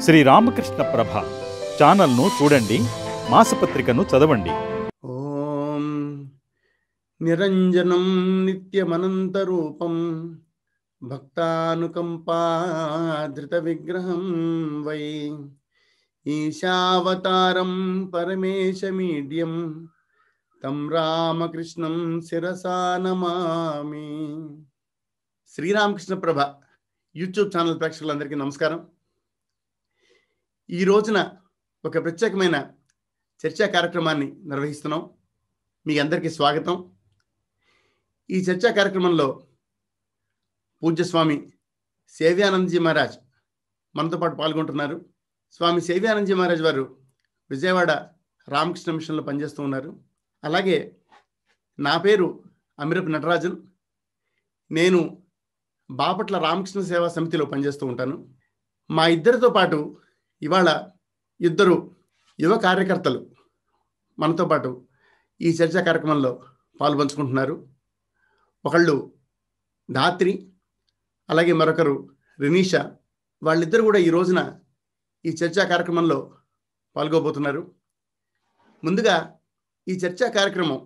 శ్రీ రామకృష్ణ ప్రభ ఛానల్ను చూడండి, మాసపత్రికను చదవండి. ఓం నిరంజనం నిత్యమనంతరూపం భక్తానుకంపాధృత విగ్రహం వై ఈశావతారం పరమేశమీడ్యం తం రామకృష్ణం శిరసా నమామి. శ్రీరామకృష్ణ ప్రభ యూట్యూబ్ ఛానల్ ప్రేక్షకులందరికీ నమస్కారం. ఈ రోజున ఒక ప్రత్యేకమైన చర్చా కార్యక్రమాన్ని నిర్వహిస్తున్నాం. మీ అందరికీ స్వాగతం. ఈ చర్చా కార్యక్రమంలో పూజ్యస్వామి సేవ్యానందజీ మహారాజ్ మనతో పాటు పాల్గొంటున్నారు. స్వామి సేవ్యానందజీ మహారాజ్ వారు విజయవాడ రామకృష్ణ మిషన్లో పనిచేస్తూ ఉన్నారు. అలాగే నా పేరు అమిరపు నటరాజన్. నేను బాపట్ల రామకృష్ణ సేవా సమితిలో పనిచేస్తూ ఉంటాను. మా ఇద్దరితో పాటు ఇవాళ ఇద్దరు యువ కార్యకర్తలు మనతో పాటు ఈ చర్చా కార్యక్రమంలో పాల్పంచుకుంటున్నారు. ఒకళ్ళు ధాత్రి, అలాగే మరొకరు రినీషా. వాళ్ళిద్దరు కూడా ఈ రోజున ఈ చర్చా కార్యక్రమంలో పాల్గొబోతున్నారు. ముందుగా ఈ చర్చా కార్యక్రమం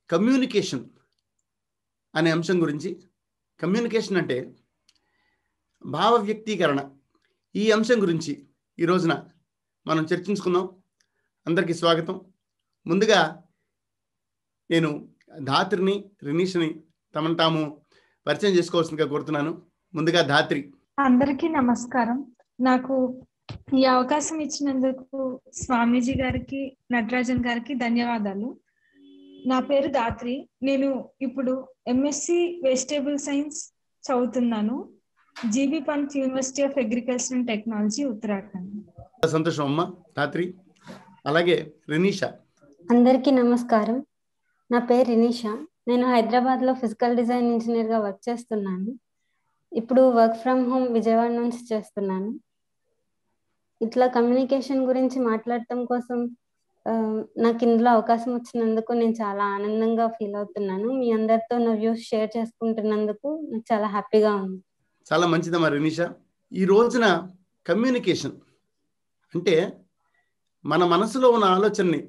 కమ్యూనికేషన్ అనే అంశం గురించి, కమ్యూనికేషన్ అంటే భావ వ్యక్తీకరణ, ఈ అంశం గురించి ఈ రోజున మనం చర్చించుకుందాం. అందరికీ స్వాగతం. ముందుగా నేను ధాత్రిని, రినీష్ని తమను తాము పరిచయం చేసుకోవాల్సిందిగా కోరుతున్నాను. ముందుగా ధాత్రి. అందరికీ నమస్కారం. నాకు ఈ అవకాశం ఇచ్చినందుకు స్వామీజీ గారికి, నటరాజన్ గారికి ధన్యవాదాలు. నా పేరు ధాత్రి. నేను ఇప్పుడు ఎంఎస్సి వెజిటేబుల్ సైన్స్ చదువుతున్నాను, GB Pant university of agriculture and technology, Uttarakhand. సంతోషం అమ్మ ధాత్రి. అలాగే రినీషా. అందరికీ నమస్కారం. నా పేరు రినీషా. నేను హైదరాబాద్లో ఫిజికల్ డిజైన్ ఇంజనీర్గా వర్క్ చేస్తున్నాను. ఇప్పుడు వర్క్ ఫ్రమ్ హోమ్ విజయవాడ నుంచి చేస్తున్నాను. ఇట్లా కమ్యూనికేషన్ గురించి మాట్లాడటం కోసం నాకు ఇందులో అవకాశం వచ్చినందుకు నేను చాలా ఆనందంగా ఫీల్ అవుతున్నాను. మీ అందరితో నా వ్యూస్ షేర్ చేసుకుంటున్నందుకు నాకు చాలా హ్యాపీగా ఉంది. చాలా మంచిదమ్మా రినీషా. ఈ రోజున కమ్యూనికేషన్ అంటే మన మనసులో ఉన్న ఆలోచనని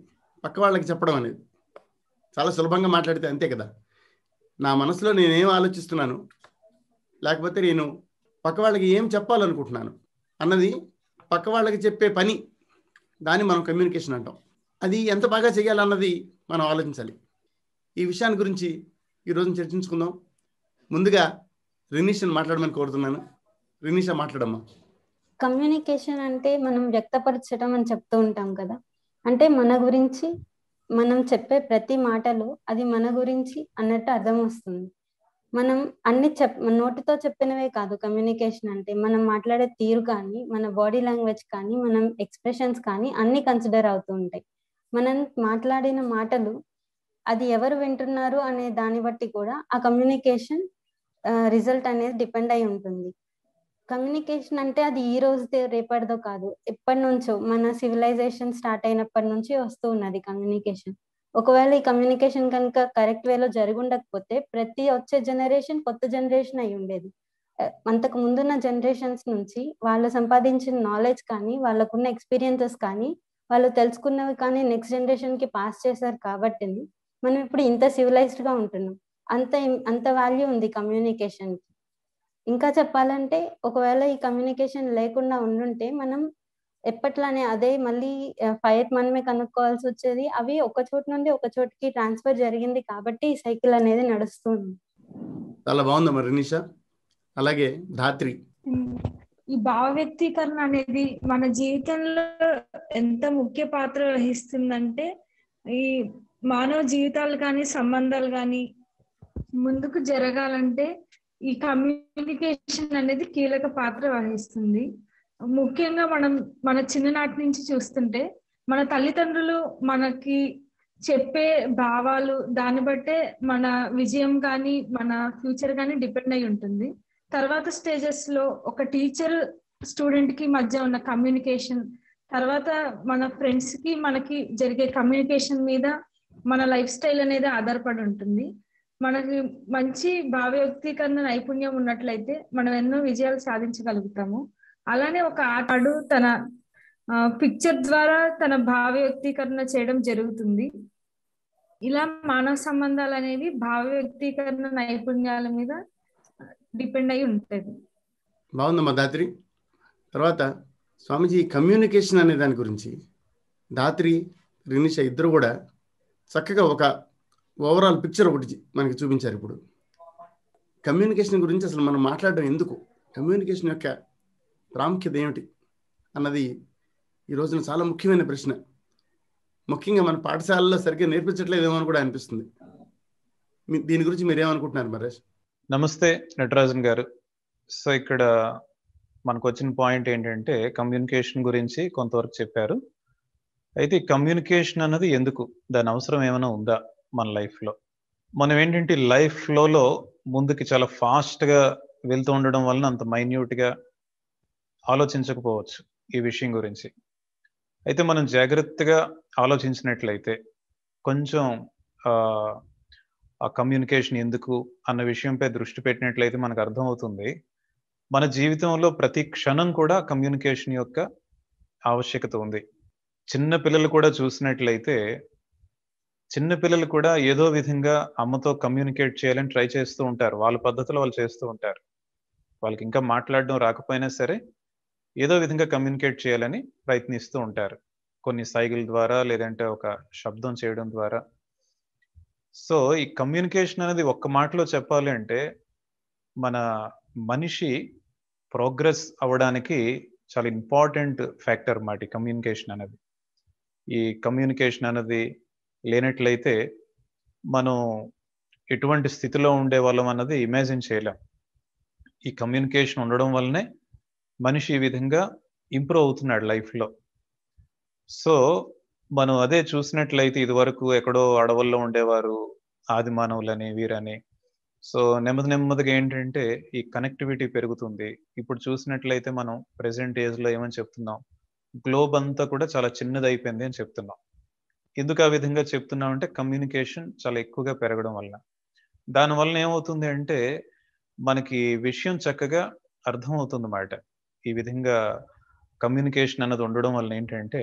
పక్క వాళ్ళకి చెప్పడం అనేది. చాలా సులభంగా మాట్లాడితే అంతే కదా. నా మనసులో నేనేం ఆలోచిస్తున్నాను, లేకపోతే నేను పక్క వాళ్ళకి ఏం చెప్పాలనుకుంటున్నాను అన్నది పక్క వాళ్ళకి చెప్పే పని, దాన్ని మనం కమ్యూనికేషన్ అంటాం. అది ఎంత బాగా చేయాలన్నది మనం ఆలోచించాలి. ఈ విషయాన్ని గురించి ఈరోజు చర్చించుకుందాం. ముందుగా రినీషాని మాట్లాడమని కోరుతున్నాను. రినీషా, మాట్లాడమ్మా. కమ్యూనికేషన్ అంటే మనం వ్యక్తపరచడం అని చెప్తూ ఉంటాం కదా. అంటే మన గురించి మనం చెప్పే ప్రతి మాటలో అది మన గురించి అన్నట్టు అర్థం వస్తుంది. మనం అన్ని నోటితో చెప్పినవే కాదు. కమ్యూనికేషన్ అంటే మనం మాట్లాడే తీరు కానీ, మన బాడీ లాంగ్వేజ్ కానీ, మనం ఎక్స్ప్రెషన్స్ కానీ అన్ని కన్సిడర్ అవుతూ ఉంటాయి. మనం మాట్లాడిన మాటలు అది ఎవరు వింటున్నారు అనే దాన్ని బట్టి కూడా ఆ కమ్యూనికేషన్ రిజల్ట్ అనేది డిపెండ్ అయి ఉంటుంది. కమ్యూనికేషన్ అంటే అది ఈ రోజుదే రేపటిదో కాదు, ఎప్పటి నుంచో మన సివిలైజేషన్ స్టార్ట్ అయినప్పటి నుంచి వస్తూ ఉన్నది కమ్యూనికేషన్. ఒకవేళ ఈ కమ్యూనికేషన్ కనుక కరెక్ట్ వేలో జరిగి ఉండకపోతే ప్రతి వచ్చే జనరేషన్ కొత్త జనరేషన్ అయి ఉండేది. అంతకు ముందున్న జనరేషన్స్ నుంచి వాళ్ళు సంపాదించిన నాలెడ్జ్ కానీ, వాళ్ళకున్న ఎక్స్పీరియన్సెస్ కానీ, వాళ్ళు తెలుసుకున్నవి కానీ నెక్స్ట్ జనరేషన్ కి పాస్ చేశారు కాబట్టి మనం ఇప్పుడు ఇంత సివిలైజ్డ్ గా ఉంటున్నాం. అంత వాల్యూ ఉంది కమ్యూనికేషన్ కి. ఇంకా చెప్పాలంటే ఒకవేళ ఈ కమ్యూనికేషన్ లేకుండా ఉండుంటే మనం ఎప్పట్లానే అదే మళ్ళీ ఫైర్ మనమే కనుక్కోవాల్సి వచ్చేది. అవి ఒక చోటు నుండి ఒక చోటుకి ట్రాన్స్ఫర్ జరిగింది కాబట్టి ఈ సైకిల్ అనేది నడుస్తుంది. చాలా బాగుందమ్మా రినీషా. అలాగే ధాత్రి. ఈ భావ వ్యక్తీకరణ అనేది మన జీవితంలో ఎంత ముఖ్య పాత్ర వహిస్తుందంటే, ఈ మానవ జీవితాలు కానీ, సంబంధాలు కానీ ముందుకు జరగాలంటే ఈ కమ్యూనికేషన్ అనేది కీలక పాత్ర వహిస్తుంది. ముఖ్యంగా మన చిన్ననాటి నుంచి చూస్తుంటే మన తల్లిదండ్రులు మనకి చెప్పే భావాలు, దాన్ని బట్టే మన విజయం కానీ, మన ఫ్యూచర్ కానీ డిపెండ్ అయి ఉంటుంది. తర్వాత స్టేజెస్ లో ఒక టీచర్ స్టూడెంట్ కి మధ్య ఉన్న కమ్యూనికేషన్, తర్వాత మన ఫ్రెండ్స్ కి మనకి జరిగే కమ్యూనికేషన్ మీద మన లైఫ్ స్టైల్ అనేది ఆధారపడి ఉంటుంది. మనకి మంచి భావ వ్యక్తీకరణ నైపుణ్యం ఉన్నట్లయితే మనం ఎన్నో విజయాలు సాధించగలుగుతాము. అలానే ఒక ఆటగాడు తన పిక్చర్ ద్వారా తన భావ వ్యక్తీకరణ చేయడం జరుగుతుంది. ఇలా మానవ సంబంధాలు అనేవి భావ వ్యక్తీకరణ నైపుణ్యాల మీద డిపెండ్ అయి ఉంటుంది. బాగుందమ్మా దాత్రి. తర్వాత స్వామీజీ కమ్యూనికేషన్ అనే దాని గురించి దాత్రి రినిష ఇద్దరు కూడా చక్కగా ఒక ఓవరాల్ పిక్చర్ ఒకటి మనకి చూపించారు. ఇప్పుడు కమ్యూనికేషన్ గురించి అసలు మనం మాట్లాడడం ఎందుకు, కమ్యూనికేషన్ యొక్క ప్రాముఖ్యత ఏమిటి అన్నది ఈ రోజున చాలా ముఖ్యమైన ప్రశ్న. ముఖ్యంగా మన పాఠశాలలో సరిగ్గా నేర్పించట్లేదేమో అని కూడా అనిపిస్తుంది. దీని గురించి మీరు ఏమనుకుంటున్నారు మరేష్? నమస్తే నటరాజన్ గారు. సో ఇక్కడ మనకు వచ్చిన పాయింట్ ఏంటంటే కమ్యూనికేషన్ గురించి కొంతవరకు చెప్పారు. అయితే కమ్యూనికేషన్ అన్నది ఎందుకు, దాని అవసరం ఏమైనా ఉందా మన లైఫ్లో? మనం ఏంటంటే లైఫ్ ఫ్లోలో ముందుకి చాలా ఫాస్ట్గా వెళ్తూ ఉండడం వలన అంత మైన్యూట్గా ఆలోచించకపోవచ్చు ఈ విషయం గురించి. అయితే మనం జాగ్రత్తగా ఆలోచించినట్లయితే కొంచెం ఆ కమ్యూనికేషన్ ఎందుకు అన్న విషయంపై దృష్టి పెట్టినట్లయితే మనకు అర్థమవుతుంది మన జీవితంలో ప్రతి క్షణం కూడా కమ్యూనికేషన్ యొక్క ఆవశ్యకత ఉంది. చిన్న పిల్లలు కూడా చూసినట్లయితే చిన్న పిల్లలు కూడా ఏదో విధంగా అమ్మతో కమ్యూనికేట్ చేయాలని ట్రై చేస్తూ ఉంటారు. వాళ్ళ పద్ధతిలో వాళ్ళు చేస్తూ ఉంటారు. వాళ్ళకి ఇంకా మాట్లాడడం రాకపోయినా సరే ఏదో విధంగా కమ్యూనికేట్ చేయాలని ప్రయత్నిస్తూ ఉంటారు, కొన్ని సైగల ద్వారా లేదంటే ఒక శబ్దం చేయడం ద్వారా. సో ఈ కమ్యూనికేషన్ అనేది ఒక్క మాటలో చెప్పాలి అంటే మన మనిషి ప్రోగ్రెస్ అవ్వడానికి చాలా ఇంపార్టెంట్ ఫ్యాక్టర్ మాట కమ్యూనికేషన్ అనేది. ఈ కమ్యూనికేషన్ అనేది లేనట్లయితే మనం ఎటువంటి స్థితిలో ఉండే వాళ్ళం అన్నది ఇమాజిన్ చేయలేం. ఈ కమ్యూనికేషన్ ఉండడం వల్లనే మనిషి ఈ విధంగా ఇంప్రూవ్ అవుతున్నాడు లైఫ్లో. సో మనం అదే చూసినట్లయితే ఇదివరకు ఎక్కడో అడవుల్లో ఉండేవారు ఆది మానవులని వీరని. సో నెమ్మదిగా ఏంటంటే ఈ కనెక్టివిటీ పెరుగుతుంది. ఇప్పుడు చూసినట్లయితే మనం ప్రెసెంట్ ఏజ్లో ఏమని చెప్తున్నాం, గ్లోబ్ అంతా కూడా చాలా చిన్నది అయిపోయింది అని చెప్తున్నాం. ఎందుకు ఆ విధంగా చెప్తున్నాం అంటే కమ్యూనికేషన్ చాలా ఎక్కువగా పెరగడం వల్ల. దానివల్ల ఏమవుతుంది అంటే మనకి విషయం చక్కగా అర్థమవుతుంది అన్నమాట. ఈ విధంగా కమ్యూనికేషన్ అన్నది ఉండడం వల్ల ఏంటంటే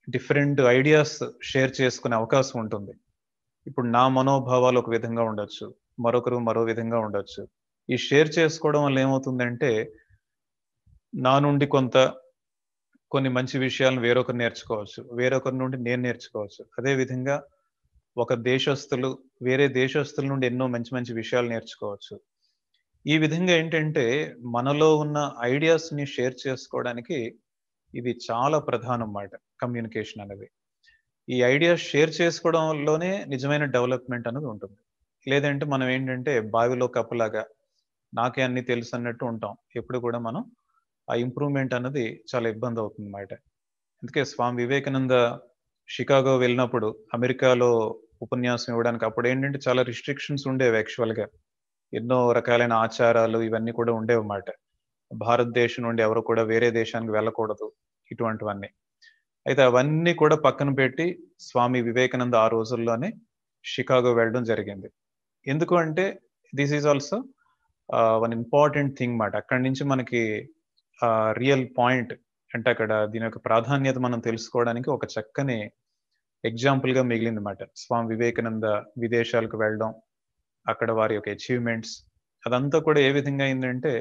డిఫరెంట్ ఐడియాస్ షేర్ చేసుకునే అవకాశం ఉంటుంది. ఇప్పుడు నా మనోభావాలు ఒక విధంగా ఉండొచ్చు, మరొకరు మరో విధంగా ఉండొచ్చు. ఈ షేర్ చేసుకోవడం వల్ల ఏమవుతుందంటే నా నుండి కొన్ని మంచి విషయాలను వేరొకరు నేర్చుకోవచ్చు, వేరొకరి నుండి నేను నేర్చుకోవచ్చు. అదేవిధంగా ఒక దేశస్తులు వేరే దేశస్తుల నుండి ఎన్నో మంచి మంచి విషయాలు నేర్చుకోవచ్చు. ఈ విధంగా ఏంటంటే మనలో ఉన్న ఐడియాస్ని షేర్ చేసుకోవడానికి ఇది చాలా ప్రధానం అన్నమాట కమ్యూనికేషన్ అనేది. ఈ ఐడియాస్ షేర్ చేసుకోవడంలోనే నిజమైన డెవలప్మెంట్ అనేది ఉంటుంది. లేదంటే మనం ఏంటంటే బావిలో కప్పలాగా నాకే అన్ని తెలుసు అన్నట్టు ఉంటాం. ఎప్పుడు కూడా మనం ఆ ఇంప్రూవ్మెంట్ అన్నది చాలా ఇబ్బంది అవుతుంది అన్నమాట. అందుకే స్వామి వివేకానంద షికాగో వెళ్ళినప్పుడు అమెరికాలో ఉపన్యాసం ఇవ్వడానికి అప్పుడు ఏంటంటే చాలా రిస్ట్రిక్షన్స్ ఉండేవి. యాక్చువల్గా ఎన్నో రకాలైన ఆచారాలు ఇవన్నీ కూడా ఉండేవి అన్నమాట. భారతదేశం నుండి ఎవరు కూడా వేరే దేశానికి వెళ్ళకూడదు, ఇటువంటివన్నీ. అయితే అవన్నీ కూడా పక్కన పెట్టి స్వామి వివేకానంద ఆ రోజుల్లోనే షికాగో వెళ్ళడం జరిగింది. ఎందుకు అంటే this is also one important thing మాట. అక్కడి నుంచి మనకి రియల్ పాయింట్ అంటే అక్కడ దీని యొక్క ప్రాధాన్యత మనం తెలుసుకోవడానికి ఒక చక్కని ఎగ్జాంపుల్గా మిగిలింది అన్నమాట. స్వామి వివేకానంద విదేశాలకు వెళ్ళడం, అక్కడ వారి యొక్క అచీవ్మెంట్స్ అదంతా కూడా ఏ విధంగా అయిందంటే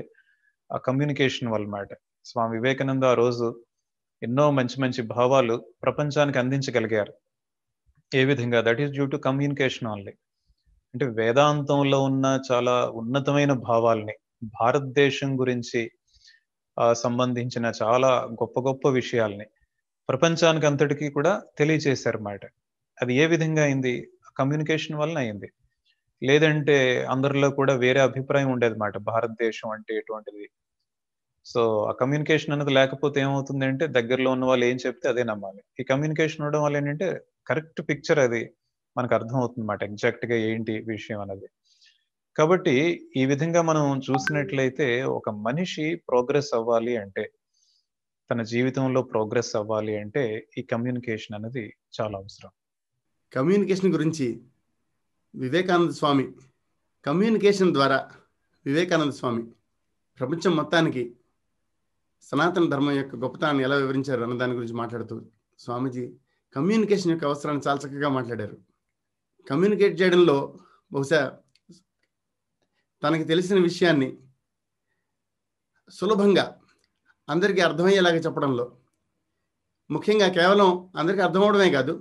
ఆ కమ్యూనికేషన్ వల్ల మాట. స్వామి వివేకానంద ఆ రోజు ఎన్నో మంచి మంచి భావాలు ప్రపంచానికి అందించగలిగారు. ఏ విధంగా? That is due to communication only. అంటే వేదాంతంలో ఉన్న చాలా ఉన్నతమైన భావాల్ని, భారతదేశం గురించి సంబంధించిన చాలా గొప్ప గొప్ప విషయాల్ని ప్రపంచానికి అంతటికీ కూడా తెలియచేశారన్నమాట. అది ఏ విధంగా అయింది? కమ్యూనికేషన్ వలన అయింది. లేదంటే అందరిలో కూడా వేరే అభిప్రాయం ఉండేది మాట భారతదేశం అంటే ఎటువంటిది. సో ఆ కమ్యూనికేషన్ అనేది లేకపోతే ఏమవుతుంది అంటే దగ్గరలో ఉన్న వాళ్ళు ఏం చెప్తే అదే నమ్మాలి. ఈ కమ్యూనికేషన్ ఉండడం వల్ల ఏంటంటే కరెక్ట్ పిక్చర్ అది మనకు అర్థం అవుతుంది అన్నమాట, ఎగ్జాక్ట్ గా ఏంటి విషయం అనేది. కాబట్టి ఈ విధంగా మనం చూసినట్లయితే ఒక మనిషి ప్రోగ్రెస్ అవ్వాలి అంటే, తన జీవితంలో ప్రోగ్రెస్ అవ్వాలి అంటే ఈ కమ్యూనికేషన్ అనేది చాలా అవసరం. కమ్యూనికేషన్ గురించి వివేకానంద స్వామి, కమ్యూనికేషన్ ద్వారా వివేకానంద స్వామి ప్రపంచం మొత్తానికి సనాతన ధర్మం యొక్క గొప్పతనాన్ని ఎలా వివరించారు అన్న దాని గురించి మాట్లాడుతూ స్వామీజీ కమ్యూనికేషన్ యొక్క అవసరాన్ని చాలా చక్కగా మాట్లాడారు. కమ్యూనికేట్ చేయడంలో బహుశా తనకి తెలిసిన విషయాన్ని సులభంగా అందరికీ అర్థమయ్యేలాగా చెప్పడంలో, ముఖ్యంగా కేవలం అందరికీ అర్థమవడమే కాదు,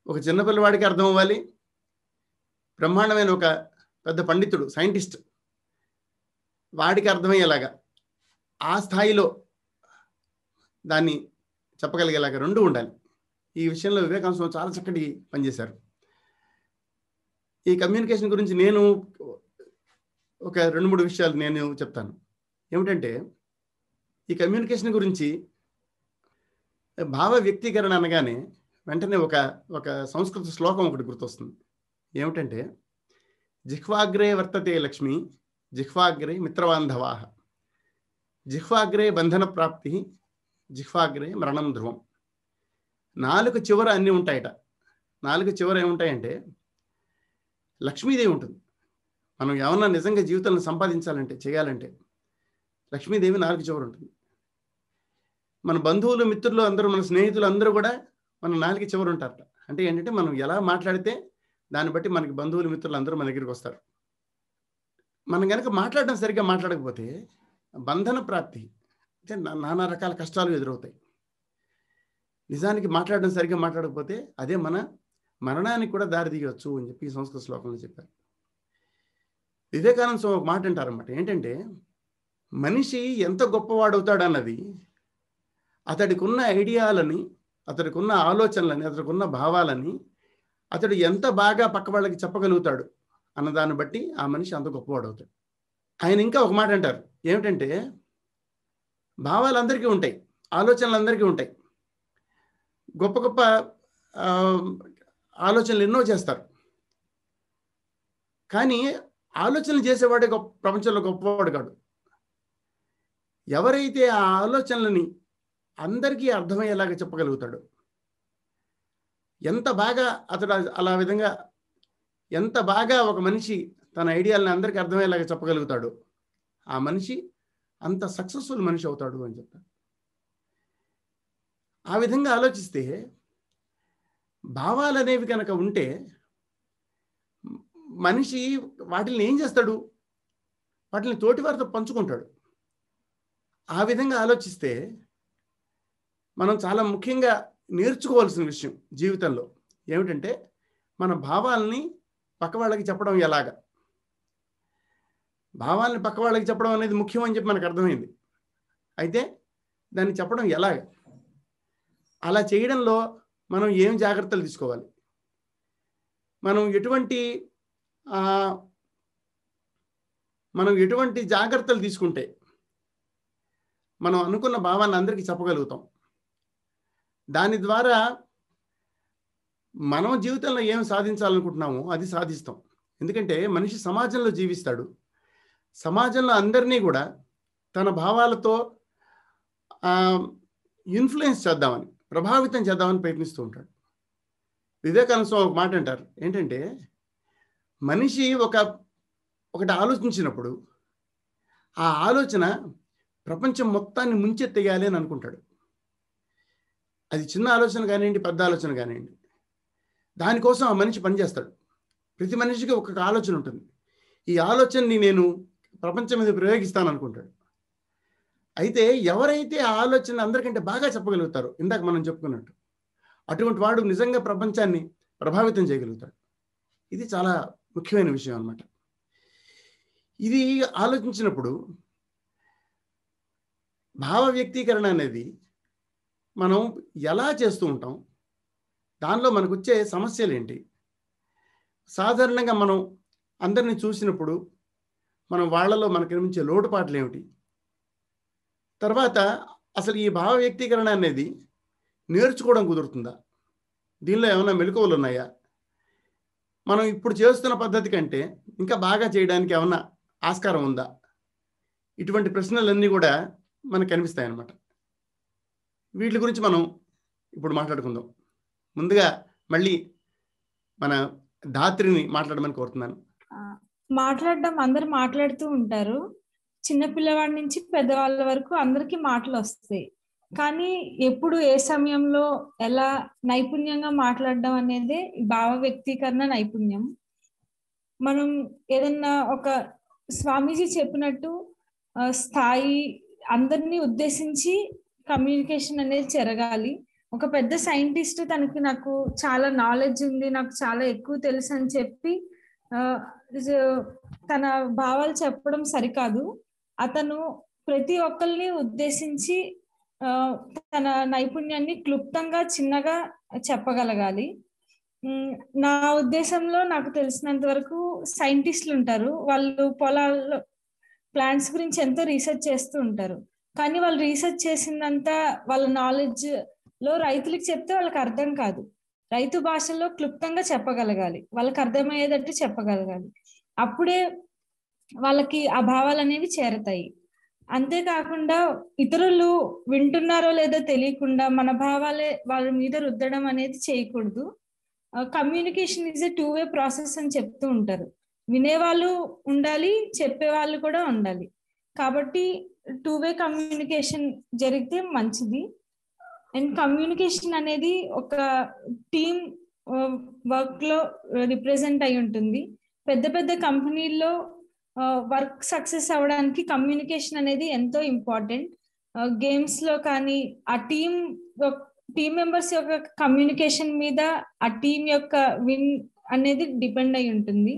ఒక చిన్నపిల్లవాడికి అర్థం అవ్వాలి, బ్రహ్మాండమైన ఒక పెద్ద పండితుడు సైంటిస్ట్ వాడికి అర్థమయ్యేలాగా ఆ స్థాయిలో దాన్ని చెప్పగలిగేలాగా రెండు ఉండాలి. ఈ విషయంలో వివేకానంద స్వామి చాలా చక్కటి పనిచేశారు. ఈ కమ్యూనికేషన్ గురించి నేను ఒక 2-3 విషయాలు నేను చెప్తాను. ఏమిటంటే ఈ కమ్యూనికేషన్ గురించి భావ వ్యక్తీకరణ అనగానే వెంటనే ఒక సంస్కృత శ్లోకం ఒకటి గుర్తొస్తుంది. ఏమిటంటే జిహ్వాగ్రే వర్తతే లక్ష్మి, జిహ్వాగ్రే మిత్రబాంధవా, జిహ్వాగ్రే బంధన ప్రాప్తి, జిహ్వాగ్రే మరణం ధ్రువం. నాలుక చివర అన్నీ ఉంటాయట. నాలుక చివర ఏముంటాయంటే లక్ష్మీదేవి ఉంటుంది. మనం ఏమన్నా నిజంగా జీవితంలో సంపాదించాలంటే, చేయాలంటే లక్ష్మీదేవి నాలుక చివర ఉంటుంది. మన బంధువులు, మిత్రులు అందరూ, మన స్నేహితులు అందరూ కూడా మన నాలుక చివర ఉంటారట. అంటే ఏంటంటే మనం ఎలా మాట్లాడితే దాన్ని బట్టి మనకి బంధువులు, మిత్రులు అందరూ మన దగ్గరికి వస్తారు. మనం కనుక మాట్లాడడం సరిగ్గా మాట్లాడకపోతే బంధన ప్రాప్తి అంటే నానా రకాల కష్టాలు ఎదురవుతాయి. నిజానికి మాట్లాడడం సరిగ్గా మాట్లాడకపోతే అదే మన మరణానికి కూడా దారి తీయవచ్చు అని చెప్పి సంస్కృత శ్లోకంలో చెప్పారు. వివేకానంద స్వామి ఒక మాట అంటారన్నమాట. ఏంటంటే మనిషి ఎంత గొప్పవాడవుతాడు అన్నది అతడికి ఉన్న ఐడియాలని, అతడికి ఉన్న ఆలోచనలని, అతడికి ఉన్న భావాలని అతడు ఎంత బాగా పక్క వాళ్ళకి చెప్పగలుగుతాడు అన్నదాన్ని బట్టి ఆ మనిషి అంత గొప్పవాడవుతాడు. ఆయన ఇంకా ఒక మాట అంటారు. ఏమిటంటే భావాలు అందరికీ ఉంటాయి, ఆలోచనలు అందరికీ ఉంటాయి, గొప్ప గొప్ప ఆలోచనలు ఎన్నో చేస్తారు. కానీ ఆలోచనలు చేసేవాడే ప్రపంచంలో గొప్పవాడు కాడు. ఎవరైతే ఆ ఆలోచనలని అందరికీ అర్థమయ్యేలాగా చెప్పగలుగుతాడు, ఎంత బాగా అతడు అలా విధంగా ఎంత బాగా ఒక మనిషి తన ఐడియాలని అందరికీ అర్థమయ్యేలాగా చెప్పగలుగుతాడు, ఆ మనిషి అంత సక్సెస్ఫుల్ మనిషి అవుతాడు అని చెప్తాడు. ఆ విధంగా ఆలోచిస్తే భావాలు అనేవి కనుక ఉంటే మనిషి వాటిని ఏం చేస్తాడు, వాటిని తోటివారితో పంచుకుంటాడు. ఆ విధంగా ఆలోచిస్తే మనం చాలా ముఖ్యంగా నేర్చుకోవాల్సిన విషయం జీవితంలో ఏమిటంటే మన భావాలని పక్క వాళ్ళకి చెప్పడం ఎలాగా. భావాలని పక్క వాళ్ళకి చెప్పడం అనేది ముఖ్యం అని చెప్పి మనకు అర్థమైంది. అయితే దాన్ని చెప్పడం ఎలాగా, అలా చేయడంలో మనం ఏం జాగ్రత్తలు తీసుకోవాలి, మనం ఎటువంటి జాగ్రత్తలు తీసుకుంటే మనం అనుకున్న భావాన్ని అందరికీ చెప్పగలుగుతాం. దాని ద్వారా మనం జీవితంలో ఏం సాధించాలనుకుంటున్నామో అది సాధిస్తాం. ఎందుకంటే మనిషి సమాజంలో జీవిస్తాడు, సమాజంలో అందరినీ కూడా తన భావాలతో ఇన్ఫ్లుయెన్స్ చేద్దామని, ప్రభావితం చేద్దామని ప్రయత్నిస్తూ ఉంటాడు. వివేకానంద స్వామి ఒక మాట అంటారు. ఏంటంటే మనిషి ఒకటి ఆలోచించినప్పుడు ఆ ఆలోచన ప్రపంచం మొత్తాన్ని ముంచెత్తేయాలి అని అనుకుంటాడు. అది చిన్న ఆలోచన కానివ్వండి, పెద్ద ఆలోచన కానివ్వండి, దానికోసం ఆ మనిషి పనిచేస్తాడు. ప్రతి మనిషికి ఒక్కొక్క ఆలోచన ఉంటుంది. ఈ ఆలోచనని నేను ప్రపంచం మీద ప్రయోగిస్తాను అనుకుంటాడు. అయితే ఎవరైతే ఆ ఆలోచన అందరికంటే బాగా చెప్పగలుగుతారో, ఇందాక మనం చెప్పుకున్నట్టు, అటువంటి వాడు నిజంగా ప్రపంచాన్ని ప్రభావితం చేయగలుగుతాడు. ఇది చాలా ముఖ్యమైన విషయం అన్నమాట. ఇది ఆలోచించినప్పుడు భావ వ్యక్తీకరణ అనేది మనం ఎలా చేస్తూ ఉంటాం, దానిలో మనకు వచ్చే సమస్యలు ఏంటి, సాధారణంగా మనం అందరినీ చూసినప్పుడు మనం వాళ్ళలో మనకు కనిపించే లోటుపాట్లు ఏమిటి, తర్వాత అసలు ఈ భావ వ్యక్తీకరణ అనేది నేర్చుకోవడం కుదురుతుందా, దీనిలో ఏమైనా మెలకువలు ఉన్నాయా, మనం ఇప్పుడు చేస్తున్న పద్ధతి కంటే ఇంకా బాగా చేయడానికి ఏమన్నా ఆస్కారం ఉందా, ఇటువంటి ప్రశ్నలన్నీ కూడా మనకు కనిపిస్తాయి అన్నమాట. వీటి గురించి మనం ఇప్పుడు మాట్లాడుకుందాం. ముందుగా మళ్ళీ మన ధాత్రిని మాట్లాడమని కోరుతున్నాను. మాట్లాడడం అందరు మాట్లాడుతూ ఉంటారు, చిన్న పిల్లవాడి నుంచి పెద్దవాళ్ళ వరకు అందరికీ మాటలు వస్తాయి. కానీ ఎప్పుడు ఏ సమయంలో ఎలా నైపుణ్యంగా మాట్లాడడం అనేది భావ వ్యక్తీకరణ నైపుణ్యం. మనం ఏదన్నా ఒక స్వామీజీ చెప్పినట్టు స్థాయి అందరినీ ఉద్దేశించి కమ్యూనికేషన్ అనేది జరగాలి. ఒక పెద్ద సైంటిస్ట్ నాకు చాలా నాలెడ్జ్ ఉంది, నాకు చాలా ఎక్కువ తెలుసు అని చెప్పి తన భావాలు చెప్పడం సరికాదు. అతను ప్రతి ఒక్కరిని ఉద్దేశించి తన నైపుణ్యాన్ని క్లుప్తంగా చిన్నగా చెప్పగలగాలి. నా ఉద్దేశంలో నాకు తెలిసినంత వరకు సైంటిస్టులు ఉంటారు, వాళ్ళు పొలాల్లో ప్లాంట్స్ గురించి ఎంతో రీసెర్చ్ చేస్తూ ఉంటారు. కానీ వాళ్ళు రీసెర్చ్ చేసిందంతా వాళ్ళ నాలెడ్జ్ లో రైతులకు చెప్తే వాళ్ళకి అర్థం కాదు. రైతు భాషలో క్లుప్తంగా చెప్పగలగాలి, వాళ్ళకి అర్థమయ్యేటట్టు చెప్పగలగాలి. అప్పుడే వాళ్ళకి ఆ భావాలు అనేవి చేరతాయి. అంతేకాకుండా ఇతరులు వింటున్నారో లేదో తెలియకుండా మన భావాలే వాళ్ళ మీద రుద్దడం అనేది చేయకూడదు. Communication is a 2-way process అని చెప్తూ ఉంటారు. వినేవాళ్ళు ఉండాలి, చెప్పేవాళ్ళు కూడా ఉండాలి. కాబట్టి 2-way కమ్యూనికేషన్ జరిగితే మంచిది. అండ్ కమ్యూనికేషన్ అనేది ఒక టీమ్ వర్క్ లో రిప్రజెంట్ అయి ఉంటుంది. పెద్ద పెద్ద కంపెనీల్లో వర్క్ సక్సెస్ అవ్వడానికి కమ్యూనికేషన్ అనేది ఎంతో ఇంపార్టెంట్. గేమ్స్ లో కానీ ఆ టీమ్ మెంబర్స్ యొక్క కమ్యూనికేషన్ మీద ఆ టీం యొక్క విన్ అనేది డిపెండ్ అయి ఉంటుంది.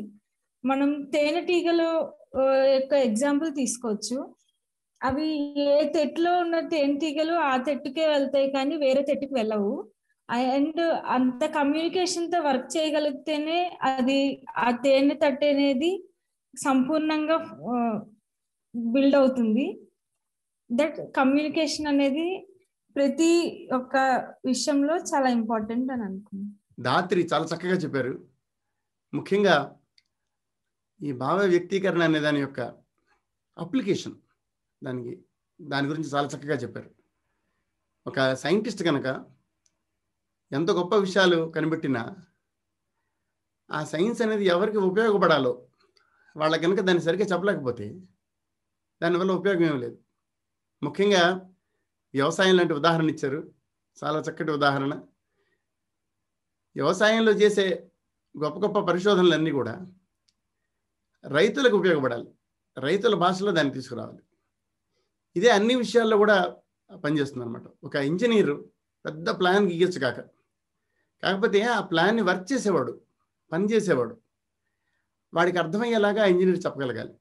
మనం తేనెటీగలు యొక్క ఎగ్జాంపుల్ తీసుకోవచ్చు. అవి ఏ తెట్టులో ఉన్న తేనెటీగలు ఆ తెట్టుకే వెళ్తాయి కానీ వేరే తెట్టుకు వెళ్ళవు. అండ్ అంత కమ్యూనికేషన్ తో వర్క్ చేయగలిగితేనే అది ఆ తేనె తట్టు అనేది సంపూర్ణంగా బిల్డ్ అవుతుంది. దట్ కమ్యూనికేషన్ అనేది ప్రతి ఒక్క విషయంలో చాలా ఇంపార్టెంట్ అని అనుకున్నాను. దాత్రి చాలా చక్కగా చెప్పారు. ముఖ్యంగా ఈ భావ వ్యక్తీకరణ అనే దాని యొక్క అప్లికేషన్ దాని గురించి చాలా చక్కగా చెప్పారు. ఒక సైంటిస్ట్ కనుక ఎంత గొప్ప విషయాలు కనిపెట్టినా ఆ సైన్స్ అనేది ఎవరికి ఉపయోగపడాలో వాళ్ళ కనుక దాన్ని సరిగ్గా చెప్పలేకపోతే దానివల్ల ఉపయోగం ఏమీ లేదు. ముఖ్యంగా వ్యవసాయం లాంటి ఉదాహరణ ఇచ్చారు, చాలా చక్కటి ఉదాహరణ. వ్యవసాయంలో చేసే గొప్ప గొప్ప పరిశోధనలన్నీ కూడా రైతులకు ఉపయోగపడాలి, రైతుల భాషలో దాన్ని తీసుకురావాలి. ఇదే అన్ని విషయాల్లో కూడా పనిచేస్తుంది అనమాట. ఒక ఇంజనీరు పెద్ద ప్లాన్ గీయచ్చు కాకపోతే ఆ ప్లాన్ని వర్క్ చేసేవాడు, పని చేసేవాడు, వాడికి అర్థమయ్యేలాగా ఆ ఇంజనీర్ చెప్పగలగాలి.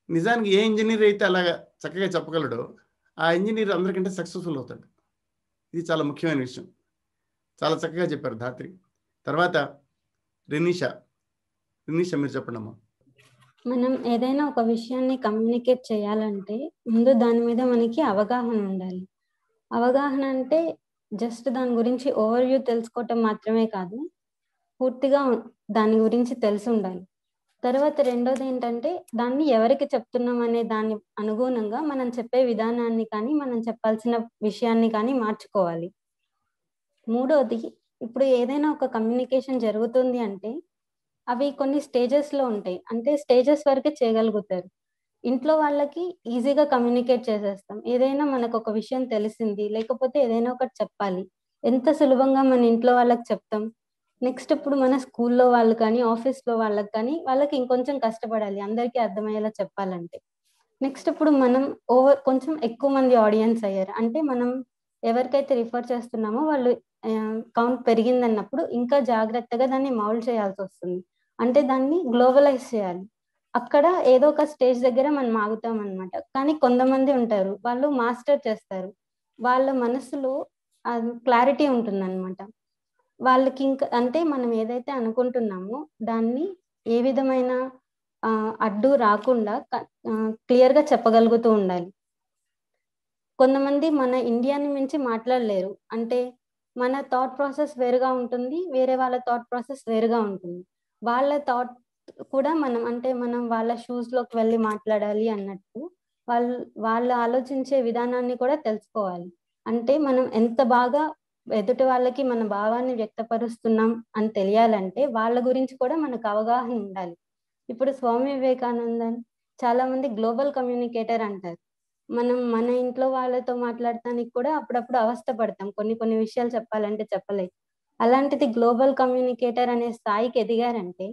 నిజానికి ఏ ఇంజనీర్ అయితే అలాగా చక్కగా చెప్పగలడో ఆ ఇంజనీర్ అందరికంటే సక్సెస్ఫుల్ అవుతాడు. ఇది చాలా ముఖ్యమైన విషయం. చాలా చక్కగా చెప్పారు ధాత్రి. తర్వాత రినీషా మీరు చెప్పండి అమ్మా. మనం ఏదైనా ఒక విషయాన్ని కమ్యూనికేట్ చేయాలంటే ముందు దాని మీద మనకి అవగాహన ఉండాలి. అవగాహన అంటే జస్ట్ దాని గురించి ఓవర్ వ్యూ తెలుసుకోవటం మాత్రమే కాదు, పూర్తిగా దాని గురించి తెలిసి ఉండాలి. తర్వాత రెండోది ఏంటంటే దాన్ని ఎవరికి చెప్తున్నాం అనే దాని అనుగుణంగా మనం చెప్పే విధానాన్ని కానీ మనం చెప్పాల్సిన విషయాన్ని కానీ మార్చుకోవాలి. మూడోది, ఇప్పుడు ఏదైనా ఒక కమ్యూనికేషన్ జరుగుతుంది అంటే అవి కొన్ని స్టేజెస్లో ఉంటాయి. అంటే స్టేజెస్ వరకే చేయగలుగుతారు. ఇంట్లో వాళ్ళకి ఈజీగా కమ్యూనికేట్ చేసేస్తాం. ఏదైనా మనకు ఒక విషయం తెలిసింది, లేకపోతే ఏదైనా ఒకటి చెప్పాలి, ఎంత సులభంగా మన ఇంట్లో వాళ్ళకి చెప్తాం. నెక్స్ట్ ఇప్పుడు మన స్కూల్లో వాళ్ళు కానీ ఆఫీస్లో వాళ్ళకి కానీ వాళ్ళకి ఇంకొంచెం కష్టపడాలి అందరికీ అర్థమయ్యేలా చెప్పాలంటే. నెక్స్ట్ ఇప్పుడు మనం కొంచెం ఎక్కువ మంది ఆడియన్స్ అయ్యారు అంటే మనం ఎవరికైతే రిఫర్ చేస్తున్నామో వాళ్ళు కౌంట్ పెరిగిందన్నప్పుడు ఇంకా జాగ్రత్తగా దాన్ని మౌల్డ్ చేయాల్సి వస్తుంది. అంటే దాన్ని గ్లోబలైజ్ చేయాలి. అక్కడ ఏదో ఒక స్టేజ్ దగ్గర మనం ఆగుతాం అనమాట. కానీ కొంతమంది ఉంటారు, వాళ్ళు మాస్టర్ చేస్తారు, వాళ్ళ మనసులో క్లారిటీ ఉంటుంది అనమాట. వాళ్ళకి ఇంకా అంటే మనం ఏదైతే అనుకుంటున్నామో దాన్ని ఏ విధమైన అడ్డు రాకుండా క్లియర్గా చెప్పగలుగుతూ ఉండాలి. కొంతమంది మన ఇండియాని మించి మాట్లాడలేరు. అంటే మన థాట్ ప్రాసెస్ వేరుగా ఉంటుంది, వేరే వాళ్ళ థాట్ ప్రాసెస్ వేరుగా ఉంటుంది. వాళ్ళ థాట్ కూడా మనం వాళ్ళ షూస్లోకి వెళ్ళి మాట్లాడాలి అన్నట్టు వాళ్ళు ఆలోచించే విధానాన్ని కూడా తెలుసుకోవాలి. అంటే మనం ఎంత బాగా ఎదుటి వాళ్ళకి మన భావాన్ని వ్యక్తపరుస్తున్నాం అని తెలియాలంటే వాళ్ళ గురించి కూడా మనకు అవగాహన ఉండాలి. ఇప్పుడు స్వామి వివేకానందన్ చాలా మంది గ్లోబల్ కమ్యూనికేటర్ అంటారు. మనం మన ఇంట్లో వాళ్ళతో మాట్లాడటానికి కూడా అప్పుడప్పుడు అవస్థ పడతాం, కొన్ని విషయాలు చెప్పాలంటే చెప్పలేం. అలాంటిది గ్లోబల్ కమ్యూనికేటర్ అనే స్థాయికి ఎదిగారంటే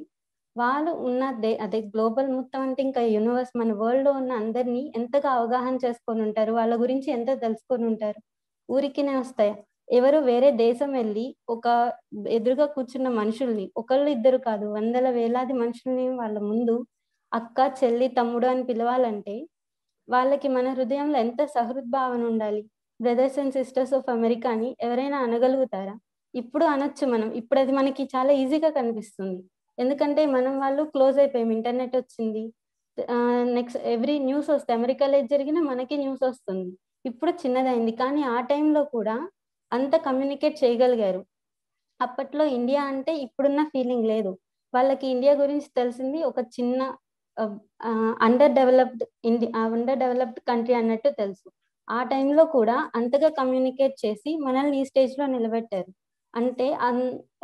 వాళ్ళు ఉన్న అదే గ్లోబల్ మొత్తం అంటే ఇంకా యూనివర్స్, మన వరల్డ్ లో ఉన్న అందరినీ ఎంతగా అవగాహన చేసుకొని ఉంటారు, వాళ్ళ గురించి ఎంత తెలుసుకొని ఉంటారు. ఊరికినే వస్తాయి. ఎవరు వేరే దేశం వెళ్ళి ఒక ఎదురుగా కూర్చున్న మనుషుల్ని, ఒకళ్ళు ఇద్దరు కాదు, వందల వేలాది మనుషుల్ని వాళ్ళ ముందు అక్క, చెల్లి, తమ్ముడు అని పిలవాలంటే వాళ్ళకి మన హృదయంలో ఎంత సహృద్భావన ఉండాలి. Brothers and sisters of America అని ఎవరైనా అనగలుగుతారా? ఇప్పుడు అనొచ్చు మనం. ఇప్పుడు అది మనకి చాలా ఈజీగా కనిపిస్తుంది, ఎందుకంటే మనం వాళ్ళు క్లోజ్ అయిపోయాం. ఇంటర్నెట్ వచ్చింది, నెక్స్ట్ ఎవ్రీ న్యూస్ వస్తే అమెరికాలో ఏది జరిగినా మనకి న్యూస్ వస్తుంది. ఇప్పుడు చిన్నదైంది, కానీ ఆ టైంలో కూడా అంత కమ్యూనికేట్ చేయగలిగారు. అప్పట్లో ఇండియా అంటే ఇప్పుడున్న ఫీలింగ్ లేదు. వాళ్ళకి ఇండియా గురించి తెలిసింది ఒక చిన్న అండర్ డెవలప్డ్ కంట్రీ అన్నట్టు తెలుసు. ఆ టైంలో కూడా అంతగా కమ్యూనికేట్ చేసి మనల్ని ఈ స్టేజ్ లో నిలబెట్టారు. అంటే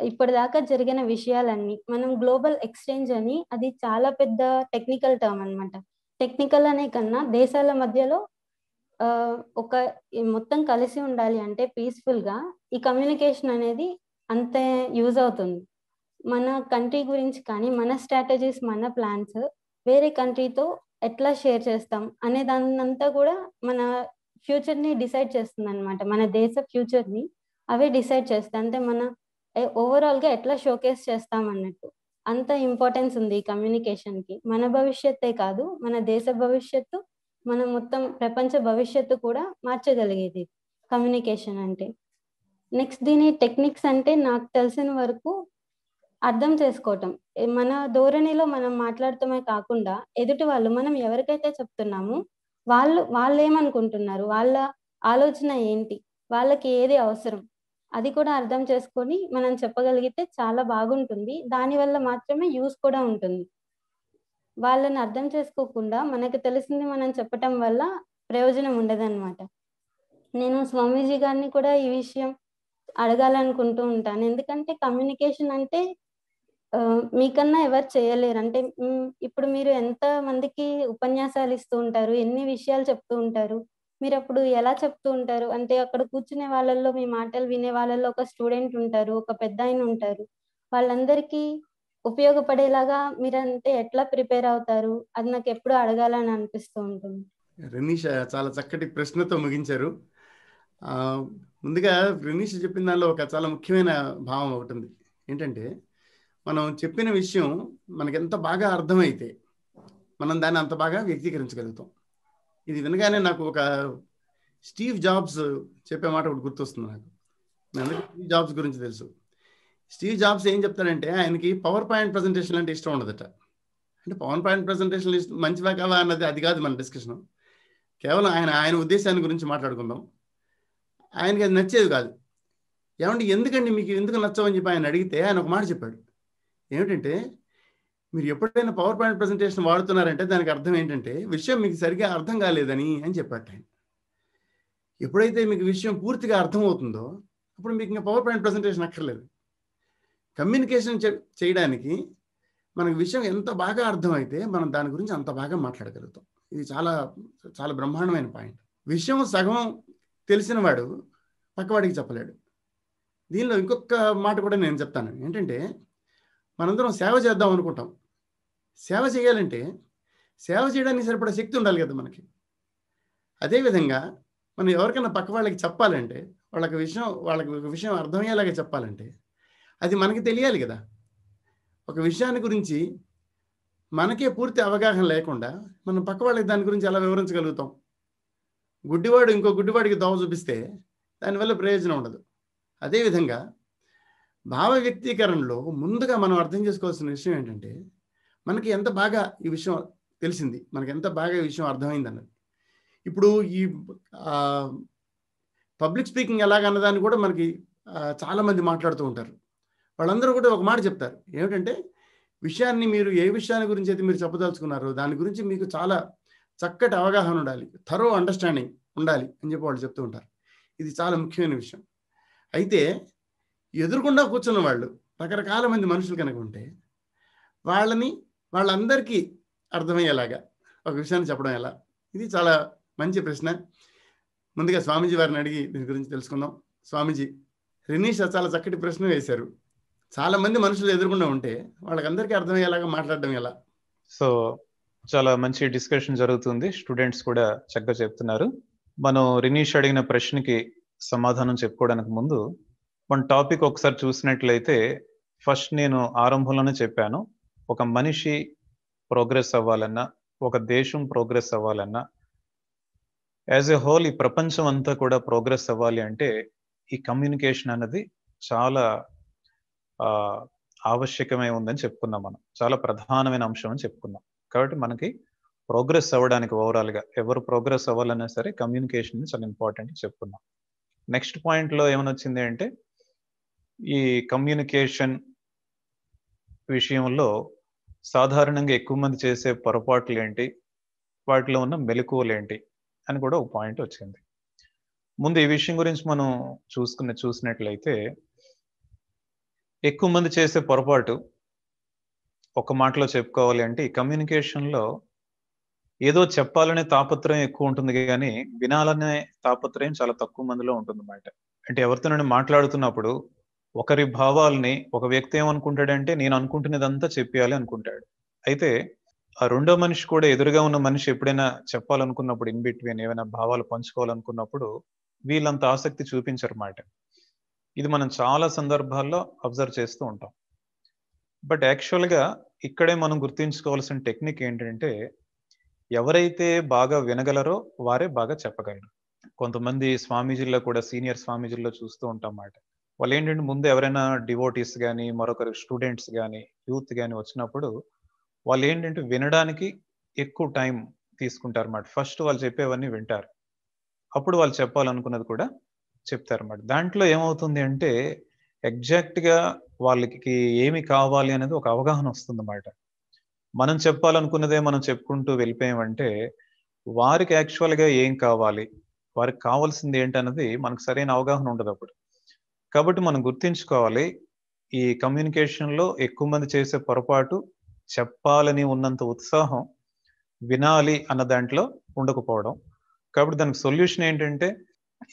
ఇప్పటిదాకా జరిగిన విషయాలన్నీ మనం గ్లోబల్ ఎక్స్చేంజ్ అని, అది చాలా పెద్ద టెక్నికల్ టర్మ్ అన్నమాట. టెక్నికల్ అనే కన్నా దేశాల మధ్యలో ఒక మొత్తం కలిసి ఉండాలి అంటే పీస్ఫుల్ గా ఈ కమ్యూనికేషన్ అనేది అంతే యూజ్ అవుతుంది. మన కంట్రీ గురించి కానీ, మన స్ట్రాటజీస్, మన ప్లాన్స్ వేరే కంట్రీతో ఎట్లా షేర్ చేస్తాం అనే దాన్నంతా కూడా మన ఫ్యూచర్ ని డిసైడ్ చేస్తుంది అనమాట. మన దేశ ఫ్యూచర్ ని అవే డిసైడ్ చేస్తాయి. అంటే మన ఓవరాల్ గా ఎట్లా షోకేస్ చేస్తాం అన్నట్టు అంత ఇంపార్టెన్స్ ఉంది ఈ కమ్యూనికేషన్ కి. మన భవిష్యత్తే కాదు, మన దేశ భవిష్యత్తు, మన మొత్తం ప్రపంచ భవిష్యత్తు కూడా మార్చగలిగేది కమ్యూనికేషన్ అంటే. నెక్స్ట్ దీని టెక్నిక్స్ అంటే నాకు తెలిసిన వరకు అర్థం చేసుకోవటం. మన ధోరణిలో మనం మాట్లాడటమే కాకుండా ఎదుటి వాళ్ళు, మనం ఎవరికైతే చెప్తున్నామో వాళ్ళు ఏమనుకుంటున్నారు, వాళ్ళ ఆలోచన ఏంటి, వాళ్ళకి ఏది అవసరం, అది కూడా అర్థం చేసుకొని మనం చెప్పగలిగితే చాలా బాగుంటుంది. దానివల్ల మాత్రమే యూస్ కూడా ఉంటుంది. వాళ్ళని అర్థం చేసుకోకుండా మనకు తెలిసింది మనం చెప్పటం వల్ల ప్రయోజనం ఉండదన్నమాట. నేను స్వామీజీ గారిని కూడా ఈ విషయం అడగాలనుకుంటూ ఉంటాను. ఎందుకంటే కమ్యూనికేషన్ అంటే మీకన్నా ఎవరు చేయలేరు. అంటే ఇప్పుడు మీరు ఎంత మందికి ఉపన్యాసాలు ఇస్తూ ఉంటారు, ఎన్ని విషయాలు చెప్తూ ఉంటారు, మీరు అప్పుడు ఎలా చెప్తూ ఉంటారు అంటే అక్కడ కూర్చునే వాళ్ళల్లో, మీ మాటలు వినే వాళ్ళల్లో ఒక స్టూడెంట్ ఉంటారు, ఒక పెద్ద ఆయన ఉంటారు. వాళ్ళందరికీ ఉపయోగపడేలాగా మీరంటే ఎట్లా ప్రిపేర్ అవుతారు, అది నాకు ఎప్పుడు అడగాలని అనిపిస్తూ ఉంటుంది. రెనీషా చాలా చక్కటి ప్రశ్నతో ముగించారు. ముందుగా రెనీష చెప్పిన దానిలో ఒక చాలా ముఖ్యమైన భావం ఒకటి ఉంది. ఏంటంటే మనం చెప్పిన విషయం మనకి ఎంత బాగా అర్థమైతే మనం దాన్ని అంత బాగా వ్యక్తీకరించగలుగుతాం. ఇది వినగానే నాకు ఒక స్టీవ్ జాబ్స్ చెప్పే మాట ఒకటి గుర్తొస్తుంది నాకు. అందరికీ స్టీవ్ జాబ్స్ గురించి తెలుసు. స్టీవ్ జాబ్స్ ఏం చెప్తాడంటే ఆయనకి పవర్ పాయింట్ ప్రజెంటేషన్ అంటే ఇష్టం ఉండదట. అంటే పవర్ పాయింట్ ప్రజెంటేషన్ మంచివా కావా అన్నది అది కాదు మన డిస్కషన్. కేవలం ఆయన ఉద్దేశాన్ని గురించి మాట్లాడుకుందాం. ఆయనకి అది నచ్చేది కాదు. ఏమంటే ఎందుకండి మీకు ఎందుకు నచ్చవని చెప్పి ఆయన అడిగితే ఆయన ఒక మాట చెప్పాడు. ఏమిటంటే మీరు ఎప్పుడైనా పవర్ పాయింట్ ప్రజెంటేషన్ వాడుతున్నారంటే దానికి అర్థం ఏంటంటే విషయం మీకు సరిగ్గా అర్థం కాలేదని అని చెప్పాడు ఆయన. ఎప్పుడైతే మీకు విషయం పూర్తిగా అర్థమవుతుందో అప్పుడు మీకు ఇంకా పవర్ పాయింట్ ప్రజెంటేషన్ అక్కర్లేదు. కమ్యూనికేషన్ చేయడానికి మనకు విషయం ఎంత బాగా అర్థమైతే మనం దాని గురించి అంత బాగా మాట్లాడగలుగుతాం. ఇది చాలా చాలా బ్రహ్మాండమైన పాయింట్. విషయం సగం తెలిసిన వాడు పక్కవాడికి చెప్పలేడు. దీనిలో ఇంకొక మాట కూడా నేను చెప్తాను. ఏంటంటే మనందరం సేవ చేద్దాం అనుకుంటాం. సేవ చేయాలంటే సేవ చేయడానికి సరిపడా శక్తి ఉండాలి కదా మనకి. అదేవిధంగా మనం ఎవరికైనా పక్క వాళ్ళకి చెప్పాలంటే, వాళ్ళకి ఒక విషయం అర్థమయ్యేలాగా చెప్పాలంటే అది మనకి తెలియాలి కదా. ఒక విషయాన్ని గురించి మనకే పూర్తి అవగాహన లేకుండా మనం పక్క వాళ్ళకి దాని గురించి ఎలా వివరించగలుగుతాం? గుడ్డివాడు ఇంకో గుడ్డివాడికి దోవ చూపిస్తే దానివల్ల ప్రయోజనం ఉండదు. అదేవిధంగా భావ వ్యక్తీకరణలో ముందుగా మనం అర్థం చేసుకోవాల్సిన విషయం ఏంటంటే మనకి ఎంత బాగా ఈ విషయం తెలిసింది, మనకి ఎంత బాగా ఈ విషయం అర్థమైంది అన్నది. ఇప్పుడు ఈ పబ్లిక్ స్పీకింగ్ ఎలాగన్నదాన్ని కూడా మనకి చాలామంది మాట్లాడుతూ ఉంటారు. వాళ్ళందరూ కూడా ఒక మాట చెప్తారు. ఏమిటంటే విషయాన్ని మీరు ఏ విషయాన్ని గురించి అయితే మీరు చెప్పదలుచుకున్నారో దాని గురించి మీకు చాలా చక్కటి అవగాహన ఉండాలి, థరో అండర్స్టాండింగ్ ఉండాలి అని చెప్పి వాళ్ళు చెప్తూ ఉంటారు. ఇది చాలా ముఖ్యమైన విషయం. అయితే ఎదురుకుండా కూర్చున్న వాళ్ళు రకరకాల మంది మనుషులు కనుక ఉంటే వాళ్ళందరికీ అర్థమయ్యేలాగా ఒక విషయాన్ని చెప్పడం ఎలా? ఇది చాలా మంచి ప్రశ్న. ముందుగా స్వామీజీ వారిని అడిగి దీని గురించి తెలుసుకుందాం. స్వామీజీ, రినీష చాలా చక్కటి ప్రశ్న వేశారు. చాలా మంది మనుషులు ఎదురుకుండా ఉంటే వాళ్ళకందరికీ అర్థమయ్యేలాగా మాట్లాడడం ఎలా? సో చాలా మంచి డిస్కషన్ జరుగుతుంది, స్టూడెంట్స్ కూడా చక్కగా చెప్తున్నారు. మనం రినీష్ అడిగిన ప్రశ్నకి సమాధానం చెప్పుకోవడానికి ముందు మన టాపిక్ ఒకసారి చూసినట్లయితే, ఫస్ట్ నేను ఆరంభంలోనే చెప్పాను, ఒక మనిషి ప్రోగ్రెస్ అవ్వాలన్నా, ఒక దేశం ప్రోగ్రెస్ అవ్వాలన్నా, యాజ్ ఎ హోల్ ఈ ప్రపంచం అంతా కూడా ప్రోగ్రెస్ అవ్వాలి అంటే ఈ కమ్యూనికేషన్ అనేది చాలా ఆవశ్యకమై ఉందని చెప్పుకున్నాం. మనం చాలా ప్రధానమైన అంశం అని చెప్పుకున్నాం. కాబట్టి మనకి ప్రోగ్రెస్ అవ్వడానికి ఓవరాల్గా ఎవరు ప్రోగ్రెస్ అవ్వాలన్నా సరే కమ్యూనికేషన్ చాలా ఇంపార్టెంట్ చెప్పుకున్నాం. నెక్స్ట్ పాయింట్లో ఏమని వచ్చింది అంటే, ఈ కమ్యూనికేషన్ విషయంలో సాధారణంగా ఎక్కువ మంది చేసే పొరపాట్లు ఏంటి, వాటిలో ఉన్న మెలకువలు ఏంటి అని కూడా ఒక పాయింట్ వచ్చింది. ముందు ఈ విషయం గురించి మనం చూసినట్లయితే, ఎక్కువ మంది చేసే పొరపాటు ఒక మాటలో చెప్పుకోవాలి అంటే, ఈ కమ్యూనికేషన్లో ఏదో చెప్పాలనే తాపత్రయం ఎక్కువ ఉంటుంది కానీ వినాలనే తాపత్రయం చాలా తక్కువ మందిలో ఉంటుంది అన్నమాట. అంటే ఎవరితోనైనా మాట్లాడుతున్నప్పుడు ఒకరి భావాల్ని ఒక వ్యక్తి ఏమనుకుంటాడంటే, నేను అనుకుంటున్నదంతా చెప్పేయాలి అనుకుంటాడు. అయితే ఆ రెండో మనిషి కూడా, ఎదురుగా ఉన్న మనిషి ఎప్పుడైనా చెప్పాలనుకున్నప్పుడు, ఇన్ బిట్వీన్ ఏమైనా భావాలు పంచుకోవాలనుకున్నప్పుడు వీళ్ళంత ఆసక్తి చూపించరన్నమాట. ఇది మనం చాలా సందర్భాల్లో అబ్జర్వ్ చేస్తూ ఉంటాం. బట్ యాక్చువల్గా ఇక్కడే మనం గుర్తుంచుకోవాల్సిన టెక్నిక్ ఏంటంటే, ఎవరైతే బాగా వినగలరో వారే బాగా చెప్పగలరు. కొంతమంది స్వామీజీల్లో కూడా, సీనియర్ స్వామీజీల్లో చూస్తూ ఉంటాం అన్నమాట. వాళ్ళు ఏంటంటే, ముందు ఎవరైనా డివోటీస్ కానీ, మరొకరు స్టూడెంట్స్ కానీ, యూత్ కానీ వచ్చినప్పుడు వాళ్ళు ఏంటంటే వినడానికి ఎక్కువ టైం తీసుకుంటారు అన్నమాట. ఫస్ట్ వాళ్ళు చెప్పేవన్నీ వింటారు, అప్పుడు వాళ్ళు చెప్పాలనుకున్నది కూడా చెప్తారన్నమాట. దాంట్లో ఏమవుతుంది అంటే, ఎగ్జాక్ట్గా వాళ్ళకి ఏమి కావాలి అనేది ఒక అవగాహన వస్తుందన్నమాట. మనం చెప్పాలనుకున్నదే మనం చెప్పుకుంటూ వెళ్ళిపోయామంటే వారికి యాక్చువల్గా ఏం కావాలి, వారికి కావాల్సింది ఏంటన్నది మనకు సరైన అవగాహన ఉండదు అప్పుడు. కాబట్టి మనం గుర్తుంచుకోవాలి, ఈ కమ్యూనికేషన్లో ఎక్కువ మంది చేసే పొరపాటు చెప్పాలని ఉన్నంత ఉత్సాహం వినాలి అన్న దాంట్లో ఉండకపోవడం. కాబట్టి దానికి సొల్యూషన్ ఏంటంటే,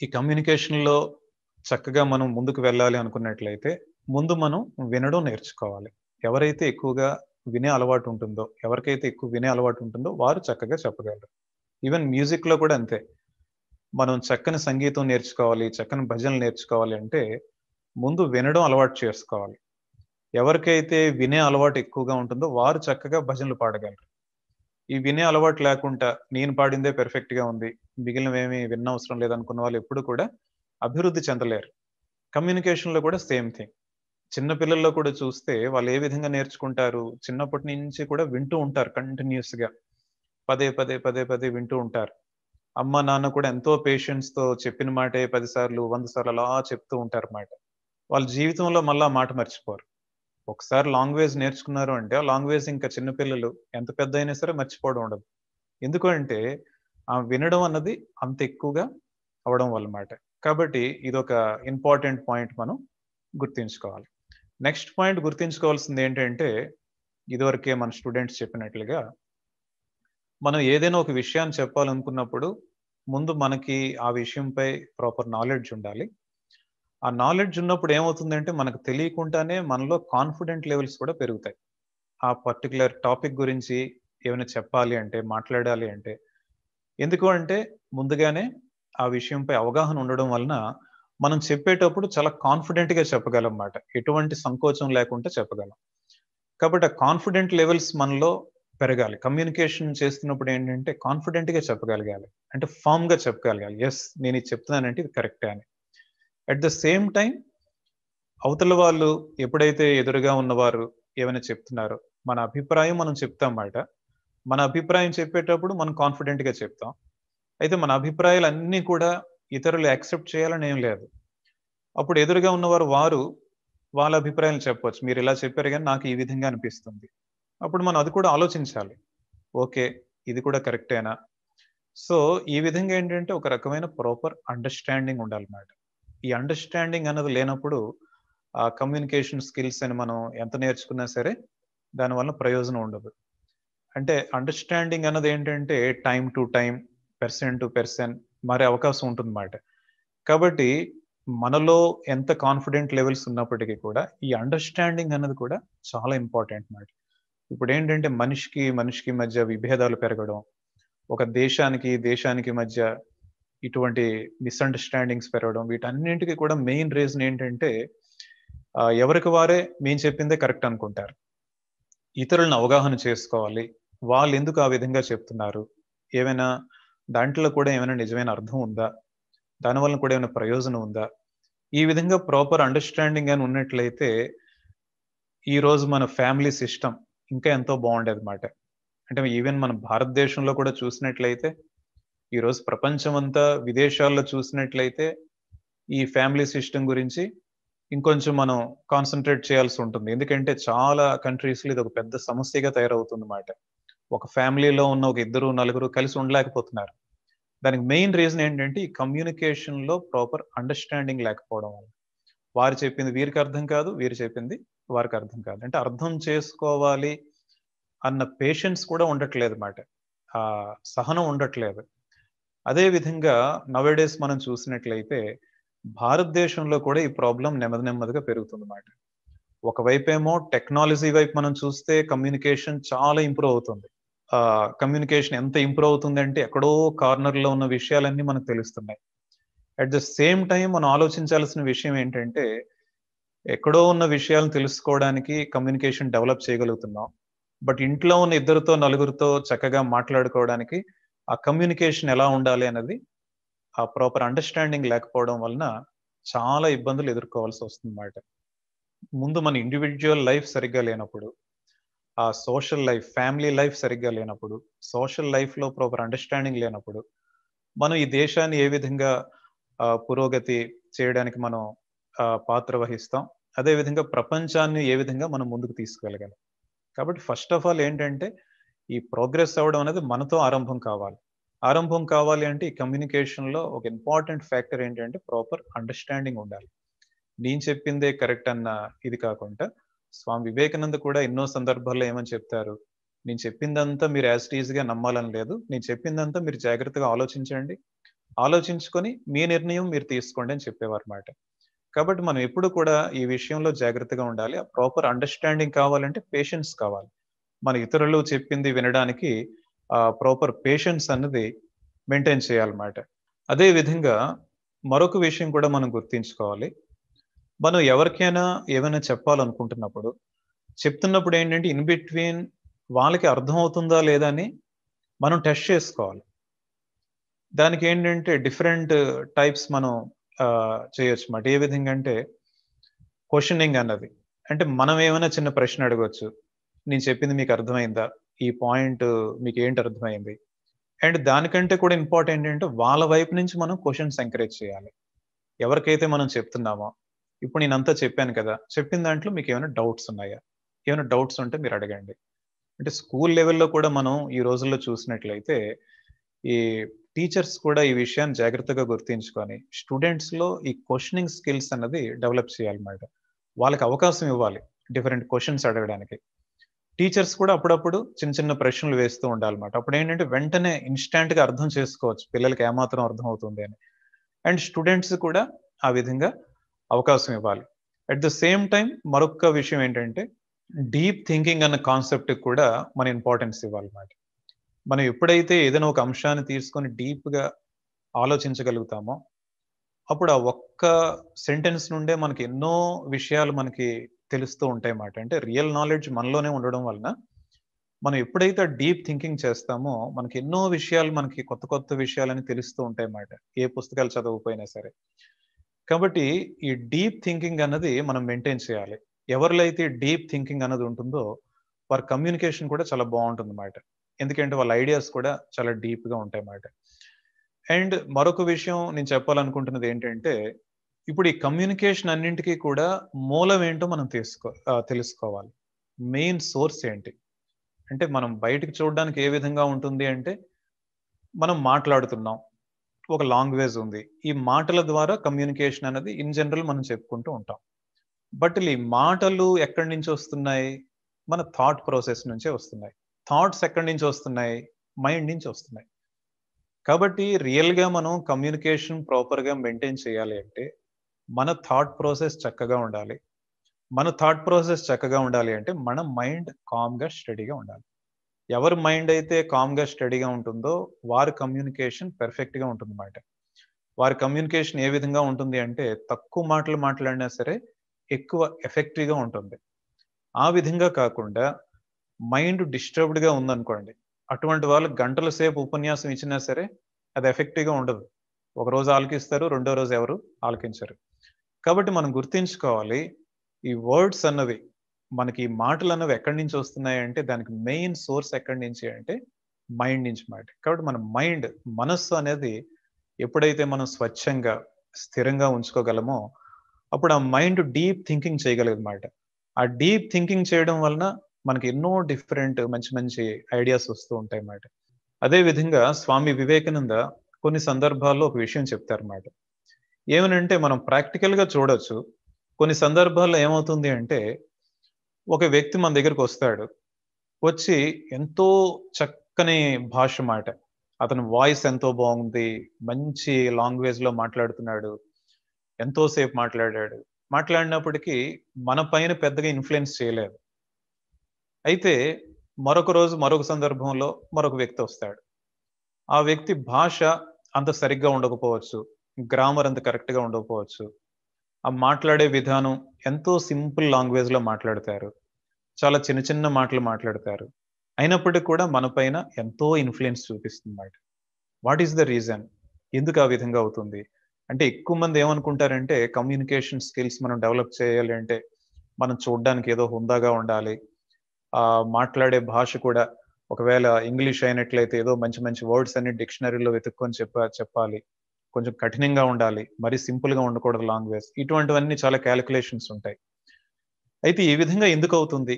ఈ కమ్యూనికేషన్లో చక్కగా మనం ముందుకు వెళ్ళాలి అనుకున్నట్లయితే ముందు మనం వినడం నేర్చుకోవాలి. ఎవరైతే ఎక్కువగా వినే అలవాటు ఉంటుందో, ఎవరికైతే ఎక్కువ వినే అలవాటు ఉంటుందో వారు చక్కగా చెప్పగలరు. ఈవెన్ మ్యూజిక్లో కూడా అంతే. మనం చక్కని సంగీతం నేర్చుకోవాలి, చక్కని భజనలు నేర్చుకోవాలి అంటే ముందు వినడం అలవాటు చేసుకోవాలి. ఎవరికైతే వినే అలవాటు ఎక్కువగా ఉంటుందో వారు చక్కగా భజనలు పాడగలరు. ఈ వినే అలవాటు లేకుండా నేను పాడిందే పెర్ఫెక్ట్గా ఉంది, మిగిలినవేమీ వినవసరం లేదనుకున్న వాళ్ళు ఎప్పుడు కూడా అభివృద్ధి చెందలేరు. కమ్యూనికేషన్లో కూడా సేమ్ థింగ్. చిన్న పిల్లల్లో కూడా చూస్తే వాళ్ళు ఏ విధంగా నేర్చుకుంటారు, చిన్నప్పటి నుంచి కూడా వింటూ ఉంటారు కంటిన్యూస్గా, పదే పదే పదే పదే వింటూ ఉంటారు. అమ్మ నాన్న కూడా ఎంతో పేషెన్స్తో చెప్పిన మాటే 10 సార్లు 100 సార్లు అలా చెప్తూ ఉంటారు అన్నమాట. వాళ్ళ జీవితంలో మళ్ళీ మాట మర్చిపోరు. ఒకసారి లాంగ్వేజ్ నేర్చుకున్నారు అంటే ఆ లాంగ్వేజ్ ఇంకా చిన్నపిల్లలు ఎంత పెద్ద అయినా సరే మర్చిపోవడం ఉండదు. ఎందుకంటే ఆ వినడం అన్నది అంత ఎక్కువగా అవడం వల్ల మాట. కాబట్టి ఇదొక ఇంపార్టెంట్ పాయింట్ మనం గుర్తుంచుకోవాలి. నెక్స్ట్ పాయింట్ గుర్తుంచుకోవాల్సింది ఏంటంటే, ఇదివరకే మన స్టూడెంట్స్ చెప్పినట్లుగా మనం ఏదైనా ఒక విషయాన్ని చెప్పాలనుకున్నప్పుడు ముందు మనకి ఆ విషయంపై ప్రాపర్ నాలెడ్జ్ ఉండాలి. ఆ నాలెడ్జ్ ఉన్నప్పుడు ఏమవుతుందంటే మనకు తెలియకుండానే మనలో కాన్ఫిడెంట్ లెవెల్స్ కూడా పెరుగుతాయి. ఆ పర్టికులర్ టాపిక్ గురించి ఏమైనా చెప్పాలి అంటే, మాట్లాడాలి అంటే. ఎందుకు అంటే ముందుగానే ఆ విషయంపై అవగాహన ఉండడం వలన మనం చెప్పేటప్పుడు చాలా కాన్ఫిడెంట్గా చెప్పగలం అన్నమాట. ఎటువంటి సంకోచం లేకుండా చెప్పగలం. కాబట్టి ఆ కాన్ఫిడెంట్ లెవెల్స్ మనలో పెరగాలి. కమ్యూనికేషన్ చేస్తున్నప్పుడు ఏంటంటే కాన్ఫిడెంట్గా చెప్పగలగాలి. అంటే ఫామ్గా చెప్పగలగాలి, ఎస్ నేను ఇది చెప్తున్నానంటే ఇది కరెక్టే అని. అట్ ద సేమ్ టైం అవతల వాళ్ళు ఎప్పుడైతే ఎదురుగా ఉన్నవారు ఏమైనా చెప్తున్నారో మన అభిప్రాయం మనం చెప్తాం మాట. మన అభిప్రాయం చెప్పేటప్పుడు మనం కాన్ఫిడెంట్గా చెప్తాం. అయితే మన అభిప్రాయాలు అన్నీ కూడా ఇతరులు యాక్సెప్ట్ చేయాలని ఏం లేదు. అప్పుడు ఎదురుగా ఉన్నవారు వాళ్ళ అభిప్రాయాలు చెప్పవచ్చు, మీరు ఇలా చెప్పారు కానీ నాకు ఈ విధంగా అనిపిస్తుంది. అప్పుడు మనం అది కూడా ఆలోచించాలి, ఓకే ఇది కూడా కరెక్టేనా. సో ఈ విధంగా ఏంటంటే ఒక రకమైన ప్రాపర్ అండర్స్టాండింగ్ ఉండాలన్నమాట. ఈ అండర్స్టాండింగ్ అన్నది లేనప్పుడు ఆ కమ్యూనికేషన్ స్కిల్స్ అని మనం ఎంత నేర్చుకున్నా సరే దానివల్ల ప్రయోజనం ఉండదు. అంటే అండర్స్టాండింగ్ అన్నది ఏంటంటే time to time, person to person మారే అవకాశం ఉంటుందన్నమాట. కాబట్టి మనలో ఎంత కాన్ఫిడెంట్ లెవెల్స్ ఉన్నప్పటికీ కూడా ఈ అండర్స్టాండింగ్ అన్నది కూడా చాలా ఇంపార్టెంట్ మాట. ఇప్పుడు ఏంటంటే మనిషికి మధ్య విభేదాలు పెరగడం, ఒక దేశానికి మధ్య ఇటువంటి మిస్అండర్స్టాండింగ్స్ పెరగడం, వీటన్నింటికి కూడా మెయిన్ రీజన్ ఏంటంటే ఎవరికి వారే మేము చెప్పిందే కరెక్ట్ అనుకుంటారు. ఇతరులను అవగాహన చేసుకోవాలి, వాళ్ళు ఎందుకు ఆ విధంగా చెప్తున్నారు, ఏమైనా దాంట్లో కూడా ఏమైనా నిజమైన అర్థం ఉందా, దానివల్ల కూడా ఏమైనా ప్రయోజనం ఉందా, ఈ విధంగా ప్రాపర్ అండర్స్టాండింగ్ అని ఉన్నట్లయితే ఈరోజు మన ఫ్యామిలీ సిస్టమ్ ఇంకా ఎంతో బాగుండేది అన్నమాట. అంటే ఈవెన్ మన భారతదేశంలో కూడా చూసినట్లయితే, ఈరోజు ప్రపంచం అంతా విదేశాల్లో చూసినట్లయితే ఈ ఫ్యామిలీ సిస్టమ్ గురించి ఇంకొంచెం మనం కాన్సన్ట్రేట్ చేయాల్సి ఉంటుంది. ఎందుకంటే చాలా కంట్రీస్లో ఇది ఒక పెద్ద సమస్యగా తయారవుతుంది అన్నమాట. ఒక ఫ్యామిలీలో ఉన్న ఒక 2-4 కలిసి ఉండలేకపోతున్నారు. దానికి మెయిన్ రీజన్ ఏంటంటే ఈ కమ్యూనికేషన్లో ప్రాపర్ అండర్స్టాండింగ్ లేకపోవడం వల్ల. వారు చెప్పింది వీరికి అర్థం కాదు, వీరు చెప్పింది వారికి అర్థం కాదు. అంటే అర్థం చేసుకోవాలి అన్న పేషెన్స్ కూడా ఉండట్లేదు అన్నమాట, సహనం ఉండట్లేదు. అదే విధంగా నవేడేస్ మనం చూసినట్లయితే భారతదేశంలో కూడా ఈ ప్రాబ్లం నెమ్మదిగా పెరుగుతుందన్నమాట. ఒకవైపేమో టెక్నాలజీ వైపు మనం చూస్తే కమ్యూనికేషన్ చాలా ఇంప్రూవ్ అవుతుంది. కమ్యూనికేషన్ ఎంత ఇంప్రూవ్ అవుతుంది అంటే ఎక్కడో కార్నర్లో ఉన్న విషయాలన్నీ మనకు తెలుస్తున్నాయి. అట్ ద సేమ్ టైం మనం ఆలోచించాల్సిన విషయం ఏంటంటే, ఎక్కడో ఉన్న విషయాలను తెలుసుకోవడానికి కమ్యూనికేషన్ డెవలప్ చేయగలుగుతున్నాం. బట్ ఇంట్లో ఉన్న 2-4 చక్కగా మాట్లాడుకోవడానికి ఆ కమ్యూనికేషన్ ఎలా ఉండాలి అన్నది, ఆ ప్రాపర్ అండర్స్టాండింగ్ లేకపోవడం వలన చాలా ఇబ్బందులు ఎదుర్కోవాల్సి వస్తుందన్నమాట. ముందు మన ఇండివిజువల్ లైఫ్ సరిగ్గా లేనప్పుడు, ఆ సోషల్ లైఫ్, ఫ్యామిలీ లైఫ్ సరిగ్గా లేనప్పుడు, సోషల్ లైఫ్లో ప్రాపర్ అండర్స్టాండింగ్ లేనప్పుడు మనం ఈ దేశాన్ని ఏ విధంగా పురోగతి చేయడానికి మనం పాత్ర వహిస్తాం, అదేవిధంగా ప్రపంచాన్ని ఏ విధంగా మనం ముందుకు తీసుకెళ్ళగలం. కాబట్టి ఫస్ట్ ఆఫ్ ఆల్ ఏంటంటే ఈ ప్రోగ్రెస్ అవ్వడం అనేది మనతో ఆరంభం కావాలి అంటే ఈ కమ్యూనికేషన్లో ఒక ఇంపార్టెంట్ ఫ్యాక్టర్ ఏంటంటే ప్రాపర్ అండర్స్టాండింగ్ ఉండాలి. నేను చెప్పిందే కరెక్ట్ అన్న ఇది కాకుండా, స్వామి వివేకానంద కూడా ఎన్నో సందర్భాల్లో ఏమని చెప్తారు, నేను చెప్పిందంతా మీరు యాజ్ ఇట్ ఈజ్గా నమ్మాలని లేదు, నేను చెప్పిందంతా మీరు జాగ్రత్తగా ఆలోచించుకొని మీ నిర్ణయం మీరు తీసుకోండి అని చెప్పేవారు మాట. కాబట్టి మనం ఎప్పుడు కూడా ఈ విషయంలో జాగ్రత్తగా ఉండాలి. ఆ ప్రాపర్ అండర్స్టాండింగ్ కావాలంటే పేషెన్స్ కావాలి. మన ఇతరులు చెప్పింది వినడానికి ప్రాపర్ పేషెన్స్ అన్నది మెయింటైన్ చేయాలన్నమాట. అదే విధంగా మరొక విషయం కూడా మనం గుర్తించుకోవాలి. మనం ఎవరికైనా ఏమైనా చెప్పాలనుకుంటున్నప్పుడు, చెప్తున్నప్పుడు ఏంటంటే ఇన్ బిట్వీన్ వాళ్ళకి అర్థం అవుతుందా లేదా అని మనం టెస్ట్ చేసుకోవాలి. దానికి ఏంటంటే డిఫరెంట్ టైప్స్ మనం చేయొచ్చు అన్నమాట. ఏ విధంగా అంటే క్వశ్చనింగ్ అన్నది, అంటే మనం ఏమైనా చిన్న ప్రశ్న అడగవచ్చు, నేను చెప్పింది మీకు అర్థమైందా, ఈ పాయింట్ మీకు ఏంటి అర్థమైంది. అండ్ దానికంటే కూడా ఇంపార్టెంట్ ఏంటంటే వాళ్ళ వైపు నుంచి మనం క్వశ్చన్స్ ఎంకరేజ్ చేయాలి. ఎవరికైతే మనం చెప్తున్నామో, ఇప్పుడు నేనంతా చెప్పాను కదా, చెప్పిన దాంట్లో మీకు ఏమైనా డౌట్స్ ఉన్నాయా, ఏమైనా డౌట్స్ ఉంటే మీరు అడగండి. అంటే స్కూల్ లెవెల్లో కూడా మనం ఈ రోజుల్లో చూసినట్లయితే ఈ టీచర్స్ కూడా ఈ విషయాన్ని జాగ్రత్తగా గుర్తించుకొని స్టూడెంట్స్లో ఈ క్వశ్చనింగ్ స్కిల్స్ అన్నది డెవలప్ చేయాలన్నమాట. వాళ్ళకి అవకాశం ఇవ్వాలి డిఫరెంట్ క్వశ్చన్స్ అడగడానికి. టీచర్స్ కూడా అప్పుడప్పుడు చిన్న ప్రశ్నలు వేస్తూ ఉండాలన్నమాట. అప్పుడు ఏంటంటే వెంటనే ఇన్స్టాంట్గా అర్థం చేసుకోవచ్చు పిల్లలకి ఏమాత్రం అర్థం అవుతుంది అని. అండ్ స్టూడెంట్స్ కూడా ఆ విధంగా అవకాశం ఇవ్వాలి. అట్ ద సేమ్ టైం మరొక విషయం ఏంటంటే డీప్ థింకింగ్ అన్న కాన్సెప్ట్ కూడా మన ఇంపార్టెన్స్ ఇవ్వాలన్నమాట. మనం ఎప్పుడైతే ఏదైనా ఒక అంశాన్ని తీసుకొని డీప్గా ఆలోచించగలుగుతామో, అప్పుడు ఆ ఒక్క సెంటెన్స్ నుండే మనకి ఎన్నో విషయాలు మనకి తెలుస్తూ ఉంటాయి అన్నమాట. అంటే రియల్ నాలెడ్జ్ మనలోనే ఉండడం వలన మనం ఎప్పుడైతే డీప్ థింకింగ్ చేస్తామో మనకి ఎన్నో విషయాలు, మనకి కొత్త విషయాలని తెలుస్తూ ఉంటాయి అన్నమాట, ఏ పుస్తకాలు చదవకపోయినా సరే. కాబట్టి ఈ డీప్ థింకింగ్ అన్నది మనం మెయింటైన్ చేయాలి. ఎవరిలో అయితే డీప్ థింకింగ్ అన్నది ఉంటుందో వారి కమ్యూనికేషన్ కూడా చాలా బాగుంటుంది అన్నమాట. ఎందుకంటే వాళ్ళ ఐడియాస్ కూడా చాలా డీప్గా ఉంటాయి అన్నమాట. అండ్ మరొక విషయం నేను చెప్పాలనుకుంటున్నది ఏంటంటే, ఇప్పుడు ఈ కమ్యూనికేషన్ అన్నింటికీ కూడా మూలం ఏంటో మనం తెలుసుకోవాలి. మెయిన్ సోర్స్ ఏంటి అంటే, మనం బయటికి చూడడానికి ఏ విధంగా ఉంటుంది అంటే, మనం మాట్లాడుతున్నాం, ఒక లాంగ్వేజ్ ఉంది, ఈ మాటల ద్వారా కమ్యూనికేషన్ అనేది ఇన్ జనరల్ మనం చెప్పుకుంటూ ఉంటాం. బట్ ఈ మాటలు ఎక్కడి నుంచి వస్తున్నాయి, మన థాట్ ప్రాసెస్ నుంచే వస్తున్నాయి. థాట్స్ ఎక్కడి నుంచి వస్తున్నాయి? మైండ్ నుంచి వస్తున్నాయి. కాబట్టి రియల్గా మనం కమ్యూనికేషన్ ప్రాపర్గా మెయింటైన్ చేయాలి అంటే మన థాట్ ప్రాసెస్ చక్కగా ఉండాలి. మన థాట్ ప్రాసెస్ చక్కగా ఉండాలి అంటే మన మైండ్ కామ్గా స్టడీగా ఉండాలి. ఎవరి మైండ్ అయితే కామ్గా స్టడీగా ఉంటుందో వారి కమ్యూనికేషన్ పెర్ఫెక్ట్గా ఉంటుందన్నమాట. వారి కమ్యూనికేషన్ ఏ విధంగా ఉంటుంది అంటే తక్కువ మాటలు మాట్లాడినా సరే ఎక్కువ ఎఫెక్టివ్గా ఉంటుంది. ఆ విధంగా కాకుండా మైండ్ డిస్టర్బ్డ్గా ఉందనుకోండి, అటువంటి వాళ్ళు గంటల సేపు ఉపన్యాసం ఇచ్చినా సరే అది ఎఫెక్టివ్గా ఉండదు. ఒకరోజు ఆలకిస్తారు, రెండో రోజు ఎవరు ఆలకించరు. కాబట్టి మనం గుర్తించుకోవాలి, ఈ వర్డ్స్ అన్నవి మనకి ఈ మాటలు అన్నవి ఎక్కడి నుంచి వస్తున్నాయి అంటే దానికి మెయిన్ సోర్స్ ఎక్కడి నుంచి అంటే మైండ్ నుంచి మాట. కాబట్టి మన మైండ్, మనస్సు అనేది ఎప్పుడైతే మనం స్వచ్ఛంగా స్థిరంగా ఉంచుకోగలమో అప్పుడు ఆ మైండ్ డీప్ థింకింగ్ చేయగలదన్నమాట. ఆ డీప్ థింకింగ్ చేయడం వలన మనకి ఎన్నో డిఫరెంట్ మంచి మంచి ఐడియాస్ వస్తూ ఉంటాయి అన్నమాట. అదే విధంగా స్వామి వివేకానంద కొన్ని సందర్భాల్లో ఒక విషయం చెప్తారన్నమాట. ఏమనంటే మనం ప్రాక్టికల్గా చూడొచ్చు. కొన్ని సందర్భాల్లో ఏమవుతుంది అంటే ఒక వ్యక్తి మన దగ్గరకు వస్తాడు, వచ్చి ఎంతో చక్కని భాష మాట, అతని వాయిస్ ఎంతో బాగుంది, మంచి లాంగ్వేజ్ లో మాట్లాడుతున్నాడు, ఎంతోసేపు మాట్లాడినప్పటికీ మన పైన పెద్దగా ఇన్ఫ్లుయెన్స్ చేయలేదు. అయితే మరొక రోజు మరొక సందర్భంలో మరొక వ్యక్తి వస్తాడు. ఆ వ్యక్తి భాష అంత సరిగ్గా ఉండకపోవచ్చు, గ్రామర్ అంత కరెక్ట్గా ఉండకపోవచ్చు, ఆ మాట్లాడే విధానం ఎంతో సింపుల్ లాంగ్వేజ్ లో మాట్లాడతారు, చాలా చిన్న చిన్న మాటలు మాట్లాడతారు, అయినప్పటికీ కూడా మన పైన ఎంతో ఇన్ఫ్లుయెన్స్ చూపిస్తుంది. What is the reason? ఎందుకు ఆ విధంగా అవుతుంది అంటే ఎక్కువ మంది ఏమనుకుంటారంటే కమ్యూనికేషన్ స్కిల్స్ మనం డెవలప్ చేయాలి అంటే మనం చూడడానికి ఏదో హుందాగా ఉండాలి, మాట్లాడే భాష కూడా ఒకవేళ ఇంగ్లీష్ అయినట్లయితే ఏదో మంచి మంచి వర్డ్స్ అన్ని డిక్షనరీలో వెతుక్కొని చెప్పాలి, కొంచెం కఠినంగా ఉండాలి, మరి సింపుల్ గా ఉండకూడదు లాంగ్వేజ్. ఇటువంటివన్నీ చాలా క్యాలిక్యులేషన్స్ ఉంటాయి. అయితే ఈ విధంగా ఎందుకు అవుతుంది?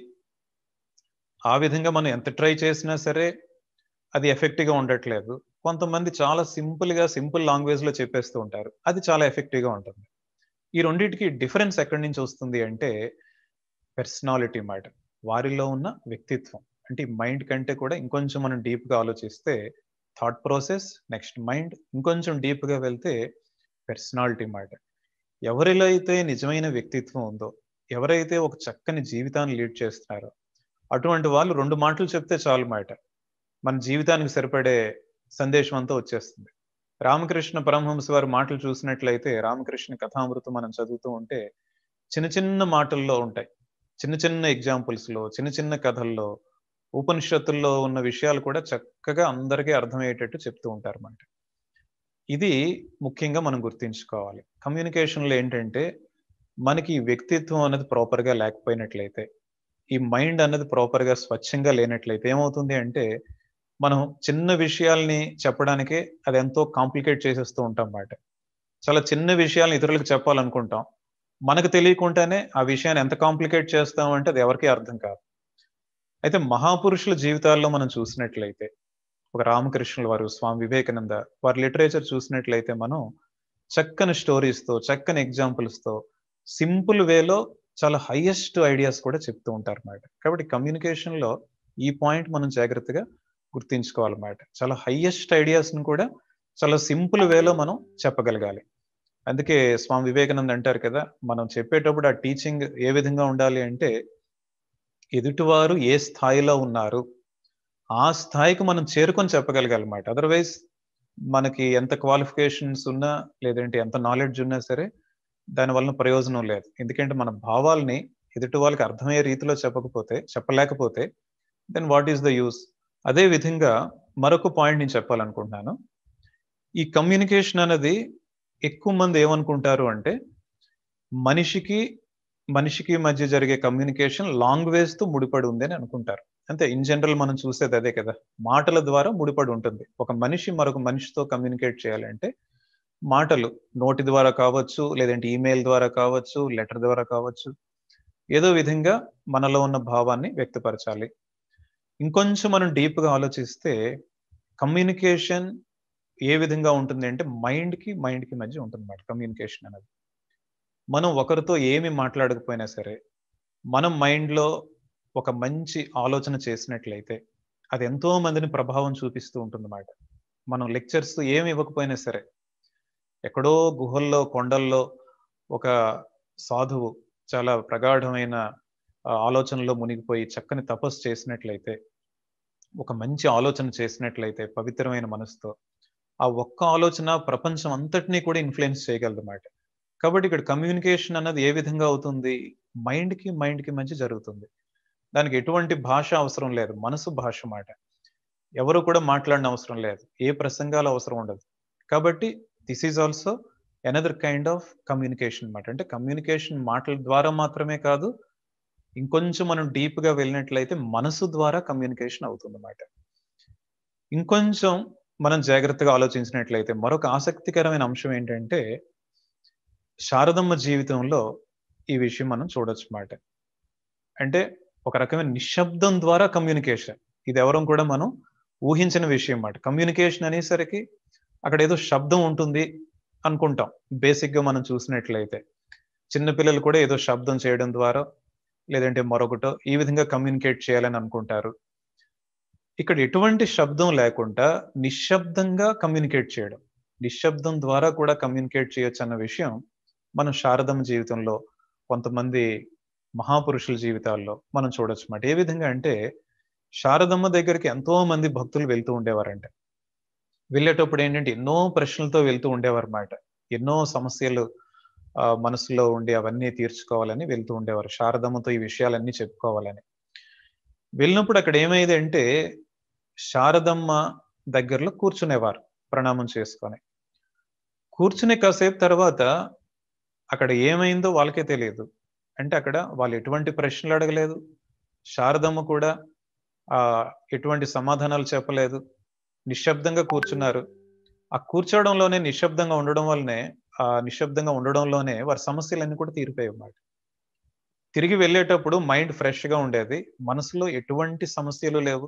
ఆ విధంగా మనం ఎంత ట్రై చేసినా సరే అది ఎఫెక్టివ్గా ఉండట్లేదు. కొంతమంది చాలా సింపుల్ లాంగ్వేజ్ లో చెప్పేస్తూ ఉంటారు, అది చాలా ఎఫెక్టివ్గా ఉంటుంది. ఈ రెండింటికి డిఫరెన్స్ ఎక్కడి నుంచి వస్తుంది అంటే పర్సనాలిటీ మాట, వారిలో ఉన్న వ్యక్తిత్వం. అంటే మైండ్ కంటే కూడా ఇంకొంచెం మనం డీప్గా ఆలోచిస్తే థాట్ ప్రాసెస్, నెక్స్ట్ మైండ్, ఇంకొంచెం డీప్గా వెళ్తే పర్సనాలిటీ మాట. ఎవరిలో అయితే నిజమైన వ్యక్తిత్వం ఉందో, ఎవరైతే ఒక చక్కని జీవితాన్ని లీడ్ చేస్తున్నారో అటువంటి వాళ్ళు రెండు మాటలు చెప్తే చాలు మాట, మన జీవితానికి సరిపడే సందేశం అంతా వచ్చేస్తుంది. రామకృష్ణ పరమహంస వారి మాటలు చూసినట్లయితే రామకృష్ణ కథామృతం మనం చదువుతూ ఉంటే చిన్న చిన్న మాటల్లో ఉంటాయి, చిన్న చిన్న ఎగ్జాంపుల్స్ లో, చిన్న చిన్న కథల్లో, ఉపనిషత్తుల్లో ఉన్న విషయాలు కూడా చక్కగా అందరికీ అర్థమయ్యేటట్టు చెప్తూ ఉంటారు అన్నమాట. ఇది ముఖ్యంగా మనం గుర్తించుకోవాలి. కమ్యూనికేషన్లో ఏంటంటే మనకి వ్యక్తిత్వం అనేది ప్రాపర్గా లేకపోయినట్లయితే, ఈ మైండ్ అన్నది ప్రాపర్గా స్వచ్ఛంగా లేనట్లయితే ఏమవుతుంది అంటే మనం చిన్న విషయాల్ని చెప్పడానికే అది ఎంతో కాంప్లికేట్ చేసేస్తూ ఉంటాం అన్నమాట. చాలా చిన్న విషయాలను ఇతరులకు చెప్పాలనుకుంటాం, మనకు తెలియకుండానే ఆ విషయాన్ని ఎంత కాంప్లికేట్ చేస్తామంటే అది ఎవరికీ అర్థం కాదు. అయితే మహాపురుషుల జీవితాల్లో మనం చూసినట్లయితే ఒక రామకృష్ణుల వారు, స్వామి వివేకానంద వారి లిటరేచర్ చూసినట్లయితే మనం చక్కని స్టోరీస్తో, చక్కని ఎగ్జాంపుల్స్తో, సింపుల్ వేలో చాలా హైయెస్ట్ ఐడియాస్ కూడా చెప్తూ ఉంటారు అన్నమాట. కాబట్టి కమ్యూనికేషన్లో ఈ పాయింట్ మనం జాగ్రత్తగా గుర్తించుకోవాలన్నమాట. చాలా హైయెస్ట్ ఐడియాస్ని కూడా చాలా సింపుల్ వేలో మనం చెప్పగలగాలి. అందుకే స్వామి వివేకానంద అంటారు కదా, మనం చెప్పేటప్పుడు ఆ టీచింగ్ ఏ విధంగా ఉండాలి అంటే ఎదుటివారు ఏ స్థాయిలో ఉన్నారు ఆ స్థాయికి మనం చేరుకొని చెప్పగలగాలన్నమాట. అదర్వైజ్ మనకి ఎంత క్వాలిఫికేషన్స్ ఉన్నా, లేదంటే ఎంత నాలెడ్జ్ ఉన్నా సరే దానివల్ల ప్రయోజనం లేదు. ఎందుకంటే మన భావాల్ని ఎదుటి వాళ్ళకి అర్థమయ్యే రీతిలో చెప్పలేకపోతే then what is the use? అదే విధంగా మరొక పాయింట్ నేను చెప్పాలనుకుంటున్నాను. ఈ కమ్యూనికేషన్ అనేది ఎక్కువ మంది ఏమనుకుంటారు అంటే మనిషికి మధ్య జరిగే కమ్యూనికేషన్ లాంగ్వేజ్ తో ముడిపడి ఉంది అని అనుకుంటారు. అంతే, ఇన్ జనరల్ మనం చూసేది అదే కదా, మాటల ద్వారా ముడిపడి ఉంటుంది. ఒక మనిషి మరొక మనిషితో కమ్యూనికేట్ చేయాలంటే మాటలు నోటి ద్వారా కావచ్చు, లేదంటే ఈమెయిల్ ద్వారా కావచ్చు, లెటర్ ద్వారా కావచ్చు, ఏదో విధంగా మనలో ఉన్న భావాన్ని వ్యక్తపరచాలి. ఇంకొంచెం మనం డీప్గా ఆలోచిస్తే కమ్యూనికేషన్ ఏ విధంగా ఉంటుంది అంటే మైండ్కి మధ్య ఉంటుంది అన్నమాట కమ్యూనికేషన్ అనేది. మనం ఒకరితో ఏమి మాట్లాడకపోయినా సరే మనం మైండ్లో ఒక మంచి ఆలోచన చేసినట్లయితే, అది ఎంతో మందిని ప్రభావం చూపిస్తూ ఉంటుందన్నమాట. మనం లెక్చర్స్ ఏమి ఇవ్వకపోయినా సరే, ఎక్కడో గుహల్లో కొండల్లో ఒక సాధువు చాలా ప్రగాఢమైన ఆలోచనలో మునిగిపోయి చక్కని తపస్సు చేసినట్లయితే, ఒక మంచి ఆలోచన చేసినట్లయితే పవిత్రమైన మనసుతో, ఆ ఒక్క ఆలోచన ప్రపంచం అంతటినీ కూడా ఇన్ఫ్లుయెన్స్ చేయగలదన్నమాట. కాబట్టి ఇక్కడ కమ్యూనికేషన్ అన్నది ఏ విధంగా అవుతుంది? మైండ్కి మధ్య జరుగుతుంది. దానికి ఎటువంటి భాష అవసరం లేదు, మనసు భాష మాట. ఎవరు కూడా మాట్లాడిన అవసరం లేదు, ఏ ప్రసంగాలు అవసరం ఉండదు. కాబట్టి this is also another kind of communication అన్నమాట. అంటే కమ్యూనికేషన్ మాటల ద్వారా మాత్రమే కాదు, ఇంకొంచెం మనం డీప్ గా వెళ్ళినట్లయితే మనసు ద్వారా కమ్యూనికేషన్ అవుతుందన్నమాట. ఇంకొంచెం మనం జాగ్రత్తగా ఆలోచించినట్లయితే మరొక ఆసక్తికరమైన అంశం ఏంటంటే, శారదమ్మ జీవితంలో ఈ విషయం మనం చూడొచ్చు మాట. అంటే ఒక రకమైన నిశ్శబ్దం ద్వారా కమ్యూనికేషన్, ఇది ఎవరం కూడా మనం ఊహించిన విషయం మాట. కమ్యూనికేషన్ అనేసరికి అక్కడ ఏదో శబ్దం ఉంటుంది అనుకుంటాం. బేసిక్ గా మనం చూసినట్లయితే చిన్నపిల్లలు కూడా ఏదో శబ్దం చేయడం ద్వారా లేదంటే మరొకటో ఈ విధంగా కమ్యూనికేట్ చేయాలని అనుకుంటారు. ఇక్కడ ఎటువంటి శబ్దం లేకుండా నిశ్శబ్దంగా కమ్యూనికేట్ చేయడం, నిశ్శబ్దం ద్వారా కూడా కమ్యూనికేట్ చేయొచ్చు అన్న విషయం మనం శారదమ్మ జీవితంలో, కొంతమంది మహాపురుషుల జీవితాల్లో మనం చూడొచ్చు అన్నమాట. ఏ విధంగా అంటే, శారదమ్మ దగ్గరికి ఎంతో మంది భక్తులు వెళ్తూ ఉండేవారంట. వెళ్ళేటప్పుడు ఏంటంటే ఎన్నో ప్రశ్నలతో వెళ్తూ ఉండేవారు అన్నమాట. ఎన్నో సమస్యలు మనసులో ఉండి అవన్నీ తీర్చుకోవాలని వెళ్తూ ఉండేవారు, శారదమ్మతో ఈ విషయాలన్నీ చెప్పుకోవాలని. వెళ్ళినప్పుడు అక్కడ ఏమైంది అంటే, శారదమ్మ దగ్గరలో కూర్చునేవారు ప్రణామం చేసుకొని. కూర్చునే కాసేపు తర్వాత అక్కడ ఏమైందో వాళ్ళకే తెలియదు. అంటే అక్కడ వాళ్ళు ఎటువంటి ప్రశ్నలు అడగలేదు, శారదమ్మ కూడా ఎటువంటి సమాధానాలు చెప్పలేదు, నిశ్శబ్దంగా కూర్చున్నారు. ఆ కూర్చోవడంలోనే, నిశ్శబ్దంగా ఉండడంలోనే వారి సమస్యలన్నీ కూడా తీరిపోయాయి అన్నమాట. తిరిగి వెళ్ళేటప్పుడు మైండ్ ఫ్రెష్ గా ఉండేది, మనసులో ఎటువంటి సమస్యలు లేవు,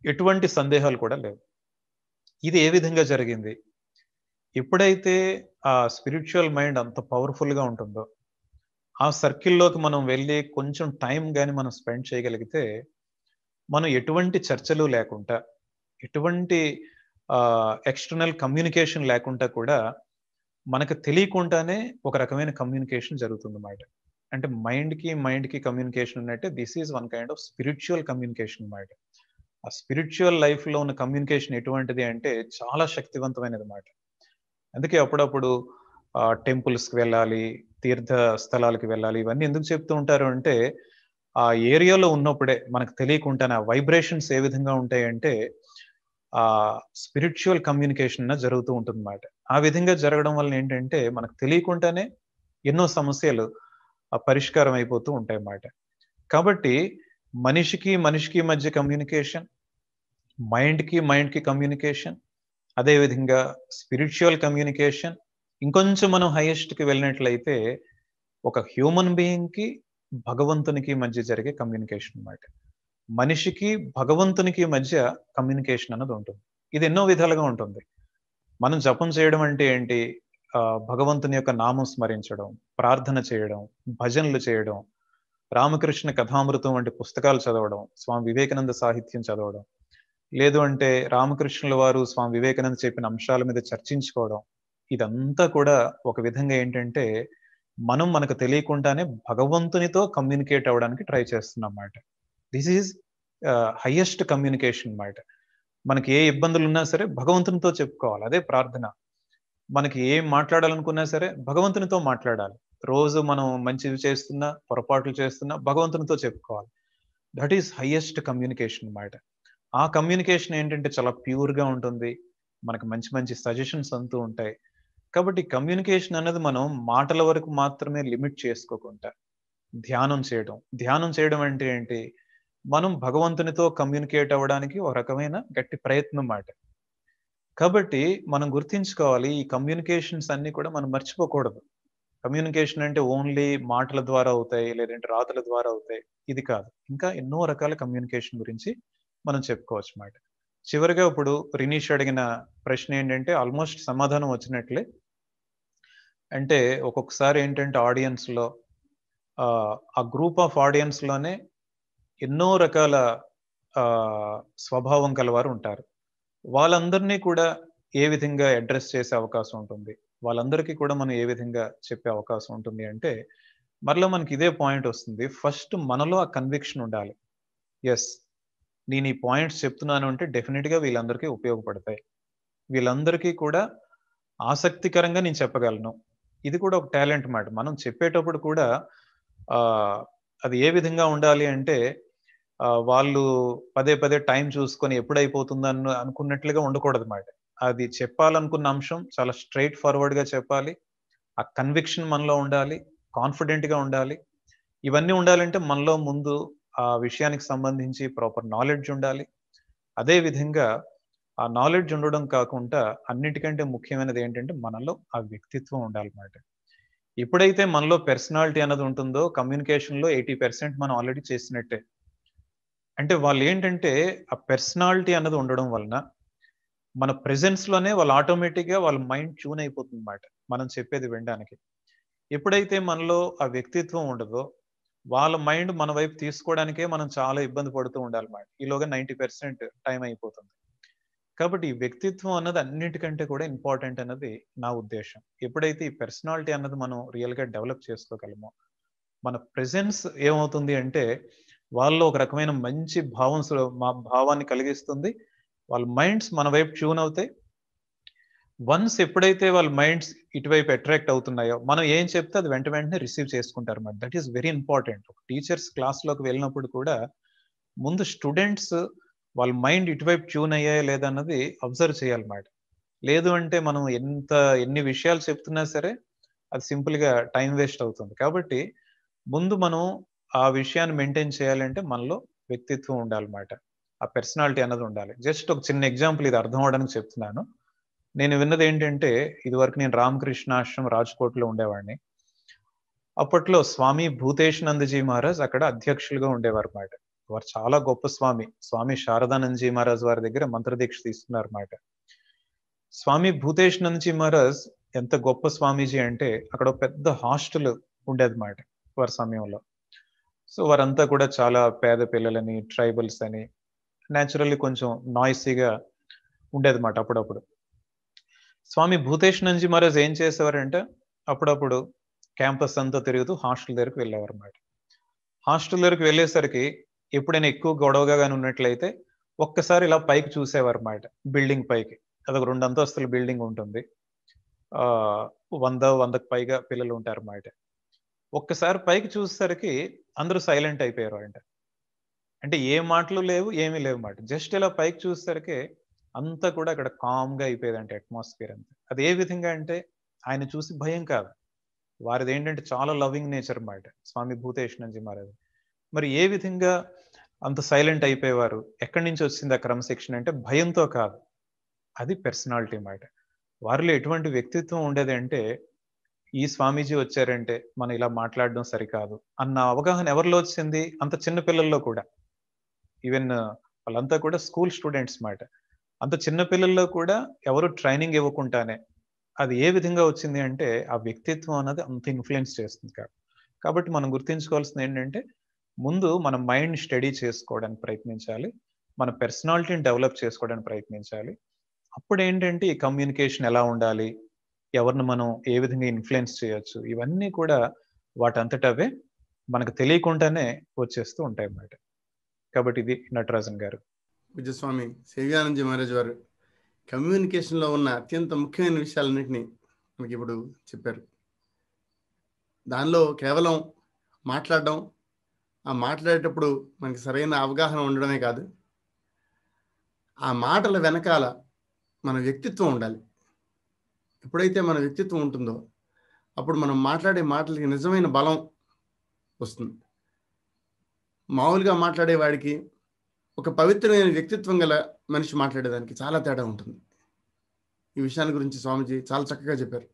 ఎటువంటి సందేహాలు కూడా లేవు. ఇది ఏ విధంగా జరిగింది? ఎప్పుడైతే ఆ స్పిరిచువల్ మైండ్ అంత పవర్ఫుల్ గా ఉంటుందో, ఆ సర్కిల్లోకి మనం వెళ్ళి కొంచెం టైం కానీ మనం స్పెండ్ చేయగలిగితే, మనం ఎటువంటి చర్చలు లేకుండా, ఎటువంటి ఎక్స్టర్నల్ కమ్యూనికేషన్ లేకుండా కూడా మనకు తెలియకుండానే ఒక రకమైన కమ్యూనికేషన్ జరుగుతుందన్నమాట. అంటే మైండ్కి కమ్యూనికేషన్ ఉన్నట్టే this is one kind of spiritual communication అన్నమాట. ఆ స్పిరిచువల్ లైఫ్ లో ఉన్న కమ్యూనికేషన్ ఎటువంటిది అంటే చాలా శక్తివంతమైనది అన్నమాట. అందుకే అప్పుడప్పుడు టెంపుల్స్కి వెళ్ళాలి, తీర్థ స్థలాలకు వెళ్ళాలి, ఇవన్నీ ఎందుకు చెప్తూ ఉంటారు అంటే, ఆ ఏరియాలో ఉన్నప్పుడే మనకు తెలియకుండానే వైబ్రేషన్స్ ఏ విధంగా ఉంటాయంటే ఆ స్పిరిచువల్ కమ్యూనికేషన్ జరుగుతూ ఉంటుంది అన్నమాట. ఆ విధంగా జరగడం వల్ల ఏంటంటే మనకు తెలియకుండానే ఎన్నో సమస్యలు పరిష్కారం అయిపోతూ ఉంటాయి అన్నమాట. కాబట్టి మనిషికి మధ్య కమ్యూనికేషన్, మైండ్కి కమ్యూనికేషన్, అదేవిధంగా స్పిరిచువల్ కమ్యూనికేషన్, ఇంకొంచెం మనం హైయెస్ట్కి వెళ్ళినట్లయితే ఒక హ్యూమన్ బీయింగ్కి భగవంతునికి మధ్య జరిగే కమ్యూనికేషన్ అన్నమాట. మనిషికి భగవంతునికి మధ్య కమ్యూనికేషన్ అన్నది ఉంటుంది. ఇది ఎన్నో విధాలుగా ఉంటుంది. మనం జపం చేయడం అంటే ఏంటి? భగవంతుని యొక్క నామం స్మరించడం, ప్రార్థన చేయడం, భజనలు చేయడం, రామకృష్ణ కథామృతం వంటి పుస్తకాలు చదవడం, స్వామి వివేకానంద సాహిత్యం చదవడం, లేదు అంటే రామకృష్ణుల వారు స్వామి వివేకానంద చెప్పిన అంశాల మీద చర్చించుకోవడం, ఇదంతా కూడా ఒక విధంగా ఏంటంటే మనకు తెలియకుండానే భగవంతునితో కమ్యూనికేట్ అవ్వడానికి ట్రై చేస్తున్నాం అన్నమాట. దిస్ ఈజ్ హైయెస్ట్ కమ్యూనికేషన్ అన్నమాట. మనకి ఏ ఇబ్బందులు ఉన్నా సరే భగవంతునితో చెప్పుకోవాలి, అదే ప్రార్థన. మనకి ఏం మాట్లాడాలనుకున్నా సరే భగవంతునితో మాట్లాడాలి. రోజు మనం మంచిది చేస్తున్నా, పొరపాట్లు చేస్తున్నా భగవంతునితో చెప్పుకోవాలి. దట్ ఈస్ హైయెస్ట్ కమ్యూనికేషన్ అన్నమాట. ఆ కమ్యూనికేషన్ ఏంటంటే చాలా ప్యూర్ గా ఉంటుంది, మనకు మంచి మంచి సజెషన్స్ అంటూ ఉంటాయి. కాబట్టి కమ్యూనికేషన్ అనేది మనం మాటల వరకు మాత్రమే లిమిట్ చేసుకోకుండా ధ్యానం చేయడం అంటే ఏంటి? మనం భగవంతునితో కమ్యూనికేట్ అవ్వడానికి ఒక రకమైన గట్టి ప్రయత్నం అన్నమాట. కాబట్టి మనం గుర్తించుకోవాలి, ఈ కమ్యూనికేషన్స్ అన్ని కూడా మనం మర్చిపోకూడదు. కమ్యూనికేషన్ అంటే ఓన్లీ మాటల ద్వారా అవుతాయి, లేదంటే రాతల ద్వారా అవుతాయి, ఇది కాదు. ఇంకా ఎన్నో రకాల కమ్యూనికేషన్ గురించి మనం చెప్పుకోవచ్చు అన్నమాట. చివరిగా ఇప్పుడు రినీష్ అడిగిన ప్రశ్న ఏంటంటే ఆల్మోస్ట్ సమాధానం వచ్చినట్లే. అంటే ఒక్కొక్కసారి ఏంటంటే ఆడియన్స్ లో ఆ గ్రూప్ ఆఫ్ ఆడియన్స్ లోనే ఎన్నో రకాల స్వభావం కలవారు ఉంటారు. వాళ్ళందరినీ కూడా ఏ విధంగా అడ్రస్ చేసే అవకాశం ఉంటుంది, వాళ్ళందరికీ కూడా మనం ఏ విధంగా చెప్పే అవకాశం ఉంటుంది అంటే, మరలా మనకి ఇదే పాయింట్ వస్తుంది. ఫస్ట్ మనలో ఆ కన్విక్షన్ ఉండాలి. ఎస్, నేను ఈ పాయింట్స్ చెప్తున్నాను అంటే డెఫినెట్గా వీళ్ళందరికీ ఉపయోగపడతాయి, వీళ్ళందరికీ కూడా ఆసక్తికరంగా నేను చెప్పగలను. ఇది కూడా ఒక టాలెంట్ మాట. మనం చెప్పేటప్పుడు కూడా అది ఏ విధంగా ఉండాలి అంటే, వాళ్ళు పదే పదే టైం చూసుకొని ఎప్పుడైపోతుందని అనుకున్నట్లుగా ఉండకూడదు మాట. అది చెప్పాలనుకున్న అంశం చాలా స్ట్రైట్ ఫార్వర్డ్గా చెప్పాలి. ఆ కన్విక్షన్ మనలో ఉండాలి, కాన్ఫిడెంట్గా ఉండాలి. ఇవన్నీ ఉండాలంటే మనలో ముందు ఆ విషయానికి సంబంధించి ప్రాపర్ నాలెడ్జ్ ఉండాలి. అదే విధంగా ఆ నాలెడ్జ్ ఉండడం కాకుండా అన్నిటికంటే ముఖ్యమైనది ఏంటంటే మనలో ఆ వ్యక్తిత్వం ఉండాలన్నమాట. ఎప్పుడైతే మనలో పర్సనాలిటీ అన్నది ఉంటుందో కమ్యూనికేషన్లో 80% మనం ఆల్రెడీ చేసినట్టే. అంటే వాళ్ళు ఏంటంటే ఆ పర్సనాలిటీ అన్నది ఉండడం వలన మన ప్రెజెన్స్లోనే వాళ్ళు ఆటోమేటిక్గా వాళ్ళ మైండ్ ట్యూన్ అయిపోతుంది అన్నమాట మనం చెప్పేది వినడానికి. ఎప్పుడైతే మనలో ఆ వ్యక్తిత్వం ఉండదో వాళ్ళ మైండ్ మన వైపు తీసుకోవడానికే మనం చాలా ఇబ్బంది పడుతూ ఉండాలన్నమాట. ఈలోగా 90% టైం అయిపోతుంది. కాబట్టి ఈ వ్యక్తిత్వం అన్నది అన్నిటికంటే కూడా ఇంపార్టెంట్ అన్నది నా ఉద్దేశం. ఎప్పుడైతే ఈ పర్సనాలిటీ అన్నది మనం రియల్గా డెవలప్ చేసుకోగలమో మన ప్రెజెన్స్ ఏమవుతుంది అంటే వాళ్ళలో ఒక రకమైన మంచి భావాన్ని కలిగిస్తుంది. వాళ్ళ మైండ్స్ మన వైపు ట్యూన్ అవుతాయి. వన్స్ ఎప్పుడైతే వాళ్ళ మైండ్స్ ఇటువైపు అట్రాక్ట్ అవుతున్నాయో మనం ఏం చెప్తే అది వెంటనే రిసీవ్ చేసుకుంటారు అన్నమాట. That is very important. ఒక టీచర్స్ క్లాస్లోకి వెళ్ళినప్పుడు కూడా ముందు స్టూడెంట్స్ వాళ్ళ మైండ్ ఇటువైపు ట్యూన్ అయ్యాయా లేదా అన్నది అబ్జర్వ్ చేయాలన్నమాట. లేదు అంటే మనం ఎన్ని విషయాలు చెప్తున్నా సరే అది సింపుల్గా టైం వేస్ట్ అవుతుంది. కాబట్టి ముందు మనం ఆ విషయాన్ని మెయింటైన్ చేయాలంటే మనలో వ్యక్తిత్వం ఉండాలన్నమాట. ఆ పర్సనాలిటీ అన్నది ఉండాలి. జస్ట్ ఒక చిన్న ఎగ్జాంపుల్ ఇది అర్థం అవడానికి చెప్తున్నాను. నేను విన్నది ఏంటంటే, ఇదివరకు నేను రామకృష్ణ ఆశ్రమం రాజ్కోట్లో ఉండేవాడిని. అప్పట్లో స్వామి భూతేశానందజీ మహారాజ్ అక్కడ అధ్యక్షులుగా ఉండేవారు మాట. వారు చాలా గొప్ప స్వామి శారదానందజీ మహారాజ్ వారి దగ్గర మంత్రదీక్ష తీసుకున్నారు మాట. స్వామి భూతేశానందజీ మహారాజ్ ఎంత గొప్ప స్వామీజీ అంటే అక్కడ పెద్ద హాస్టల్ ఉండేది మాట వారి సమయంలో. సో వారంతా కూడా చాలా పేద పిల్లలని, ట్రైబల్స్ అని, న్యాచురల్లీ కొంచెం నాయిసీగా ఉండేది మాట. అప్పుడప్పుడు స్వామి భూతేశానందజీ మహారాజ్ ఏం చేసేవారంటే అప్పుడప్పుడు క్యాంపస్ అంతా తిరుగుతూ హాస్టల్ దగ్గరికి వెళ్ళేవారు అన్నమాట. హాస్టల్ దగ్గరికి వెళ్ళేసరికి ఎప్పుడైనా ఎక్కువ గొడవగా కానీ ఉన్నట్లయితే ఒక్కసారి ఇలా పైకి చూసేవారు అన్నమాట. బిల్డింగ్ పైకి, అదొక 2 అంతస్తుల బిల్డింగ్ ఉంటుంది. 100కు పైగా పిల్లలు ఉంటారు అన్నమాట. ఒక్కసారి పైకి చూసేసరికి అందరూ సైలెంట్ అయిపోయారు అంటే ఏ మాటలు లేవు, ఏమీ లేవు మాట. జస్ట్ ఇలా పైకి చూసేసరికి అంతా కూడా అక్కడ కామ్గా అయిపోయేదంటే అట్మాస్ఫియర్ అంతా. అది ఏ విధంగా అంటే ఆయన చూసి భయం కాదు, వారిది ఏంటంటే చాలా లవింగ్ నేచర్ అన్నమాట స్వామి భూతేశానందజీ మహారాజ్. మరి ఏ విధంగా అంత సైలెంట్ అయిపోయేవారు? ఎక్కడి నుంచి వచ్చింది ఆ క్రమశిక్షణ అంటే భయంతో కాదు, అది పర్సనాలిటీ అన్నమాట. వారిలో ఎటువంటి వ్యక్తిత్వం ఉండేది అంటే ఈ స్వామీజీ వచ్చారంటే మనం ఇలా మాట్లాడడం సరికాదు అన్న అవగాహన ఎవరిలో వచ్చింది? అంత చిన్న పిల్లల్లో కూడా. ఈవెన్ వాళ్ళంతా కూడా స్కూల్ స్టూడెంట్స్ మాట. అంత చిన్న పిల్లల్లో కూడా ఎవరు ట్రైనింగ్ ఇవ్వకుండానే అది ఏ విధంగా వచ్చింది అంటే ఆ వ్యక్తిత్వం అన్నది అంత ఇన్ఫ్లుయెన్స్ చేస్తుంది కాబట్టి మనం గుర్తుంచుకోవాల్సింది ఏంటంటే ముందు మన మైండ్ స్టడీ చేసుకోవడానికి ప్రయత్నించాలి, మన పర్సనాలిటీని డెవలప్ చేసుకోవడానికి ప్రయత్నించాలి. అప్పుడు ఏంటంటే ఈ కమ్యూనికేషన్ ఎలా ఉండాలి, ఎవరిని మనం ఏ విధంగా ఇన్ఫ్లుయెన్స్ చేయొచ్చు, ఇవన్నీ కూడా వాటంతటవే మనకు తెలియకుండానే వచ్చేస్తూ ఉంటాయి అన్నమాట. కాబట్టి ఇది నటరాజన్ గారు. పూజ్యస్వామి సేవ్యానందజీ మహారాజ్ వారు కమ్యూనికేషన్లో ఉన్న అత్యంత ముఖ్యమైన విషయాలన్నింటినీ మనకి ఇప్పుడు చెప్పారు. దానిలో కేవలం మాట్లాడడం, ఆ మాట్లాడేటప్పుడు మనకి సరైన అవగాహన ఉండడమే కాదు, ఆ మాటల వెనకాల మన వ్యక్తిత్వం ఉండాలి. ఎప్పుడైతే మన వ్యక్తిత్వం ఉంటుందో అప్పుడు మనం మాట్లాడే మాటలకి నిజమైన బలం వస్తుంది. మామూలుగా మాట్లాడేవాడికి ఒక పవిత్రమైన వ్యక్తిత్వం గల మనిషి మాట్లాడేదానికి చాలా తేడా ఉంటుంది. ఈ విషయాన్ని గురించి స్వామీజీ చాలా చక్కగా చెప్పారు.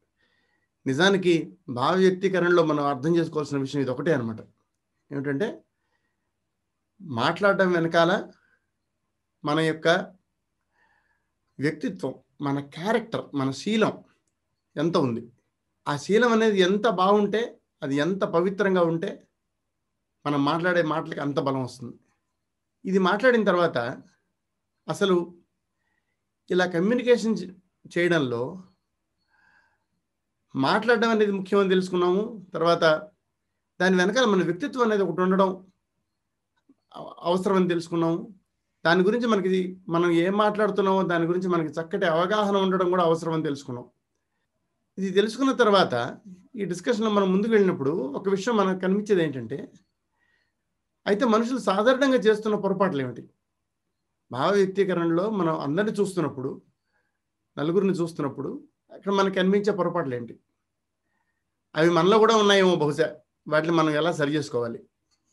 నిజానికి భావ వ్యక్తీకరణలో మనం అర్థం చేసుకోవాల్సిన విషయం ఇది ఒకటే అనమాట. ఏమిటంటే మాట్లాడడం వెనకాల మన యొక్క వ్యక్తిత్వం, మన క్యారెక్టర్, మన శీలం ఎంత ఉంది, ఆ శీలం అనేది ఎంత బాగుంటే, అది ఎంత పవిత్రంగా ఉంటే మనం మాట్లాడే మాటలకి అంత బలం వస్తుంది. ఇది మాట్లాడిన తర్వాత అసలు ఇలా కమ్యూనికేషన్ చేయడంలో మాట్లాడడం అనేది ముఖ్యమని తెలుసుకున్నాము. తర్వాత దాని వెనకాల మన వ్యక్తిత్వం అనేది ఒకటి ఉండడం అవసరమని తెలుసుకున్నాము. దాని గురించి మనం ఏం మాట్లాడుతున్నామో దాని గురించి మనకి చక్కటి అవగాహన ఉండడం కూడా అవసరమని తెలుసుకున్నాం. ఇది తెలుసుకున్న తర్వాత ఈ డిస్కషన్లో మనం ముందుకు వెళ్ళినప్పుడు ఒక విషయం మనకు కనిపించేది ఏంటంటే, అయితే మనుషులు సాధారణంగా చేస్తున్న పొరపాట్లు ఏమిటి? భావ వ్యక్తీకరణలో మనం అందరిని చూస్తున్నప్పుడు, నలుగురిని చూస్తున్నప్పుడు అక్కడ మనకు కనిపించే పొరపాట్లు ఏంటి? అవి మనలో కూడా ఉన్నాయేమో బహుశా. వాటిని మనం ఎలా సరి చేసుకోవాలి,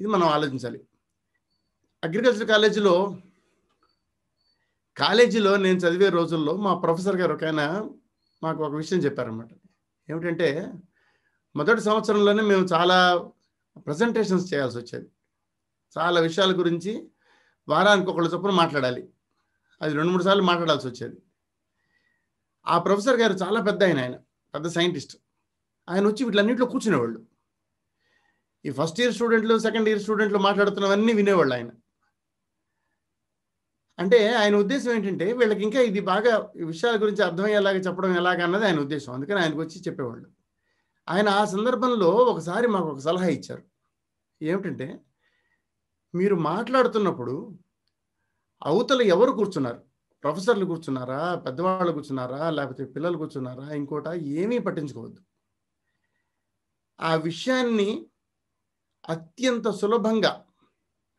ఇది మనం ఆలోచించాలి. అగ్రికల్చర్ కాలేజీలో నేను చదివే రోజుల్లో మా ప్రొఫెసర్ గారు ఒక ఆయన మాకు ఒక విషయం చెప్పారన్నమాట. ఏమిటంటే, మొదటి సంవత్సరంలోనే మేము చాలా ప్రజెంటేషన్స్ చేయాల్సి వచ్చేది. చాలా విషయాల గురించి వారానికి ఒకళ్ళ చొప్పున మాట్లాడాలి. అది 2-3 సార్లు మాట్లాడాల్సి వచ్చేది. ఆ ప్రొఫెసర్ గారు చాలా ఆయన పెద్ద సైంటిస్ట్. ఆయన వచ్చి వీటిలన్నింటిలో కూర్చునేవాళ్ళు. ఈ ఫస్ట్ ఇయర్ స్టూడెంట్లు, సెకండ్ ఇయర్ స్టూడెంట్లు మాట్లాడుతున్నవన్నీ వినేవాళ్ళు ఆయన. అంటే ఆయన ఉద్దేశం ఏంటంటే, వీళ్ళకి ఇంకా ఇది బాగా ఈ విషయాల గురించి అర్థమయ్యేలాగా చెప్పడం ఎలాగన్నది ఆయన ఉద్దేశం. అందుకని ఆయనకు వచ్చి చెప్పేవాళ్ళు. ఆయన ఆ సందర్భంలో ఒకసారి మాకు ఒక సలహా ఇచ్చారు. ఏమిటంటే, మీరు మాట్లాడుతున్నప్పుడు అవతల ఎవరు కూర్చున్నారు, ప్రొఫెసర్లు కూర్చున్నారా, పెద్దవాళ్ళు కూర్చున్నారా, లేకపోతే పిల్లలు కూర్చున్నారా, ఇంకోట ఏమీ పట్టించుకోవద్దు. ఆ విషయాన్ని అత్యంత సులభంగా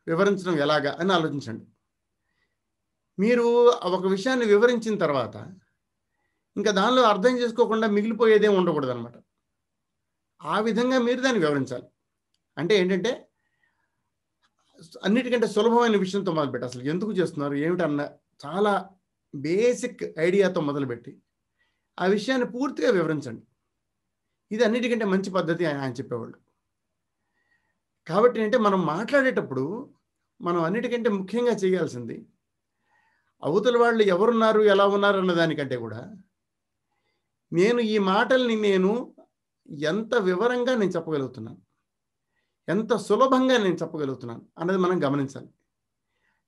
వివరించడం ఎలాగా అని ఆలోచించండి. మీరు ఒక విషయాన్ని వివరించిన తర్వాత ఇంకా దానిలో అర్థం చేసుకోకుండా మిగిలిపోయేదేం ఉండకూడదు అనమాట. ఆ విధంగా మీరు దాన్ని వివరించాలి. అంటే ఏంటంటే, అన్నిటికంటే సులభమైన విషయంతో మొదలుపెట్టి అసలు ఎందుకు చేస్తున్నారు ఏమిటన్న చాలా బేసిక్ ఐడియాతో మొదలుపెట్టి ఆ విషయాన్ని పూర్తిగా వివరించండి. ఇది అన్నిటికంటే మంచి పద్ధతి ఆయన చెప్పేవాళ్ళు. కాబట్టి అంటే మనం మాట్లాడేటప్పుడు మనం అన్నిటికంటే ముఖ్యంగా చేయాల్సింది అవతల వాళ్ళు ఎవరున్నారు, ఎలా ఉన్నారు అన్న దానికంటే కూడా నేను ఈ మాటల్ని ఎంత వివరంగా నేను చెప్పగలుగుతున్నాను, ఎంత సులభంగా నేను చెప్పగలుగుతున్నాను అన్నది మనం గమనించాలి.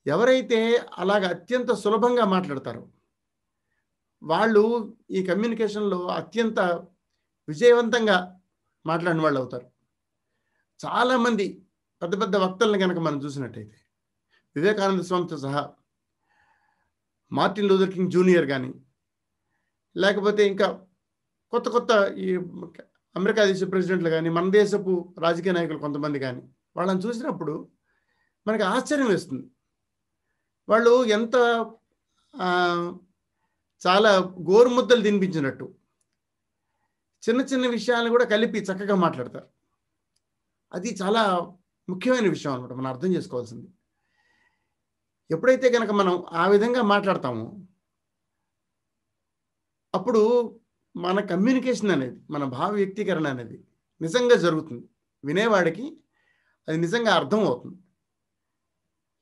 ఎవరైతే అలాగ అత్యంత సులభంగా మాట్లాడతారో వాళ్ళు ఈ కమ్యూనికేషన్లో అత్యంత విజయవంతంగా మాట్లాడిన వాళ్ళు అవుతారు. చాలామంది పెద్ద పెద్ద వక్తలను కనుక మనం చూసినట్టయితే, వివేకానంద స్వామితో సహా, మార్టిన్ లూథర్ కింగ్ జూనియర్ కానీ, లేకపోతే ఇంకా కొత్త ఈ అమెరికా దేశ ప్రెసిడెంట్లు కానీ, మన దేశపు రాజకీయ నాయకులు కొంతమంది కానీ, వాళ్ళని చూసినప్పుడు మనకి ఆశ్చర్యం వేస్తుంది. వాళ్ళు ఎంత చాలా గోరుముద్దలు తినిపించినట్టు చిన్న చిన్న విషయాలను కూడా కలిపి చక్కగా మాట్లాడతారు. అది చాలా ముఖ్యమైన విషయం అనమాట, మనం అర్థం చేసుకోవాల్సింది. ఎప్పుడైతే కనుక మనం ఆ విధంగా మాట్లాడతామో అప్పుడు మన కమ్యూనికేషన్ అనేది, మన భావ వ్యక్తీకరణ అనేది నిజంగా జరుగుతుంది. వినేవాడికి అది నిజంగా అర్థం అవుతుంది.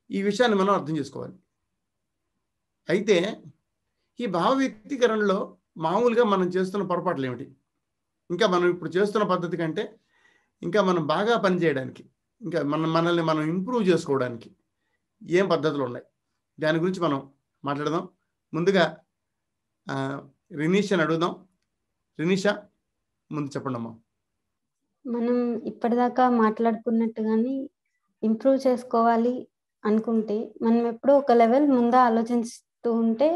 ఈ విషయాన్ని మనం అర్థం చేసుకోవాలి. అయితే ఈ భావ వ్యక్తీకరణలో మామూలుగా మనం చేస్తున్న పొరపాట్లు ఏమిటి, ఇంకా మనం ఇప్పుడు చేస్తున్న పద్ధతి కంటే ఇంకా మనం బాగా పనిచేయడానికి, ఇంకా మనల్ని మనం ఇంప్రూవ్ చేసుకోవడానికి ఏం పద్ధతులు ఉన్నాయి, దాని గురించి మనం మాట్లాడదాం. ముందుగా రినీషాని అడుగుదాం. రినీషా, ముందు చెప్పండి అమ్మా. మనం ఇప్పటిదాకా మాట్లాడుకున్నట్టుగాని ఇంప్రూవ్ చేసుకోవాలి అనుకుంటే మనం ఎప్పుడూ ఒక లెవెల్ ముందు ఆలోచిస్తూ ఉంటే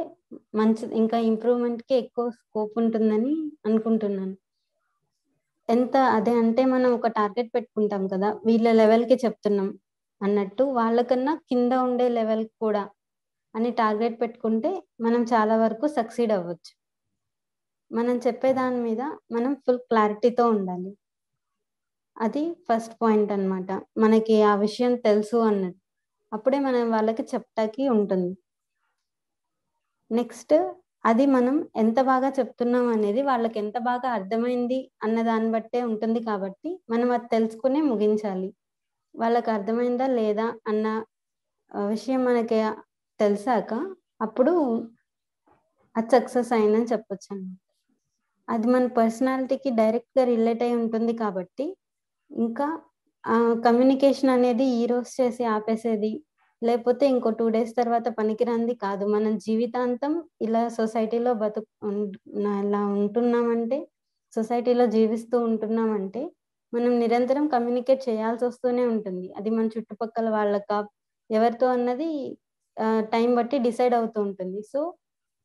మంచిది, ఇంకా ఇంప్రూవ్మెంట్కి ఎక్కువ స్కోప్ ఉంటుందని అనుకుంటున్నాను. అదే అంటే మనం ఒక టార్గెట్ పెట్టుకుంటాం కదా, వీళ్ళ లెవెల్కి చెప్తున్నాం అన్నట్టు వాళ్ళకన్నా కింద ఉండే లెవెల్ కూడా అని టార్గెట్ పెట్టుకుంటే మనం చాలా వరకు సక్సీడ్ అవ్వచ్చు. మనం చెప్పే దాని మీద మనం ఫుల్ క్లారిటీతో ఉండాలి. అది ఫస్ట్ పాయింట్ అన్నమాట. మనకి ఆ విషయం తెలుసు అన్నట్టు, అప్పుడే మనం వాళ్ళకి చెప్పటానికి ఉంటుంది. నెక్స్ట్, అది మనం ఎంత బాగా చెప్తున్నాం అనేది వాళ్ళకి ఎంత బాగా అర్థమైంది అన్న దాన్ని బట్టే ఉంటుంది. కాబట్టి మనం అది తెలుసుకునే ముగించాలి. వాళ్ళకి అర్థమైందా లేదా అన్న విషయం మనకి తెలిసాక అప్పుడు అది సక్సెస్ అయిందని చెప్పొచ్చు అన్నమాట. అది మన పర్సనాలిటీకి డైరెక్ట్గా రిలేట్ అయి ఉంటుంది. కాబట్టి ఇంకా కమ్యూనికేషన్ అనేది ఈ రోజు చేసి ఆపేసేది లేకపోతే ఇంకో 2 days తర్వాత పనికిరాంది కాదు. మనం జీవితాంతం ఇలా సొసైటీలో ఇలా ఉంటున్నామంటే, సొసైటీలో జీవిస్తూ ఉంటున్నామంటే మనం నిరంతరం కమ్యూనికేట్ చేయాల్సి వస్తూనే ఉంటుంది. అది మన చుట్టుపక్కల వాళ్ళకా, ఎవరితో అన్నది టైం బట్టి డిసైడ్ అవుతూ ఉంటుంది. సో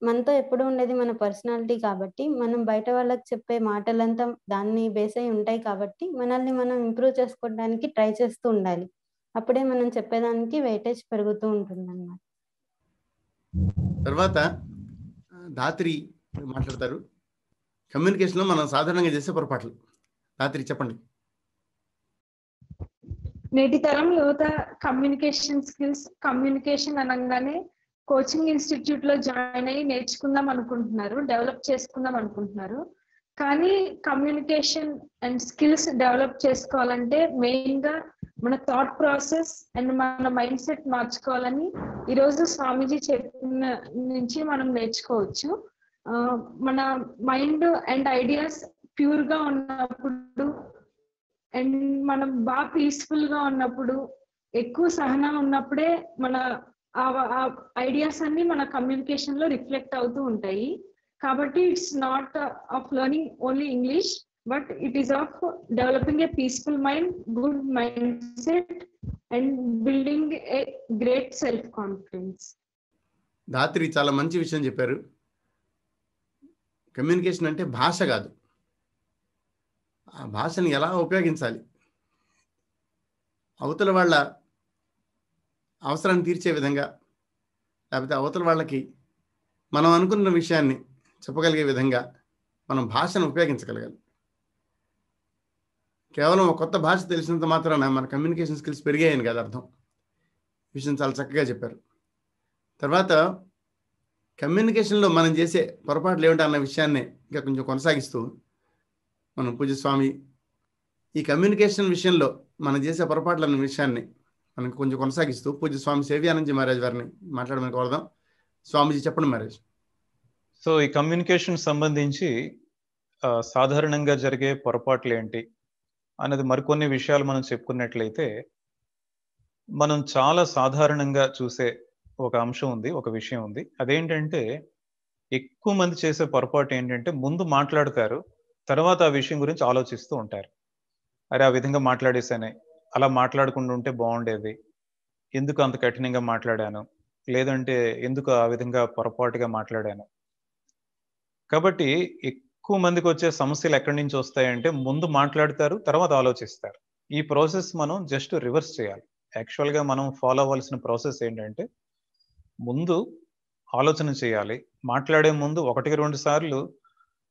మనతో ఎప్పుడు ఉండేది మన పర్సనాలిటీ కాబట్టి, మనం బయట వాళ్ళకి చెప్పే మాటలంతా దాన్ని బేస్ అయి ఉంటాయి కాబట్టి, మనల్ని మనం ఇంప్రూవ్ చేసుకోవడానికి ట్రై చేస్తూ ఉండాలి. అప్పుడే మనం చెప్పేదానికి వెయిటేజ్ పెరుగుతూ ఉంటుందన్నమాట. తర్వాత ధాత్రి మాట్లాడతారు. కమ్యూనికేషన్లో మనం సాధారణంగా చేసే పొరపాట్లు. ధాత్రి చెప్పండి. నేటి తరం యువత కమ్యూనికేషన్ అనగానే కోచింగ్ ఇన్స్టిట్యూట్ లో జాయిన్ అయ్యి నేర్చుకుందాం అనుకుంటున్నారు, డెవలప్ చేసుకుందాం అనుకుంటున్నారు. కానీ కమ్యూనికేషన్ అండ్ స్కిల్స్ డెవలప్ చేసుకోవాలంటే మెయిన్ గా మన థాట్ ప్రాసెస్ అండ్ మన మైండ్ సెట్ మార్చుకోవాలని ఈరోజు స్వామీజీ చెప్పిన నుంచి మనం నేర్చుకోవచ్చు. మన మైండ్ అండ్ ఐడియాస్ ప్యూర్ గా ఉన్నప్పుడు అండ్ మనం బాగా పీస్ఫుల్ గా ఉన్నప్పుడు, ఎక్కువ సహనం ఉన్నప్పుడే మన ఐడియాస్ అన్ని మన కమ్యూనికేషన్ లో రిఫ్లెక్ట్ అవుతూ ఉంటాయి. కాబట్టి it's not of learning only English, but it is of developing a peaceful mind, good mind set and building a great self confidence. Dhatri చాలా మంచి విషయం చెప్పారు. కమ్యూనికేషన్ అంటే భాష కాదు, ఆ భాషని ఎలా ఉపయోగించాలి, అవతల వాళ్ళ అవసరాన్ని తీర్చే విధంగా, లేకపోతే అవతల వాళ్ళకి మనం అనుకున్న విషయాన్ని చెప్పగలిగే విధంగా మనం భాషను ఉపయోగించగలగాలి. కేవలం ఒక కొత్త భాష తెలిసినంత మాత్రాన మన కమ్యూనికేషన్ స్కిల్స్ పెరిగాయని కాదు అర్థం. విషయం చాలా చక్కగా చెప్పారు. తర్వాత కమ్యూనికేషన్లో మనం చేసే పొరపాట్లు ఏమిటి అన్న విషయాన్ని ఇంకా కొంచెం కొనసాగిస్తూ మనం పూజ్యస్వామి ఈ కమ్యూనికేషన్ విషయంలో మనం చేసే పొరపాట్లు అన్న విషయాన్ని మనం కొంచెం కొనసాగిస్తూ పూజ్యస్వామి సేవ్యానందజీ మహారాజ్ వారిని మాట్లాడమని కోరదాం. స్వామీజీ చెప్పండి మహారాజ్. సో ఈ కమ్యూనికేషన్ సంబంధించి సాధారణంగా జరిగే పొరపాట్లు ఏంటి అనేది మరికొన్ని విషయాలు మనం చెప్పుకున్నట్లయితే, మనం చాలా సాధారణంగా చూసే ఒక అంశం ఉంది, ఒక విషయం ఉంది. అదేంటంటే ఎక్కువ మంది చేసే పొరపాటు ఏంటంటే ముందు మాట్లాడతారు, తర్వాత ఆ విషయం గురించి ఆలోచిస్తూ ఉంటారు. అరే ఆ విధంగా మాట్లాడేసానే, అలా మాట్లాడకుండా ఉంటే బాగుండేది, ఎందుకు అంత కఠినంగా మాట్లాడాను, లేదంటే ఎందుకు ఆ విధంగా పొరపాటుగా మాట్లాడాను. కాబట్టి ఎక్కువ మందికి వచ్చే సమస్యలు ఎక్కడి నుంచి వస్తాయంటే ముందు మాట్లాడతారు, తర్వాత ఆలోచిస్తారు. ఈ ప్రాసెస్ మనం జస్ట్ రివర్స్ చేయాలి. యాక్చువల్గా మనం ఫాలో అవ్వాల్సిన ప్రాసెస్ ఏంటంటే ముందు ఆలోచన చేయాలి, మాట్లాడే ముందు 1-2 సార్లు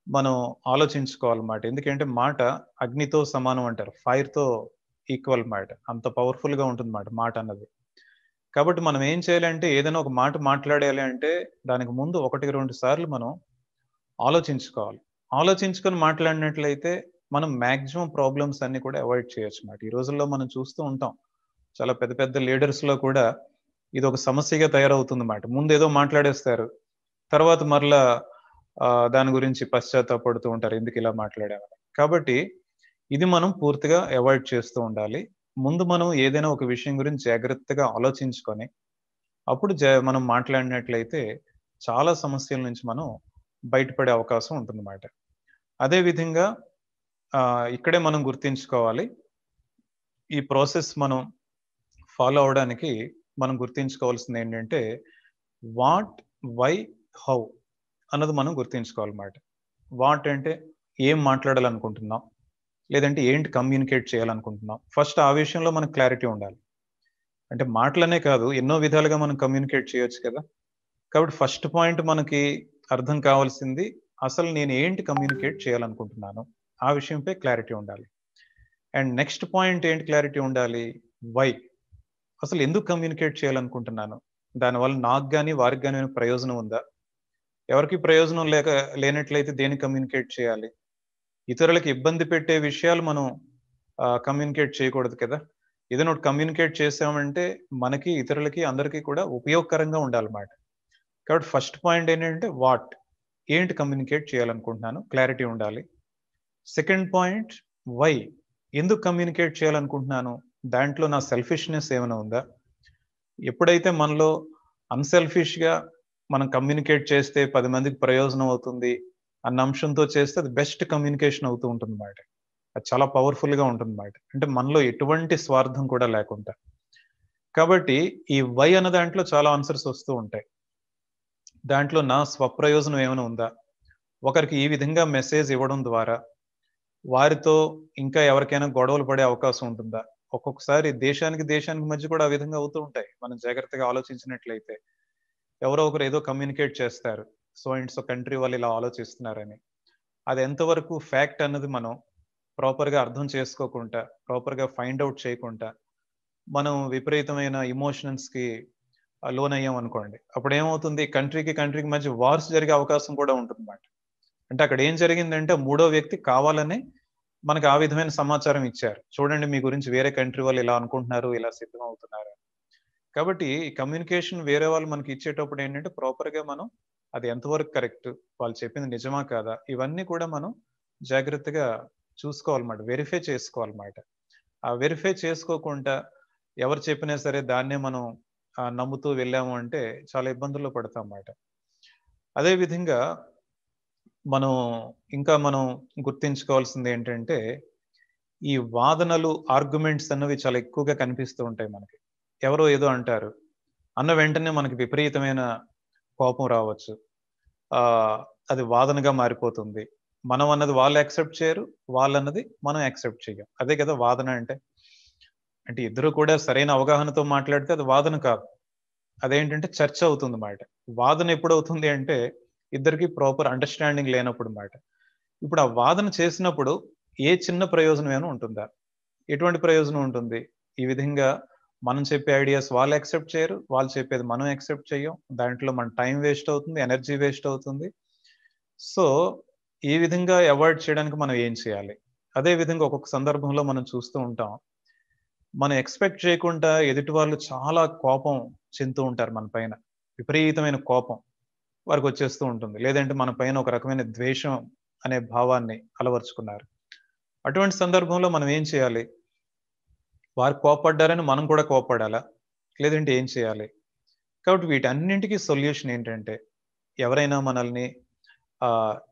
మనం ఆలోచించుకోవాలన్నమాట. ఎందుకంటే మాట అగ్నితో సమానం అంటారు, ఫైర్తో ఈక్వల్ మాట, అంత పవర్ఫుల్గా ఉంటుంది మాట అన్నది. కాబట్టి మనం ఏం చేయాలంటే ఏదైనా ఒక మాట మాట్లాడాలి అంటే దానికి ముందు 1-2 సార్లు మనం ఆలోచించుకోవాలి. ఆలోచించుకొని మాట్లాడినట్లయితే మనం మ్యాక్సిమం ప్రాబ్లమ్స్ అన్ని కూడా అవాయిడ్ చేయొచ్చు అన్నమాట. ఈ రోజుల్లో మనం చూస్తూ ఉంటాం, చాలా పెద్ద పెద్ద లీడర్స్లో కూడా ఇది ఒక సమస్యగా తయారవుతుంది అన్నమాట. ముందు ఏదో మాట్లాడేస్తారు, తర్వాత మరలా దాని గురించి పశ్చాత్తాపడుతూ ఉంటారు, ఎందుకు ఇలా మాట్లాడామని. కాబట్టి ఇది మనం పూర్తిగా అవాయిడ్ చేస్తూ ఉండాలి. ముందు మనం ఏదైనా ఒక విషయం గురించి జాగ్రత్తగా ఆలోచించుకొని అప్పుడు మనం మాట్లాడినట్లయితే చాలా సమస్యల నుంచి మనం బయటపడే అవకాశం ఉంటుందన్నమాట. అదేవిధంగా ఇక్కడే మనం గుర్తించుకోవాలి, ఈ ప్రాసెస్ మనం ఫాలో అవడానికి మనం గుర్తించుకోవాల్సింది ఏంటంటే వాట్, వై, హౌ అన్నది మనం గుర్తించుకోవాలన్నమాట. వాట్ అంటే ఏం మాట్లాడాలనుకుంటున్నాం, లేదంటే ఏంటి కమ్యూనికేట్ చేయాలనుకుంటున్నాం. ఫస్ట్ ఆ విషయంలో మనకు క్లారిటీ ఉండాలి. అంటే మాటలనే కాదు, ఎన్నో విధాలుగా మనం కమ్యూనికేట్ చేయొచ్చు కదా. కాబట్టి ఫస్ట్ పాయింట్ మనకి అర్థం కావాల్సింది అసలు నేను ఏంటి కమ్యూనికేట్ చేయాలనుకుంటున్నాను, ఆ విషయంపై క్లారిటీ ఉండాలి. అండ్ నెక్స్ట్ పాయింట్ ఏంటి క్లారిటీ ఉండాలి, వై, అసలు ఎందుకు కమ్యూనికేట్ చేయాలనుకుంటున్నాను, దానివల్ల నాకు కానీ వారికి కానీ ప్రయోజనం ఉందా, ఎవరికి ప్రయోజనం లేనట్లయితే దేన్ని కమ్యూనికేట్ చేయాలి. ఇతరులకు ఇబ్బంది పెట్టే విషయాలు మనం కమ్యూనికేట్ చేయకూడదు కదా. ఏదైనా ఒకటి కమ్యూనికేట్ చేసామంటే మనకి, ఇతరులకి, అందరికీ కూడా ఉపయోగకరంగా ఉండాలన్నమాట. కాబట్టి ఫస్ట్ పాయింట్ ఏంటంటే వాట్, ఏంటి కమ్యూనికేట్ చేయాలనుకుంటున్నాను, క్లారిటీ ఉండాలి. సెకండ్ పాయింట్ వై, ఎందుకు కమ్యూనికేట్ చేయాలనుకుంటున్నాను, దాంట్లో నా సెల్ఫిష్నెస్ ఏమైనా ఉందా, ఎప్పుడైతే మనలో అన్సెల్ఫిష్గా మనం కమ్యూనికేట్ చేస్తే 10 మందికి ప్రయోజనం అవుతుంది అన్న అంశంతో చేస్తే అది బెస్ట్ కమ్యూనికేషన్ అవుతూ ఉంటుంది అన్నమాట. అది చాలా పవర్ఫుల్గా ఉంటుంది అన్నమాట. అంటే మనలో ఎటువంటి స్వార్థం కూడా లేకుండా. కాబట్టి ఈ వై అన్న దాంట్లో చాలా ఆన్సర్స్ వస్తూ ఉంటాయి. దాంట్లో నా స్వప్రయోజనం ఏమైనా ఉందా, ఒకరికి ఈ విధంగా మెసేజ్ ఇవ్వడం ద్వారా వారితో ఇంకా ఎవరికైనా గొడవలు పడే అవకాశం ఉంటుందా? ఒక్కొక్కసారి దేశానికి మధ్య కూడా ఆ విధంగా అవుతూ ఉంటాయి. మనం జాగ్రత్తగా ఆలోచించినట్లయితే ఎవరో ఒకరు ఏదో కమ్యూనికేట్ చేస్తారు, సో అండ్ సో కంట్రీ వాళ్ళు ఇలా ఆలోచిస్తున్నారని. అది ఎంతవరకు ఫ్యాక్ట్ అన్నది మనం ప్రాపర్గా అర్థం చేసుకోకుండా, ప్రాపర్గా ఫైండ్ అవుట్ చేయకుండా మనం విపరీతమైన ఇమోషన్స్కి లోనయ్యాం అనుకోండి, అప్పుడు ఏమవుతుంది, కంట్రీకి మధ్య వార్స్ జరిగే అవకాశం కూడా ఉంటుంది అన్నమాట. అంటే అక్కడ ఏం జరిగిందంటే మూడో వ్యక్తి కావాలని మనకు ఆ విధమైన సమాచారం ఇచ్చారు, చూడండి మీ గురించి వేరే కంట్రీ వాళ్ళు ఇలా అనుకుంటున్నారు, ఇలా సిద్ధం అవుతున్నారు. కాబట్టి ఈ కమ్యూనికేషన్ వేరే వాళ్ళు మనకి ఇచ్చేటప్పుడు ఏంటంటే ప్రాపర్గా మనం అది ఎంతవరకు కరెక్ట్, వాళ్ళు చెప్పింది నిజమా కాదా, ఇవన్నీ కూడా మనం జాగ్రత్తగా చూసుకోవాలన్నమాట, వెరిఫై చేసుకోవాలన్నమాట. ఆ వెరిఫై చేసుకోకుండా ఎవరు చెప్పినా సరే దాన్నే మనం నమ్ముతూ వెళ్ళాము అంటే చాలా ఇబ్బందుల్లో పడతాం అన్నమాట. అదేవిధంగా మనం గుర్తించుకోవాల్సింది ఏంటంటే ఈ వాదనలు, ఆర్గ్యుమెంట్స్ అన్నవి చాలా ఎక్కువగా కనిపిస్తూ ఉంటాయి మనకి. ఎవరో ఏదో అంటారు అన్న వెంటనే మనకి విపరీతమైన కోపం రావచ్చు, అది వాదనగా మారిపోతుంది. మనం అన్నది వాళ్ళు యాక్సెప్ట్ చేయరు, వాళ్ళన్నది మనం యాక్సెప్ట్ చేయం. అదే కదా వాదన అంటే. అంటే ఇద్దరు కూడా సరైన అవగాహనతో మాట్లాడితే అది వాదన కాదు, అదేంటంటే చర్చ అవుతుంది అన్నమాట. వాదన ఎప్పుడు అవుతుంది అంటే ఇద్దరికి ప్రాపర్ అండర్స్టాండింగ్ లేనప్పుడు అన్నమాట. ఇప్పుడు ఆ వాదన చేసినప్పుడు ఏ చిన్న ప్రయోజనం ఏమైనా ఉంటుందా? ఎటువంటి ప్రయోజనం ఉంటుంది? ఈ విధంగా మనం చెప్పే ఐడియాస్ వాళ్ళు యాక్సెప్ట్ చేయరు, వాళ్ళు చెప్పేది మనం యాక్సెప్ట్ చేయం, దాంట్లో మన టైం వేస్ట్ అవుతుంది, ఎనర్జీ వేస్ట్ అవుతుంది. సో ఈ విధంగా అవాయిడ్ చేయడానికి మనం ఏం చేయాలి? అదే విధంగా ఒక్కొక్క సందర్భంలో మనం చూస్తూ ఉంటాం, మనం ఎక్స్పెక్ట్ చేయకుండా ఎదుటి వాళ్ళు చాలా కోపం చెందుతూ ఉంటారు మన పైన, విపరీతమైన కోపం వారికి వచ్చేస్తూ ఉంటుంది, లేదంటే మన పైన ఒక రకమైన ద్వేషం అనే భావాన్ని అలవర్చుకున్నారు. అటువంటి సందర్భంలో మనం ఏం చేయాలి? వారు కోపడ్డారని మనం కూడా కోపడాలా, లేదంటే ఏం చేయాలి? కాబట్టి వీటన్నింటికి సొల్యూషన్ ఏంటంటే, ఎవరైనా మనల్ని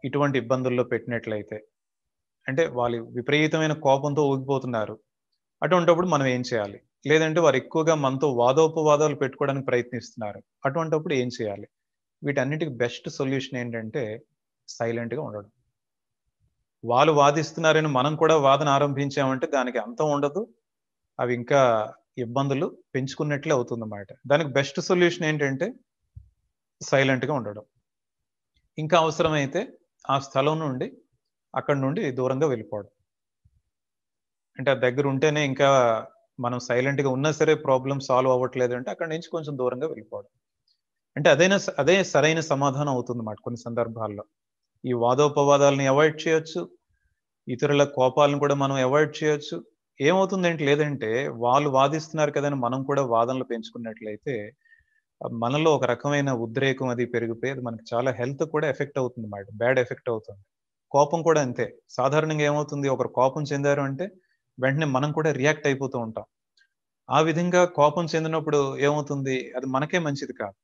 ఇటువంటి ఇబ్బందుల్లో పెట్టినట్లయితే, అంటే వాళ్ళు విపరీతమైన కోపంతో ఊగిపోతున్నారు, అటువంటిప్పుడు మనం ఏం చేయాలి? లేదంటే వారు ఎక్కువగా మనతో వాదోపవాదాలు పెట్టుకోవడానికి ప్రయత్నిస్తున్నారు, అటువంటిప్పుడు ఏం చేయాలి? వీటన్నిటికి బెస్ట్ సొల్యూషన్ ఏంటంటే సైలెంట్గా ఉండడం. వాళ్ళు వాదిస్తున్నారని మనం కూడా వాదన ఆరంభించామంటే దానికి అంతం ఉండదు, అవి ఇంకా ఇబ్బందులు పెంచుకున్నట్లే అవుతుందన్నమాట. దానికి బెస్ట్ సొల్యూషన్ ఏంటంటే సైలెంట్గా ఉండడం. ఇంకా అవసరమైతే ఆ స్థలం నుండి, అక్కడి నుండి దూరంగా వెళ్ళిపోవడం. అంటే ఆ దగ్గర ఉంటేనే ఇంకా మనం సైలెంట్గా ఉన్నా సరే ప్రాబ్లం సాల్వ్ అవ్వట్లేదు అంటే అక్కడి నుంచి కొంచెం దూరంగా వెళ్ళిపోవడం. అంటే అదే సరైన సమాధానం అవుతుందన్నమాట కొన్ని సందర్భాల్లో. ఈ వాదోపవాదాలని అవాయిడ్ చేయొచ్చు, ఇతరుల కోపాలను కూడా మనం అవాయిడ్ చేయొచ్చు. ఏమవుతుందంటే లేదంటే వాళ్ళు వాదిస్తున్నారు కదని మనం కూడా వాదనలు పెంచుకున్నట్లయితే మనలో ఒక రకమైన ఉద్రేకం అది పెరిగిపోయి అది మనకి చాలా హెల్త్ కూడా ఎఫెక్ట్ అవుతుంది అన్నమాట, బ్యాడ్ ఎఫెక్ట్ అవుతుంది. కోపం కూడా అంతే. సాధారణంగా ఏమవుతుంది, ఒకరు కోపం చెందారు అంటే వెంటనే మనం కూడా రియాక్ట్ అయిపోతూ ఉంటాం. ఆ విధంగా కోపం చెందినప్పుడు ఏమవుతుంది, అది మనకే మంచిది కాదు,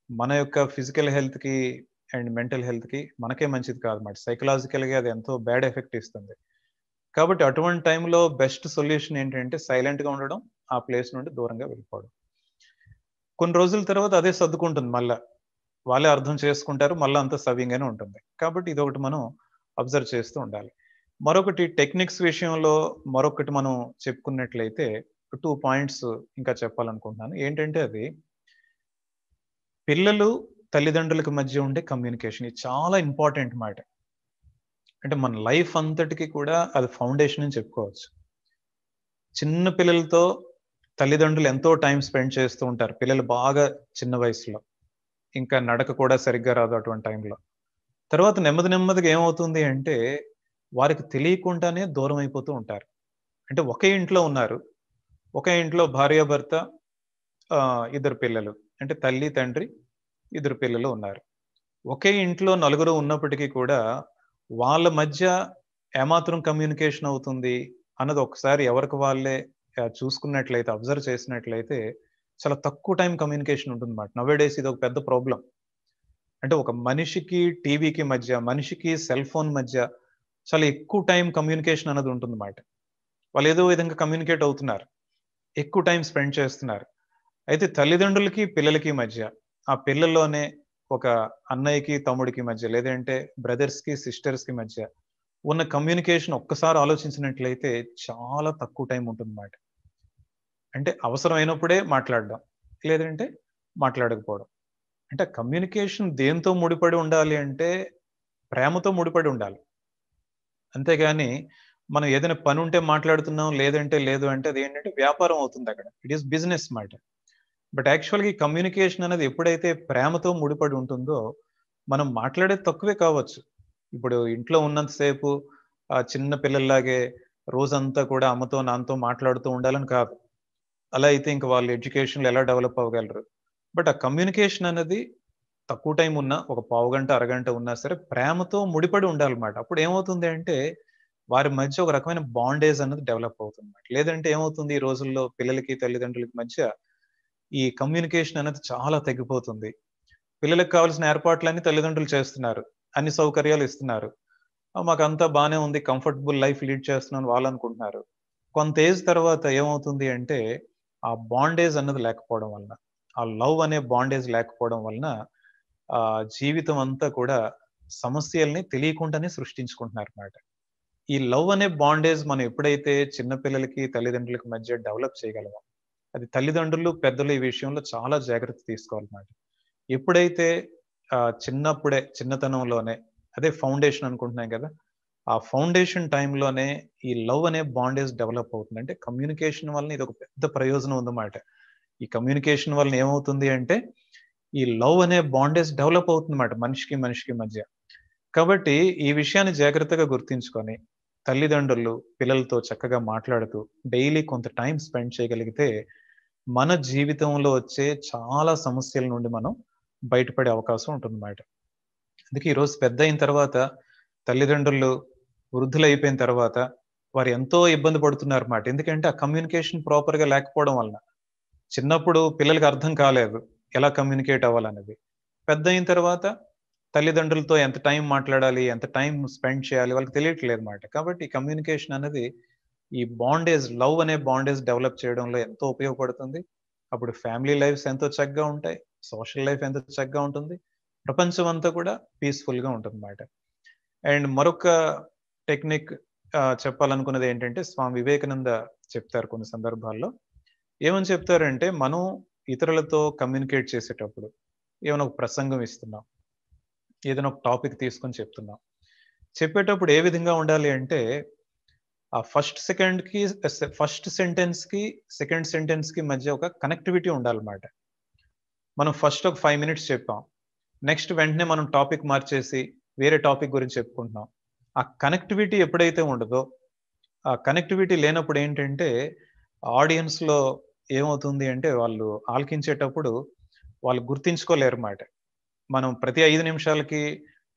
మన యొక్క ఫిజికల్ హెల్త్కి అండ్ మెంటల్ హెల్త్కి మనకే మంచిది కాదు అన్నమాట. సైకలాజికల్గా అది ఎంతో బ్యాడ్ ఎఫెక్ట్ ఇస్తుంది. కాబట్టి అటువంటి టైంలో బెస్ట్ సొల్యూషన్ ఏంటంటే సైలెంట్గా ఉండడం, ఆ ప్లేస్ నుండి దూరంగా వెళ్ళిపోవడం. కొన్ని రోజుల తర్వాత అదే సర్దుకుంటుంది, మళ్ళా వాళ్ళే అర్థం చేసుకుంటారు, మళ్ళీ అంతా సవ్యంగానే ఉంటుంది. కాబట్టి ఇదొకటి మనం అబ్జర్వ్ చేస్తూ ఉండాలి. మరొకటి టెక్నిక్స్ విషయంలో మరొకటి మనం చెప్పుకున్నట్లయితే 2 పాయింట్స్ ఇంకా చెప్పాలనుకుంటున్నాను. ఏంటంటే అది పిల్లలు తల్లిదండ్రులకు మధ్య ఉండే కమ్యూనికేషన్, ఇది చాలా ఇంపార్టెంట్ మాట. అంటే మన లైఫ్ అంతటికి కూడా అది ఫౌండేషన్ అని చెప్పుకోవచ్చు. చిన్న పిల్లలతో తల్లిదండ్రులు ఎంతో టైం స్పెండ్ చేస్తూ ఉంటారు, పిల్లలు బాగా చిన్న వయసులో, ఇంకా నడక కూడా సరిగ్గా రాదు అటువంటి టైంలో. తర్వాత నెమ్మదిగా ఏమవుతుంది అంటే వారికి తెలియకుండానే దూరం అయిపోతూ ఉంటారు. అంటే ఒకే ఇంట్లో ఉన్నారు, ఒకే ఇంట్లో భార్యాభర్త, 2 పిల్లలు, అంటే తల్లి తండ్రి 2 పిల్లలు ఉన్నారు. ఒకే ఇంట్లో నలుగురు ఉన్నప్పటికీ కూడా వాళ్ళ మధ్య ఏమాత్రం కమ్యూనికేషన్ అవుతుంది అన్నది ఒకసారి ఎవరికి వాళ్ళే చూసుకున్నట్లయితే, అబ్జర్వ్ చేసినట్లయితే చాలా తక్కువ టైం కమ్యూనికేషన్ ఉంటుంది అన్నమాట. నవేడేస్ ఇది ఒక పెద్ద ప్రాబ్లం. అంటే ఒక మనిషికి టీవీకి మధ్య, మనిషికి సెల్ ఫోన్ మధ్య చాలా ఎక్కువ టైం కమ్యూనికేషన్ అనేది ఉంటుందన్నమాట. వాళ్ళు ఏదో విధంగా కమ్యూనికేట్ అవుతున్నారు, ఎక్కువ టైం స్పెండ్ చేస్తున్నారు. అయితే తల్లిదండ్రులకి పిల్లలకి మధ్య, ఆ పిల్లల్లోనే ఒక అన్నయ్యకి తమ్ముడికి మధ్య, లేదంటే బ్రదర్స్కి సిస్టర్స్కి మధ్య ఉన్న కమ్యూనికేషన్ ఒక్కసారి ఆలోచించినట్లయితే చాలా తక్కువ టైం ఉంటుందన్నమాట. అంటే అవసరమైనప్పుడే మాట్లాడడం, లేదంటే మాట్లాడకపోవడం. అంటే కమ్యూనికేషన్ దేంతో ముడిపడి ఉండాలి అంటే ప్రేమతో ముడిపడి ఉండాలి. అంతేగాని మనం ఏదైనా పని ఉంటే మాట్లాడుతున్నాం, లేదంటే లేదు అంటే అది ఏంటంటే వ్యాపారం అవుతుంది అక్కడ. ఇట్ ఈస్ బిజినెస్ మాట. బట్ యాక్చువల్గా ఈ కమ్యూనికేషన్ అనేది ఎప్పుడైతే ప్రేమతో ముడిపడి ఉంటుందో మనం మాట్లాడేది తక్కువే కావచ్చు. ఇప్పుడు ఇంట్లో ఉన్నంతసేపు చిన్న పిల్లల్లాగే రోజంతా కూడా అమ్మతో నాన్నతో మాట్లాడుతూ ఉండాలని కాదు. అలా అయితే ఇంక వాళ్ళు ఎడ్యుకేషన్లో ఎలా డెవలప్ అవ్వగలరు? బట్ ఆ కమ్యూనికేషన్ అనేది తక్కువ టైం ఉన్నా, ఒక పావుగంట, అరగంట ఉన్నా సరే ప్రేమతో ముడిపడి ఉండాలన్నమాట. అప్పుడు ఏమవుతుంది అంటే వారి మధ్య ఒక రకమైన బాండేజ్ అనేది డెవలప్ అవుతుందన్నమాట. లేదంటే ఏమవుతుంది ఈ రోజుల్లో పిల్లలకి, తల్లిదండ్రులకి మధ్య ఈ కమ్యూనికేషన్ అనేది చాలా తగ్గిపోతుంది. పిల్లలకు కావాల్సిన ఏర్పాట్లన్నీ తల్లిదండ్రులు చేస్తున్నారు. అన్ని సౌకర్యాలు ఇస్తున్నారు. మాకంతా బానే ఉంది, కంఫర్టబుల్ లైఫ్ లీడ్ చేస్తున్నామని వాళ్ళు అనుకుంటున్నారు. కొంత ఏజ్ తర్వాత ఏమవుతుంది అంటే ఆ బాండేజ్ అన్నది లేకపోవడం వలన, ఆ లవ్ అనే బాండేజ్ లేకపోవడం వలన జీవితం అంతా కూడా సమస్యల్ని తెలియకుండానే సృష్టించుకుంటున్నారన్నమాట. ఈ లవ్ అనే బాండేజ్ మనం ఎప్పుడైతే చిన్న పిల్లలకి, తల్లిదండ్రులకి మధ్య డెవలప్ చేయగలమో, అది తల్లిదండ్రులు, పెద్దలు ఈ విషయంలో చాలా జాగ్రత్త తీసుకోవాలన్నమాట. ఎప్పుడైతే చిన్నప్పుడే, చిన్నతనంలోనే అదే ఫౌండేషన్ అనుకుంటున్నాం కదా, ఆ ఫౌండేషన్ టైంలోనే ఈ లవ్ అనే బాండేజ్ డెవలప్ అవుతుంది. అంటే కమ్యూనికేషన్ వలన ఇది ఒక పెద్ద ప్రయోజనం ఉందన్నమాట. ఈ కమ్యూనికేషన్ వలన ఏమవుతుంది అంటే ఈ లవ్ అనే బాండేజ్ డెవలప్ అవుతుందన్నమాట మనిషికి మనిషికి మధ్య. కాబట్టి ఈ విషయాన్ని జాగ్రత్తగా గుర్తించుకొని తల్లిదండ్రులు పిల్లలతో చక్కగా మాట్లాడుతూ డైలీ కొంత టైం స్పెండ్ చేయగలిగితే మన జీవితంలో వచ్చే చాలా సమస్యల నుండి మనం బయటపడే అవకాశం ఉంటుందన్నమాట. అందుకే ఈరోజు పెద్ద అయిన తర్వాత తల్లిదండ్రులు వృద్ధులైపోయిన తర్వాత వారు ఎంతో ఇబ్బంది పడుతున్నారు అన్నమాట. ఎందుకంటే ఆ కమ్యూనికేషన్ ప్రాపర్గా లేకపోవడం వలన. చిన్నప్పుడు పిల్లలకి అర్థం కాలేదు ఎలా కమ్యూనికేట్ అవ్వాలనేది. పెద్ద అయిన తర్వాత తల్లిదండ్రులతో ఎంత టైం మాట్లాడాలి, ఎంత టైం స్పెండ్ చేయాలి వాళ్ళకి తెలియట్లేదు అన్నమాట. కాబట్టి కమ్యూనికేషన్ అనేది ఈ బాండేజ్, లవ్ అనే బాండేజ్ డెవలప్ చేయడంలో ఎంతో ఉపయోగపడుతుంది. అప్పుడు ఫ్యామిలీ లైఫ్స్ ఎంతో చక్కగా ఉంటాయి, సోషల్ లైఫ్ ఎంతో చక్కగా ఉంటుంది, ప్రపంచం అంతా కూడా పీస్ఫుల్గా ఉంటుంది అన్నమాట. అండ్ మరొక టెక్నిక్ చెప్పాలనుకున్నది ఏంటంటే స్వామి వివేకానంద చెప్తారు కొన్ని సందర్భాల్లో. ఏమని చెప్తారంటే మనం ఇతరులతో కమ్యూనికేట్ చేసేటప్పుడు ఏమైనా ఒక ప్రసంగం ఇస్తున్నాం, ఏదైనా ఒక టాపిక్ తీసుకొని చెప్తున్నాం, చెప్పేటప్పుడు ఏ విధంగా ఉండాలి అంటే ఆ ఫస్ట్ సెంటెన్స్ కి సెకండ్ సెంటెన్స్ కి మధ్య ఒక కనెక్టివిటీ ఉండాలన్నమాట. మనం ఫస్ట్ ఒక 5 minutes చెప్పాం, నెక్స్ట్ వెంటనే మనం టాపిక్ మార్చేసి వేరే టాపిక్ గురించి చెప్పుకుంటున్నాం. ఆ కనెక్టివిటీ ఎప్పుడైతే ఉండదో, ఆ కనెక్టివిటీ లేనప్పుడు ఏంటంటే ఆడియన్స్ లో ఏమవుతుంది అంటే వాళ్ళు ఆలకించేటప్పుడు వాళ్ళు గుర్తించుకోలేరు మాట. మనం ప్రతి 5 నిమిషాలకి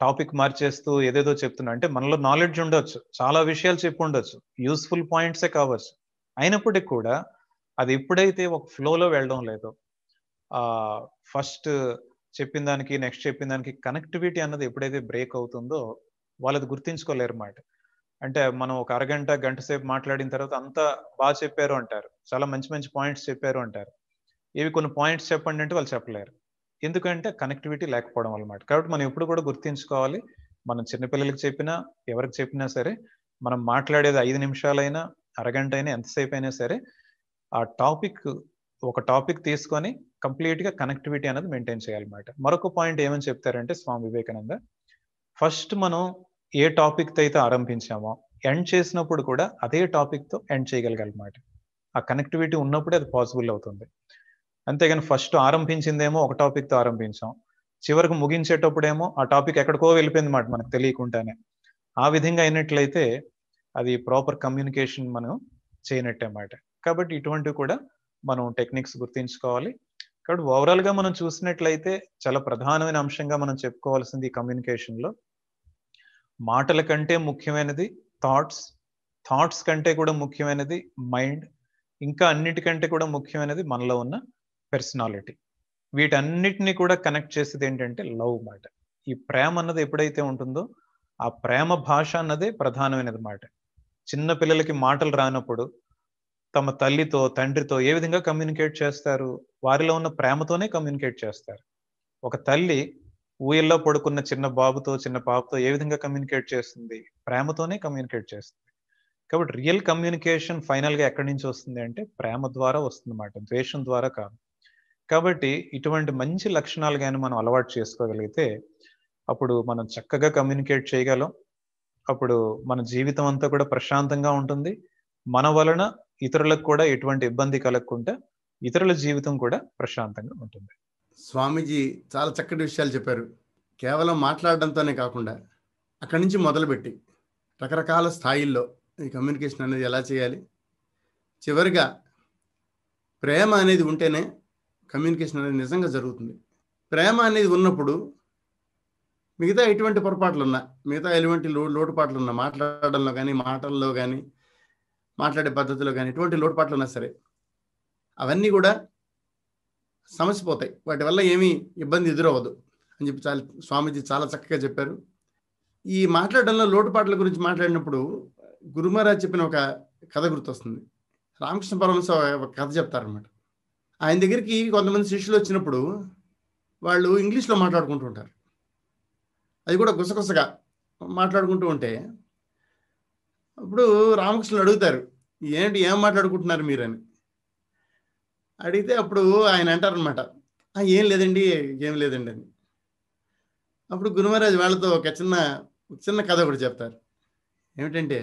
టాపిక్ మార్చేస్తూ ఏదేదో చెప్తున్నా అంటే మనలో నాలెడ్జ్ ఉండొచ్చు, చాలా విషయాలు చెప్పి ఉండొచ్చు, యూస్ఫుల్ పాయింట్సే కావచ్చు. అయినప్పటికీ కూడా అది ఎప్పుడైతే ఒక ఫ్లోలో వెళ్ళడం లేదో, ఆ ఫస్ట్ చెప్పిన దానికి నెక్స్ట్ చెప్పిన దానికి కనెక్టివిటీ అన్నది ఎప్పుడైతే బ్రేక్ అవుతుందో వాళ్ళది గుర్తించుకోలేరు మాట. అంటే మనం ఒక అరగంట, గంట సేపు మాట్లాడిన తర్వాత అంతా బాగా చెప్పారు అంటారు, చాలా మంచి మంచి పాయింట్స్ చెప్పారు అంటారు. ఇవి కొన్ని పాయింట్స్ చెప్పండి అంటే వాళ్ళు చెప్పలేరు. ఎందుకంటే కనెక్టివిటీ లేకపోవడం అన్నమాట. కాబట్టి మనం ఎప్పుడు కూడా గుర్తించుకోవాలి, మనం చిన్నపిల్లలకి చెప్పినా ఎవరికి చెప్పినా సరే మనం మాట్లాడేది 5 నిమిషాలైనా, అరగంట అయినా, ఎంతసేపు అయినా సరే ఆ ఒక టాపిక్ తీసుకొని కంప్లీట్ గా కనెక్టివిటీ అనేది మెయింటైన్ చేయాలన్నమాట. మరొక పాయింట్ ఏమని చెప్తారంటే స్వామి వివేకానంద, ఫస్ట్ మనం ఏ టాపిక్ తో అయితే ఆరంభించామో ఎండ్ చేసినప్పుడు కూడా అదే టాపిక్ తో ఎండ్ చేయగలగాలన్నమాట. ఆ కనెక్టివిటీ ఉన్నప్పుడే అది పాసిబుల్ అవుతుంది. అంతేగాని ఫస్ట్ ఆరంభించిందేమో ఒక టాపిక్ తో ఆరంభించాం, చివరికి ముగించేటప్పుడేమో ఆ టాపిక్ ఎక్కడికో వెళ్ళిపోయింది మాట మనకు తెలియకుండానే. ఆ విధంగా అయినట్లయితే అది ప్రాపర్ కమ్యూనికేషన్ మనం చేయనట్టే మాట. కాబట్టి ఇటువంటివి కూడా మనం టెక్నిక్స్ గుర్తించుకోవాలి. కాబట్టి ఓవరాల్ గా మనం చూసినట్లయితే చాలా ప్రధానమైన అంశంగా మనం చెప్పుకోవాల్సింది ఈ కమ్యూనికేషన్ లో మాటల కంటే ముఖ్యమైనది థాట్స్ కంటే కూడా ముఖ్యమైనది మైండ్, ఇంకా అన్నిటికంటే కూడా ముఖ్యమైనది మనలో ఉన్న పర్సనాలిటీ. వీటన్నిటిని కూడా కనెక్ట్ చేసేది ఏంటంటే లవ్ మాట. ఈ ప్రేమ అన్నది ఎప్పుడైతే ఉంటుందో ఆ ప్రేమ భాష అన్నదే ప్రధానమైనది మాట. చిన్న పిల్లలకి మాటలు రానప్పుడు తమ తల్లితో తండ్రితో ఏ విధంగా కమ్యూనికేట్ చేస్తారు? వారిలో ఉన్న ప్రేమతోనే కమ్యూనికేట్ చేస్తారు. ఒక తల్లి ఊయల్లో పడుకున్న చిన్న బాబుతో చిన్న పాపతో ఏ విధంగా కమ్యూనికేట్ చేస్తుంది? ప్రేమతోనే కమ్యూనికేట్ చేస్తుంది. కాబట్టి రియల్ కమ్యూనికేషన్ ఫైనల్ గా ఎక్కడి నుంచి వస్తుంది అంటే ప్రేమ ద్వారా వస్తుంది అన్నమాట, ద్వేషం ద్వారా కాదు. కాబట్టి ఇటువంటి మంచి లక్షణాలు కానీ మనం అలవాటు చేసుకోగలిగితే అప్పుడు మనం చక్కగా కమ్యూనికేట్ చేయగలం. అప్పుడు మన జీవితం అంతా కూడా ప్రశాంతంగా ఉంటుంది. మన వలన ఇతరులకు కూడా ఎటువంటి ఇబ్బంది కలగకుండా ఇతరుల జీవితం కూడా ప్రశాంతంగా ఉంటుంది. స్వామీజీ చాలా చక్కటి విషయాలు చెప్పారు. కేవలం మాట్లాడడంతోనే కాకుండా అక్కడి నుంచి మొదలుపెట్టి రకరకాల స్థాయిల్లో ఈ కమ్యూనికేషన్ అనేది ఎలా చేయాలి, చివరిగా ప్రేమ అనేది ఉంటేనే కమ్యూనికేషన్ అనేది నిజంగా జరుగుతుంది. ప్రేమ అనేది ఉన్నప్పుడు మిగతా ఎటువంటి పొరపాట్లు ఉన్నా, మిగతా ఎటువంటి లోటుపాట్లు ఉన్నా, మాట్లాడడంలో కానీ మాటల్లో కానీ మాట్లాడే పద్ధతిలో కానీ ఎటువంటి లోటుపాట్లు ఉన్నా సరే అవన్నీ కూడా సమసిపోతాయి. వాటి వల్ల ఏమీ ఇబ్బంది ఎదురవ్వదు అని చెప్పి స్వామీజీ చాలా చక్కగా చెప్పారు. ఈ మాట్లాడడంలో లోటుపాట్ల గురించి మాట్లాడినప్పుడు గురు మహారాజ్ చెప్పిన ఒక కథ గుర్తొస్తుంది. రామకృష్ణ పరమహంస ఒక కథ చెప్తారనమాట. ఆయన దగ్గరికి కొంతమంది శిష్యులు వచ్చినప్పుడు వాళ్ళు ఇంగ్లీష్లో మాట్లాడుకుంటూ ఉంటారు. అది కూడా గుసగుసగా మాట్లాడుకుంటూ ఉంటే అప్పుడు రామకృష్ణులు అడుగుతారు, ఏంటి ఏం మాట్లాడుకుంటున్నారు మీరని అడిగితే అప్పుడు ఆయన అంటారనమాట, ఏం లేదండి అని. అప్పుడు గురు మహారాజ్ వాళ్ళతో ఒక చిన్న కథ ఒకటి చెప్తారు. ఏమిటంటే,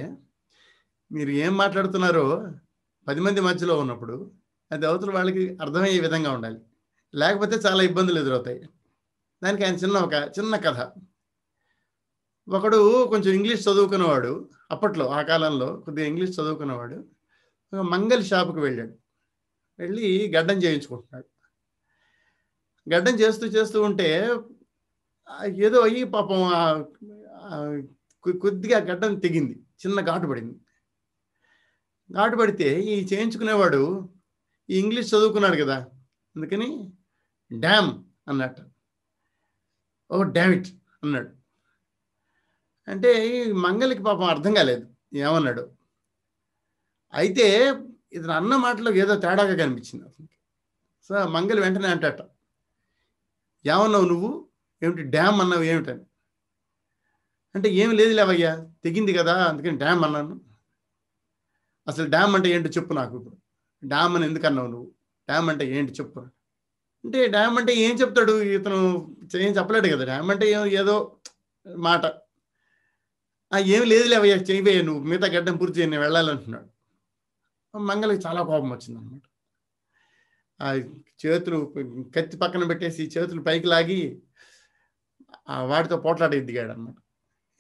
మీరు ఏం మాట్లాడుతున్నారో 10 మంది మధ్యలో ఉన్నప్పుడు అది అవతల వాళ్ళకి అర్థమయ్యే విధంగా ఉండాలి, లేకపోతే చాలా ఇబ్బందులు ఎదురవుతాయి. దానికి ఆయన ఒక చిన్న కథ. ఒకడు కొంచెం ఇంగ్లీష్ చదువుకున్నవాడు, అప్పట్లో ఆ కాలంలో కొద్దిగా ఇంగ్లీష్ చదువుకున్నవాడు ఒక మంగలి షాపుకి వెళ్ళి గడ్డం చేయించుకుంటున్నాడు. గడ్డం చేస్తూ ఉంటే ఏదో అయ్యి పాపం కొద్దిగా గడ్డం తెగింది, చిన్న ఘాటు పడింది. ఘాటు పడితే ఈ చేయించుకునేవాడు ఈ ఇంగ్లీష్ చదువుకున్నాడు కదా, అందుకని డ్యామ్ అన్నట్టు. ఓ డామిట్ అన్నాడు. అంటే ఈ మంగలికి పాపం అర్థం కాలేదు ఏమన్నాడు. అయితే ఇతను అన్న మాటలో ఏదో తేడాగా కనిపించింది అతనికి. సో మంగలి వెంటనే అంటాట, ఏమన్నావు నువ్వు, ఏమిటి డ్యామ్ అన్నావు ఏమిటని. అంటే ఏమి లేదు లేవయ్యా, తెగింది కదా అందుకని డ్యామ్ అన్నాను. అసలు డ్యామ్ అంటే ఏంటో చెప్పు నాకు, ఇప్పుడు డ్యామ్ అని ఎందుకు అన్నావు నువ్వు, డ్యామ్ అంటే ఏంటి చెప్పు అంటే. డ్యామ్ అంటే ఏం చెప్తాడు ఇతను, ఏం చెప్పలేడు కదా. డ్యామ్ అంటే ఏదో మాట. ఏమి లేదు లేవయ్యా, చేయవయ్యా నువ్వు, మిగతా గడ్డం పూర్తి చేయి, నేను వెళ్ళాలంటున్నాడు. మంగళకి చాలా కోపం వచ్చింది అనమాట. ఆ చేతులు కత్తి పక్కన పెట్టేసి చేతులు పైకి లాగి వాటితో పోట్లాట దిగాడు అనమాట.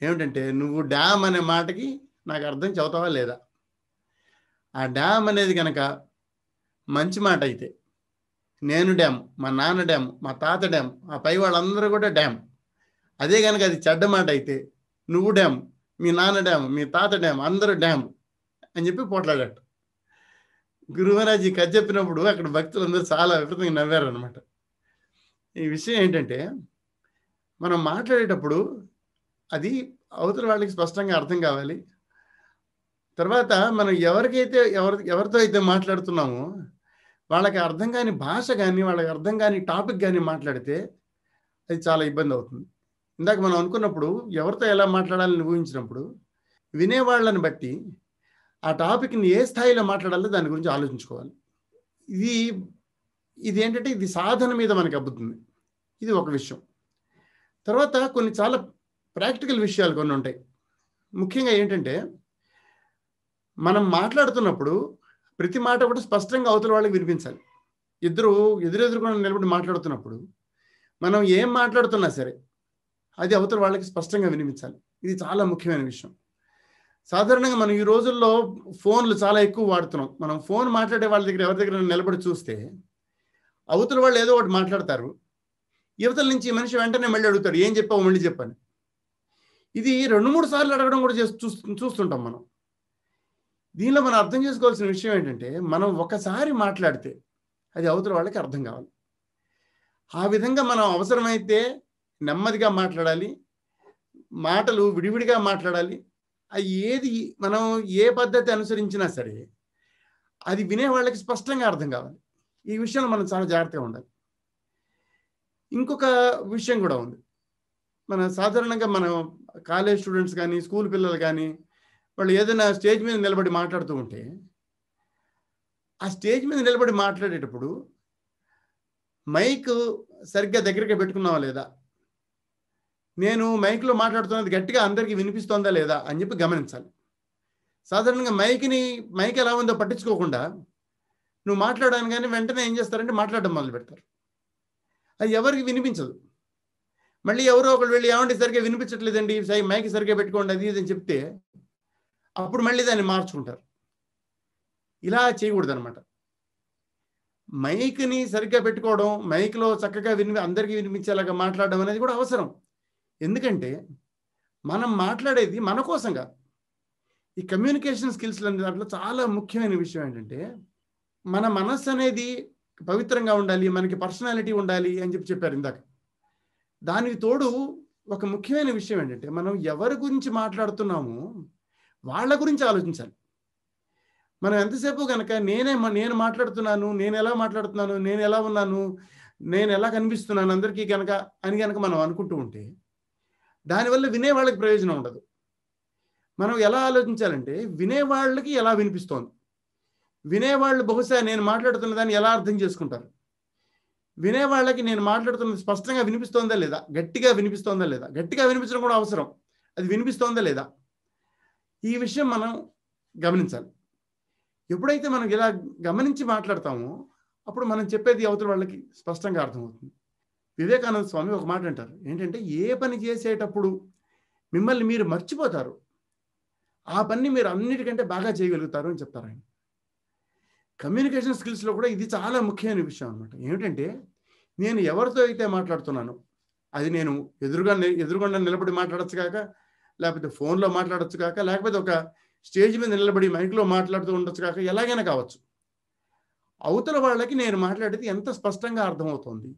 ఏమిటంటే, నువ్వు డ్యామ్ అనే మాటకి నాకు అర్థం చదువుతావా లేదా. ఆ డ్యామ్ అనేది కనుక మంచి మాట అయితే నేను డ్యామ్, మా నాన్న డ్యామ్, మా తాత డ్యామ్, ఆ పై వాళ్ళందరూ కూడా డ్యామ్. అదే కనుక అది చెడ్డ మాట అయితే నువ్వు డ్యామ్, మీ నాన్న డ్యామ్, మీ తాత డ్యామ్, అందరూ డ్యామ్ అని చెప్పి పోట్లాడట. గురు మహారాజ్ ఈ కథ చెప్పినప్పుడు అక్కడ భక్తులందరూ చాలా విపరీతంగా నవ్వారు అనమాట. ఈ విషయం ఏంటంటే, మనం మాట్లాడేటప్పుడు అది అవతల వాళ్ళకి స్పష్టంగా అర్థం కావాలి. తర్వాత మనం ఎవరితో అయితే మాట్లాడుతున్నామో వాళ్ళకి అర్థం కాని భాష కానీ, వాళ్ళకి అర్థం కాని టాపిక్ కానీ మాట్లాడితే అది చాలా ఇబ్బంది అవుతుంది. ఇందాక మనం అనుకున్నప్పుడు ఎవరితో ఎలా మాట్లాడాలని ఊహించినప్పుడు వినేవాళ్ళని బట్టి ఆ టాపిక్ని ఏ స్థాయిలో మాట్లాడాలో దాని గురించి ఆలోచించుకోవాలి. ఇది ఏంటంటే, ఇది సాధన మీద మనకి అబ్బుతుంది. ఇది ఒక విషయం. తర్వాత కొన్ని చాలా ప్రాక్టికల్ విషయాలు కొన్ని ఉంటాయి. ముఖ్యంగా ఏంటంటే, మనం మాట్లాడుతున్నప్పుడు ప్రతి మాట కూడా స్పష్టంగా అవతల వాళ్ళకి వినిపించాలి. ఎదురెదురుగా నిలబడి మాట్లాడుతున్నప్పుడు మనం ఏం మాట్లాడుతున్నా సరే అది అవతల వాళ్ళకి స్పష్టంగా వినిపించాలి. ఇది చాలా ముఖ్యమైన విషయం. సాధారణంగా మనం ఈ రోజుల్లో ఫోన్లు చాలా ఎక్కువ వాడుతున్నాం. మనం ఫోన్ మాట్లాడే వాళ్ళ దగ్గర ఎవరి దగ్గర నిలబడి చూస్తే అవతల వాళ్ళు ఏదో ఒకటి మాట్లాడతారు, యువతల నుంచి మనిషి వెంటనే మళ్ళీ అడుగుతాడు, ఏం చెప్పావు మళ్ళీ చెప్పని. ఇది 2-3 సార్లు అడగడం కూడా చూస్తుంటాం మనం. దీనిలో మనం అర్థం చేసుకోవాల్సిన విషయం ఏంటంటే, మనం ఒకసారి మాట్లాడితే అది అవతల వాళ్ళకి అర్థం కావాలి. ఆ విధంగా మనం అవసరమైతే నెమ్మదిగా మాట్లాడాలి, మాటలు విడివిడిగా మాట్లాడాలి. ఏది మనం ఏ పద్ధతి అనుసరించినా సరే అది వినే వాళ్ళకి స్పష్టంగా అర్థం కావాలి. ఈ విషయంలో మనం చాలా జాగ్రత్తగా ఉండాలి. ఇంకొక విషయం కూడా ఉంది. మన సాధారణంగా మనం కాలేజ్ స్టూడెంట్స్ కానీ, స్కూల్ పిల్లలు కానీ, వాళ్ళు ఏదైనా స్టేజ్ మీద నిలబడి మాట్లాడుతూ ఉంటే, ఆ స్టేజ్ మీద నిలబడి మాట్లాడేటప్పుడు మైక్ సరిగ్గా దగ్గరగా పెట్టుకున్నావా లేదా, నేను మైక్లో మాట్లాడుతున్నది గట్టిగా అందరికీ వినిపిస్తోందా లేదా అని చెప్పి గమనించాలి. సాధారణంగా మైక్ ఎలా ఉందో పట్టించుకోకుండా నువ్వు మాట్లాడాను కానీ వెంటనే ఏం చేస్తారంటే మాట్లాడడం మొదలు పెడతారు. అది ఎవరికి వినిపించదు. మళ్ళీ ఎవరో ఒకళ్ళు వెళ్ళి ఏమంటే సరిగ్గా వినిపించట్లేదండి, మైక్ సరిగ్గా పెట్టుకోండి అది ఇది అని చెప్తే అప్పుడు మళ్ళీ దాన్ని మార్చుకుంటారు. ఇలా చేయకూడదు అనమాట. మైక్ని సరిగ్గా పెట్టుకోవడం, మైక్లో చక్కగా అందరికీ వినిపించేలాగా మాట్లాడడం అనేది కూడా అవసరం. ఎందుకంటే మనం మాట్లాడేది మన కోసంగా. ఈ కమ్యూనికేషన్ స్కిల్స్ అనే దాంట్లో చాలా ముఖ్యమైన విషయం ఏంటంటే మన మనస్సు అనేది పవిత్రంగా ఉండాలి, మనకి పర్సనాలిటీ ఉండాలి అని చెప్పారు ఇందాక. దానికి తోడు ఒక ముఖ్యమైన విషయం ఏంటంటే మనం ఎవరి గురించి మాట్లాడుతున్నామో వాళ్ళ గురించి ఆలోచించాలి. మనం ఎంతసేపు కనుక నేను మాట్లాడుతున్నాను, నేను ఎలా మాట్లాడుతున్నాను, నేను ఎలా ఉన్నాను, నేను ఎలా కనిపిస్తున్నాను అందరికీ కనుక మనం అనుకుంటూ ఉంటే దానివల్ల వినేవాళ్ళకి ప్రయోజనం ఉండదు. మనం ఎలా ఆలోచించాలంటే వినేవాళ్ళకి ఎలా వినిపిస్తోంది, వినేవాళ్ళు బహుశా నేను మాట్లాడుతున్న దాన్ని ఎలా అర్థం చేసుకుంటారు, వినేవాళ్ళకి నేను మాట్లాడుతున్నది స్పష్టంగా వినిపిస్తోందా లేదా, గట్టిగా వినిపిస్తోందా లేదా, గట్టిగా వినిపించడం కూడా అవసరం, అది వినిపిస్తోందా లేదా, ఈ విషయం మనం గమనించాలి. ఎప్పుడైతే మనం ఇలా గమనించి మాట్లాడతామో అప్పుడు మనం చెప్పేది అవతల వాళ్ళకి స్పష్టంగా అర్థమవుతుంది. వివేకానంద స్వామి ఒక మాట అంటారు, ఏంటంటే ఏ పని చేసేటప్పుడు మిమ్మల్ని మీరు మర్చిపోతారు ఆ పని మీరు అన్నిటికంటే బాగా చేయగలుగుతారు అని చెప్తారు ఆయన. కమ్యూనికేషన్ స్కిల్స్లో కూడా ఇది చాలా ముఖ్యమైన విషయం అనమాట. ఏమిటంటే నేను ఎవరితో అయితే మాట్లాడుతున్నానో అది నేను ఎదురుగా నిలబడి మాట్లాడచ్చు కాక, లేకపోతే ఫోన్లో మాట్లాడచ్చు కాక, లేకపోతే ఒక స్టేజ్ మీద నిలబడి మైక్లో మాట్లాడుతూ ఉండొచ్చు కాక, ఎలాగైనా కావచ్చు, అవతల వాళ్ళకి నేను మాట్లాడేది ఎంత స్పష్టంగా అర్థమవుతోంది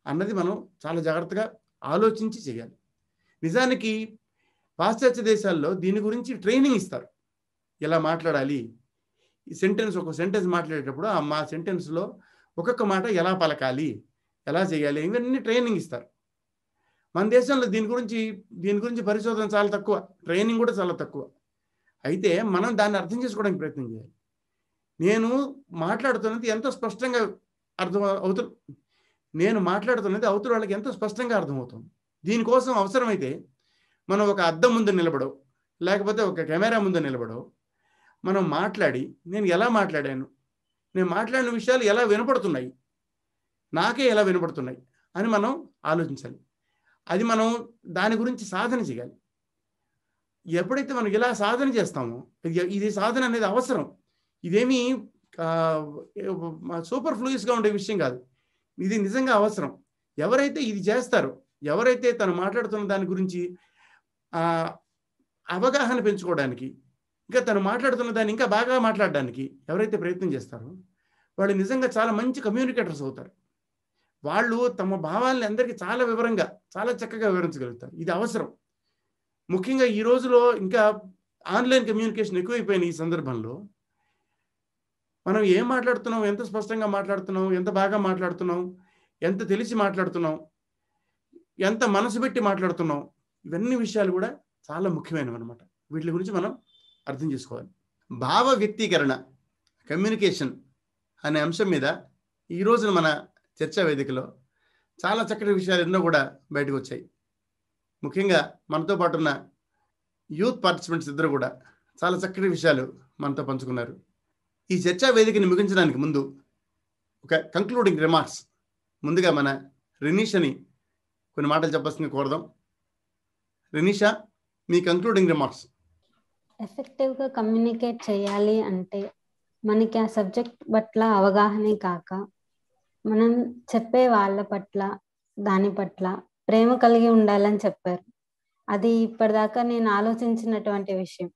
అన్నది మనం చాలా జాగ్రత్తగా ఆలోచించి చేయాలి. నిజానికి పాశ్చాత్య దేశాల్లో దీని గురించి ట్రైనింగ్ ఇస్తారు. ఎలా మాట్లాడాలి, ఈ ఒక సెంటెన్స్ మాట్లాడేటప్పుడు మా సెంటెన్స్లో ఒక్కొక్క మాట ఎలా పలకాలి, ఎలా చేయాలి, ఇవన్నీ ట్రైనింగ్ ఇస్తారు. మన దేశంలో దీని గురించి పరిశోధన చాలా తక్కువ, ట్రైనింగ్ కూడా చాలా తక్కువ. అయితే మనం దాన్ని అర్థం చేసుకోవడానికి ప్రయత్నం చేయాలి. నేను మాట్లాడుతున్నది ఎంతో స్పష్టంగా నేను మాట్లాడుతున్నది అవతల వాళ్ళకి ఎంతో స్పష్టంగా అర్థమవుతుంది. దీనికోసం అవసరమైతే మనం ఒక అద్దం ముందు నిలబడో, లేకపోతే ఒక కెమెరా ముందు నిలబడో మనం మాట్లాడి నేను ఎలా మాట్లాడాను, నేను మాట్లాడిన విషయాలు ఎలా వినపడుతున్నాయి, నాకే ఎలా వినపడుతున్నాయి అని మనం ఆలోచించాలి. అది మనం దాని గురించి సాధన చేయాలి. ఎప్పుడైతే మనం ఇలా సాధన చేస్తామో, ఇది సాధన అనేది అవసరం. ఇదేమీ సూపర్ ఫ్లూయిస్గా ఉండే విషయం కాదు, ఇది నిజంగా అవసరం. ఎవరైతే ఇది చేస్తారో, ఎవరైతే తను మాట్లాడుతున్న దాని గురించి అవగాహన పెంచుకోవడానికి, ఇంకా తను మాట్లాడుతున్న దాన్ని ఇంకా బాగా మాట్లాడడానికి ఎవరైతే ప్రయత్నం చేస్తారో వాళ్ళు నిజంగా చాలా మంచి కమ్యూనికేటర్స్ అవుతారు. వాళ్ళు తమ భావాల్ని అందరికీ చాలా వివరంగా, చాలా చక్కగా వివరించగలుగుతారు. ఇది అవసరం. ముఖ్యంగా ఈ రోజులో ఇంకా ఆన్లైన్ కమ్యూనికేషన్ ఎక్కువైపోయిన ఈ సందర్భంలో మనం ఏం మాట్లాడుతున్నాం, ఎంత స్పష్టంగా మాట్లాడుతున్నాం, ఎంత బాగా మాట్లాడుతున్నాం, ఎంత తెలిసి మాట్లాడుతున్నాం, ఎంత మనసు పెట్టి మాట్లాడుతున్నాం, ఇవన్నీ విషయాలు కూడా చాలా ముఖ్యమైనవి అనమాట. వీటి గురించి మనం అర్థం చేసుకోవాలి. భావ వ్యక్తీకరణ, కమ్యూనికేషన్ అనే అంశం మీద ఈ రోజున మన చర్చా వేదికలో చాలా చక్కటి విషయాలు ఎన్నో కూడా బయటకు వచ్చాయి. ముఖ్యంగా మనతో పాటు ఉన్న యూత్ పార్టిసిపెంట్స్ ఇద్దరు కూడా చాలా చక్కటి విషయాలు మనతో పంచుకున్నారు. ఈ చర్చా వేదికని ముగించడానికి ముందు ఒక కంక్లూడింగ్ రిమార్క్స్ ముందుగా మన రినీషని కొన్ని మాటలు చెప్పాల్సింది కోరదాం. రినీషా, మీ కంక్లూడింగ్ రిమార్క్స్. ఎఫెక్టివ్గా కమ్యూనికేట్ చేయాలి అంటే మనకి ఆ సబ్జెక్ట్ పట్ల అవగాహనే కాక మనం చెప్పే వాళ్ళ పట్ల, దాని పట్ల ప్రేమ కలిగి ఉండాలని చెప్పారు. అది ఇప్పటిదాకా నేను ఆలోచించినటువంటి విషయం.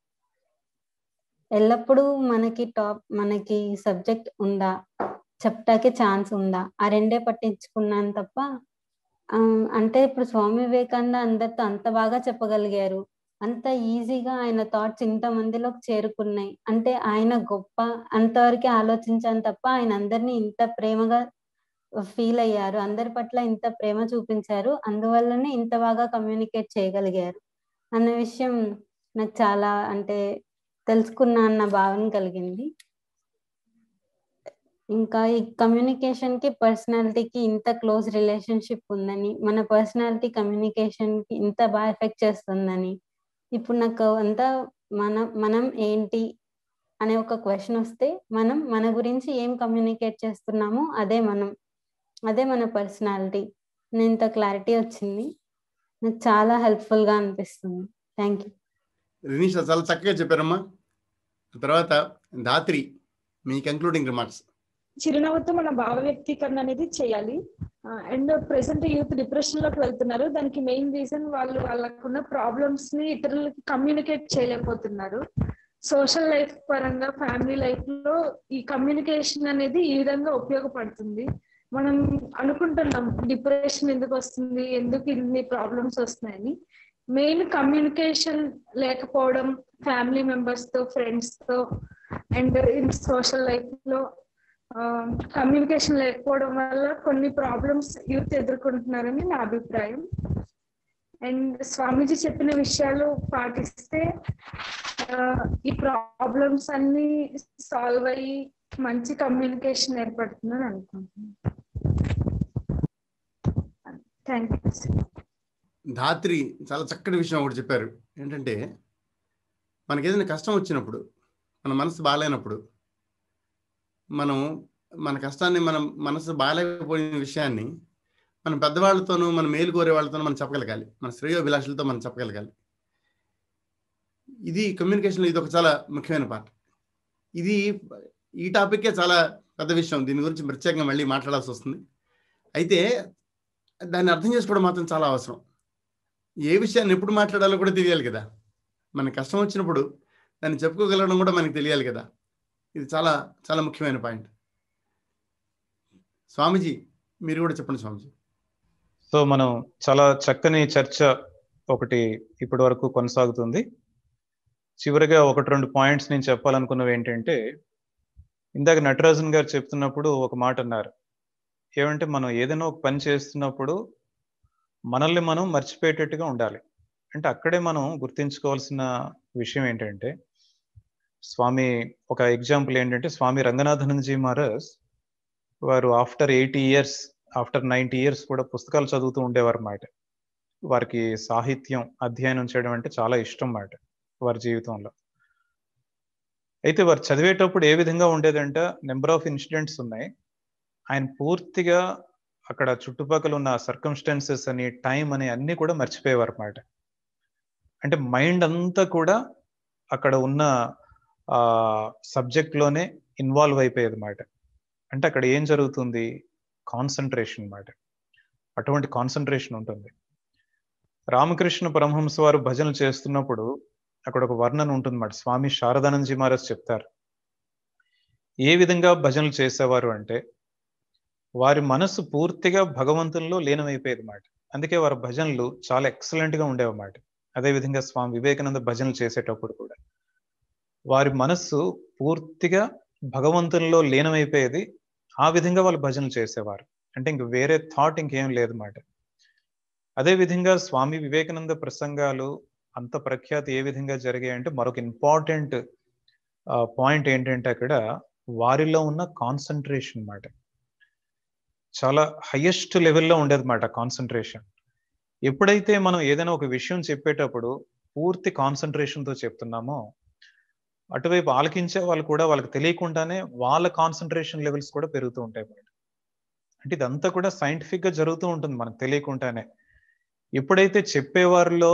ఎల్లప్పుడూ మనకి సబ్జెక్ట్ ఉందా, చెప్తాకే ఛాన్స్ ఉందా, ఆ రెండే పట్టించుకున్నాను తప్ప అంటే ఇప్పుడు స్వామి వివేకానంద అందరితో అంత బాగా చెప్పగలిగారు, అంత ఈజీగా ఆయన థాట్స్ ఇంత మందిలోకి చేరుకున్నాయి అంటే ఆయన గొప్ప, అంతవరకు ఆలోచించాను తప్ప ఆయన అందరినీ ఇంత ప్రేమగా ఫీల్ అయ్యారు, అందరి పట్ల ఇంత ప్రేమ చూపించారు, అందువల్లనే ఇంత బాగా కమ్యూనికేట్ చేయగలిగారు అన్న విషయం నాకు చాలా అంటే తెలుసుకున్నా అన్న భావన కలిగింది. ఇంకా ఈ కమ్యూనికేషన్ కి పర్సనాలిటీకి ఇంత క్లోజ్ రిలేషన్షిప్ ఉందని, మన పర్సనాలిటీ కమ్యూనికేషన్ కి ఇంత బాగా ఎఫెక్ట్ చేస్తుందని ఇప్పుడు నాకు అంతా మనం ఏంటి అనే ఒక క్వశ్చన్ వస్తే మనం మన గురించి ఏం కమ్యూనికేట్ చేస్తున్నామో అదే మన పర్సనాలిటీ. ఇంత క్లారిటీ వచ్చింది, నాకు చాలా హెల్ప్ఫుల్ గా అనిపిస్తుంది. Thank you. రినీష చాలా చక్కగా చెప్పారమ్మా. తర్వాత ధాత్రి, మీ కంక్లూడింగ్ రిమార్క్స్. చిరునవ్వుతో మన భావ వ్యక్తీకరణ అనేది చేయాలి. అండ్ ప్రెసెంట్ యూత్ డిప్రెషన్ లోకి వెళ్తున్నారు. దానికి మెయిన్ రీజన్ వాళ్ళకున్న ప్రాబ్లమ్స్ ని ఇతరులకి కమ్యూనికేట్ చేయలేకపోతున్నారు. సోషల్ లైఫ్ పరంగా, ఫ్యామిలీ లైఫ్ లో ఈ కమ్యూనికేషన్ అనేది ఈ విధంగా ఉపయోగపడుతుంది. మనం అనుకుంటున్నాం డిప్రెషన్ ఎందుకు వస్తుంది, ఎందుకు ఇన్ని ప్రాబ్లమ్స్ వస్తున్నాయని. మెయిన్ కమ్యూనికేషన్ లేకపోవడం, ఫ్యామిలీ మెంబర్స్ తో, ఫ్రెండ్స్ తో అండ్ ఇన్ సోషల్ లైఫ్ లో కమ్యూనికేషన్ లేకపోవడం వల్ల కొన్ని ప్రాబ్లమ్స్ యూత్ ఎదుర్కొంటున్నారని నా అభిప్రాయం. అండ్ స్వామీజీ చెప్పిన విషయాలు పాటిస్తే ఈ ప్రాబ్లమ్స్ అన్ని సాల్వ్ అయ్యి మంచి కమ్యూనికేషన్ ఏర్పడుతుందని అనుకుంటున్నాను. Thank you. ధాత్రి చాలా చక్కటి విషయం ఒకటి చెప్పారు. ఏంటంటే మనకి ఏదైనా కష్టం వచ్చినప్పుడు, మన మనసు బాగాలేనప్పుడు, మనం మన కష్టాన్ని, మన మనసు బాగాలేకపోయిన విషయాన్ని మన పెద్దవాళ్ళతోనూ, మన మేలు కోరే వాళ్ళతోనూ మనం చెప్పగలగాలి, మన శ్రేయోభిలాషులతో మనం చెప్పగలగాలి. ఇది కమ్యూనికేషన్లో ఇది ఒక చాలా ముఖ్యమైన పార్ట్. ఈ టాపిక్కే చాలా పెద్ద విషయం, దీని గురించి ప్రత్యేకంగా మళ్ళీ మాట్లాడాల్సి వస్తుంది. అయితే దాన్ని అర్థం చేసుకోవడం మాత్రం చాలా అవసరం. ఏ విషయాన్ని ఎప్పుడు మాట్లాడాలో కూడా తెలియాలి కదా. మనకి కష్టం వచ్చినప్పుడు దాన్ని చెప్పుకోగలగడం కూడా మనకి తెలియాలి కదా. ఇది చాలా చాలా ముఖ్యమైన పాయింట్. స్వామీజీ, మీరు కూడా చెప్పండి స్వామీజీ. సో మనం చాలా చక్కని చర్చ ఒకటి ఇప్పటి వరకు కొనసాగుతుంది. చివరిగా 1-2 పాయింట్స్ నేను చెప్పాలనుకున్నవి ఏంటంటే, ఇందాక నటరాజన్ గారు చెప్తున్నప్పుడు ఒక మాట అన్నారు. ఏమంటే మనం ఏదైనా ఒక పని చేస్తున్నప్పుడు మనల్ని మనం మర్చిపోయేటట్టుగా ఉండాలి. అంటే అక్కడే మనం గుర్తించుకోవాల్సిన విషయం ఏంటంటే, స్వామి ఒక ఎగ్జాంపుల్ ఏంటంటే, స్వామి రంగనాథానందజీ మహారాజ్ వారు ఆఫ్టర్ 80 years, ఆఫ్టర్ 90 years కూడా పుస్తకాలు చదువుతూ ఉండేవారు అన్నమాట. వారికి సాహిత్యం అధ్యయనం చేయడం అంటే చాలా ఇష్టం అన్నమాట వారి జీవితంలో. అయితే వారు చదివేటప్పుడు ఏ విధంగా ఉండేదంటే, నెంబర్ ఆఫ్ ఇన్సిడెంట్స్ ఉన్నాయి, ఆయన పూర్తిగా అక్కడ చుట్టుపక్కల ఉన్న సర్కమ్స్టాన్సెస్ అని, టైం అని అన్ని కూడా మర్చిపోయేవారు అన్నమాట. అంటే మైండ్ అంతా కూడా అక్కడ ఉన్న సబ్జెక్ట్లోనే ఇన్వాల్వ్ అయిపోయేది అన్నమాట. అంటే అక్కడ ఏం జరుగుతుంది, కాన్సన్ట్రేషన్ అన్నమాట. అటువంటి కాన్సన్ట్రేషన్ ఉంటుంది. రామకృష్ణ పరమహంస వారు భజనలు చేస్తున్నప్పుడు అక్కడ ఒక వర్ణన ఉంటుంది అన్నమాట. స్వామి శారదానందజీ మహారాజ్ చెప్తారు, ఏ విధంగా భజనలు చేసేవారు అంటే, వారి మనసు పూర్తిగా భగవంతుల్లో లీనమైపోయేది అన్నమాట. అందుకే వారి భజనలు చాలా ఎక్సలెంట్ గా ఉండేవన్నమాట. అదేవిధంగా స్వామి వివేకానంద భజనలు చేసేటప్పుడు కూడా వారి మనస్సు పూర్తిగా భగవంతుల్లో లీనమైపోయేది. ఆ విధంగా వాళ్ళు భజనలు చేసేవారు. అంటే ఇంక వేరే థాట్ ఇంకేం లేదన్నమాట. అదేవిధంగా స్వామి వివేకానంద ప్రసంగాలు అంత ప్రఖ్యాతి ఏ విధంగా జరిగాయంటే, మరొక ఇంపార్టెంట్ పాయింట్ ఏంటంటే, అక్కడ వారిలో ఉన్న కాన్సన్ట్రేషన్ అన్నమాట చాలా హైయెస్ట్ లెవెల్లో ఉండేదన్నమాట. కాన్సన్ట్రేషన్ ఎప్పుడైతే మనం ఏదైనా ఒక విషయం చెప్పేటప్పుడు పూర్తి కాన్సన్ట్రేషన్తో చెప్తున్నామో, అటువైపు ఆలకించే వాళ్ళు కూడా వాళ్ళకి తెలియకుండానే వాళ్ళ కాన్సన్ట్రేషన్ లెవెల్స్ కూడా పెరుగుతూ ఉంటాయి అన్నమాట. అంటే ఇదంతా కూడా సైంటిఫిక్ గా జరుగుతూ ఉంటుంది మనకు తెలియకుండానే. ఎప్పుడైతే చెప్పేవారిలో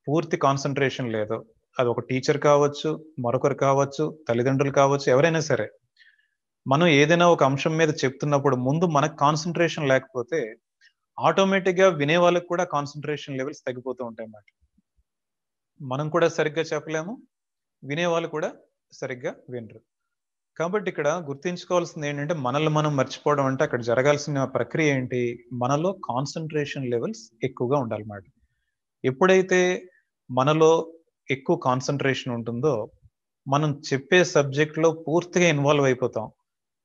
పూర్తి కాన్సన్ట్రేషన్ లేదో, అది ఒక టీచర్ కావచ్చు, మరొకరు కావచ్చు, తల్లిదండ్రులు కావచ్చు, ఎవరైనా సరే, మనం ఏదైనా ఒక అంశం మీద చెప్తున్నప్పుడు ముందు మనకు కాన్సన్ట్రేషన్ లేకపోతే ఆటోమేటిక్ గా వినే వాళ్ళకి కూడా కాన్సన్ట్రేషన్ లెవెల్స్ తగ్గిపోతూ ఉంటాయి అన్నమాట. మనం కూడా సరిగ్గా చెప్పలేము, వినేవాళ్ళు కూడా సరిగ్గా వినరు. కాబట్టి ఇక్కడ గుర్తించుకోవాల్సింది ఏంటంటే మనల్ని మనం మర్చిపోవడం అంటే అక్కడ జరగాల్సిన ప్రక్రియ ఏంటి, మనలో కాన్సన్ట్రేషన్ లెవెల్స్ ఎక్కువగా ఉండాలన్నమాట. ఎప్పుడైతే మనలో ఎక్కువ కాన్సన్ట్రేషన్ ఉంటుందో మనం చెప్పే సబ్జెక్ట్లో పూర్తిగా ఇన్వాల్వ్ అయిపోతాం.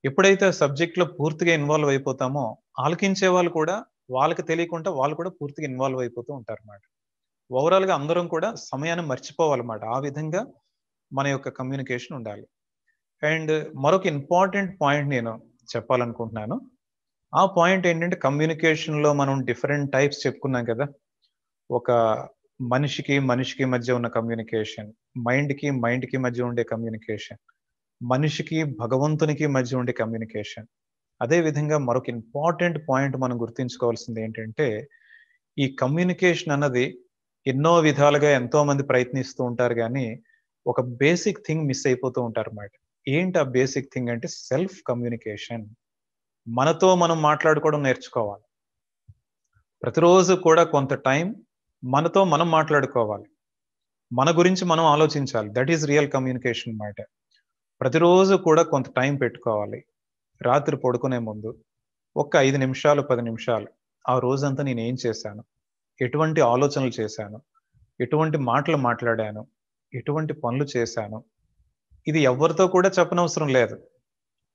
ఎప్పుడైతే ఆ సబ్జెక్ట్లో పూర్తిగా ఇన్వాల్వ్ అయిపోతామో ఆలకించే వాళ్ళు కూడా వాళ్ళకి తెలియకుండా వాళ్ళు కూడా పూర్తిగా ఇన్వాల్వ్ అయిపోతూ ఉంటారు అన్నమాట. ఓవరాల్గా అందరం కూడా సమయాన్ని మర్చిపోవాలన్నమాట. ఆ విధంగా మన యొక్క కమ్యూనికేషన్ ఉండాలి. అండ్ మరొక ఇంపార్టెంట్ పాయింట్ నేను చెప్పాలనుకుంటున్నాను. ఆ పాయింట్ ఏంటంటే కమ్యూనికేషన్లో మనం డిఫరెంట్ టైప్స్ చెప్పుకున్నాం కదా. ఒక మనిషికి మనిషికి మధ్య ఉన్న కమ్యూనికేషన్, మైండ్కి మధ్య ఉండే కమ్యూనికేషన్, మనిషికి భగవంతునికి మధ్య ఉండే కమ్యూనికేషన్. అదేవిధంగా మరొక ఇంపార్టెంట్ పాయింట్ మనం గుర్తుంచుకోవాల్సింది ఏంటంటే ఈ కమ్యూనికేషన్ అన్నది ఎన్నో విధాలుగా ఎంతో మంది ప్రయత్నిస్తూ ఉంటారు, కానీ ఒక బేసిక్ థింగ్ మిస్ అయిపోతూ ఉంటారు అన్నమాట. ఏంటి ఆ బేసిక్ థింగ్ అంటే సెల్ఫ్ కమ్యూనికేషన్. మనతో మనం మాట్లాడుకోవడం నేర్చుకోవాలి. ప్రతిరోజు కూడా కొంత టైం మనతో మనం మాట్లాడుకోవాలి, మన గురించి మనం ఆలోచించాలి. దట్ ఈస్ రియల్ కమ్యూనికేషన్ అన్నమాట. ప్రతిరోజు కూడా కొంత టైం పెట్టుకోవాలి. రాత్రి పడుకునే ముందు ఒక 5 నిమిషాలు 10 నిమిషాలు ఆ రోజంతా నేను ఏం చేశాను, ఎటువంటి ఆలోచనలు చేశాను, ఎటువంటి మాటలు మాట్లాడాను, ఎటువంటి పనులు చేశాను, ఇది ఎవరితో కూడా చెప్పనవసరం లేదు.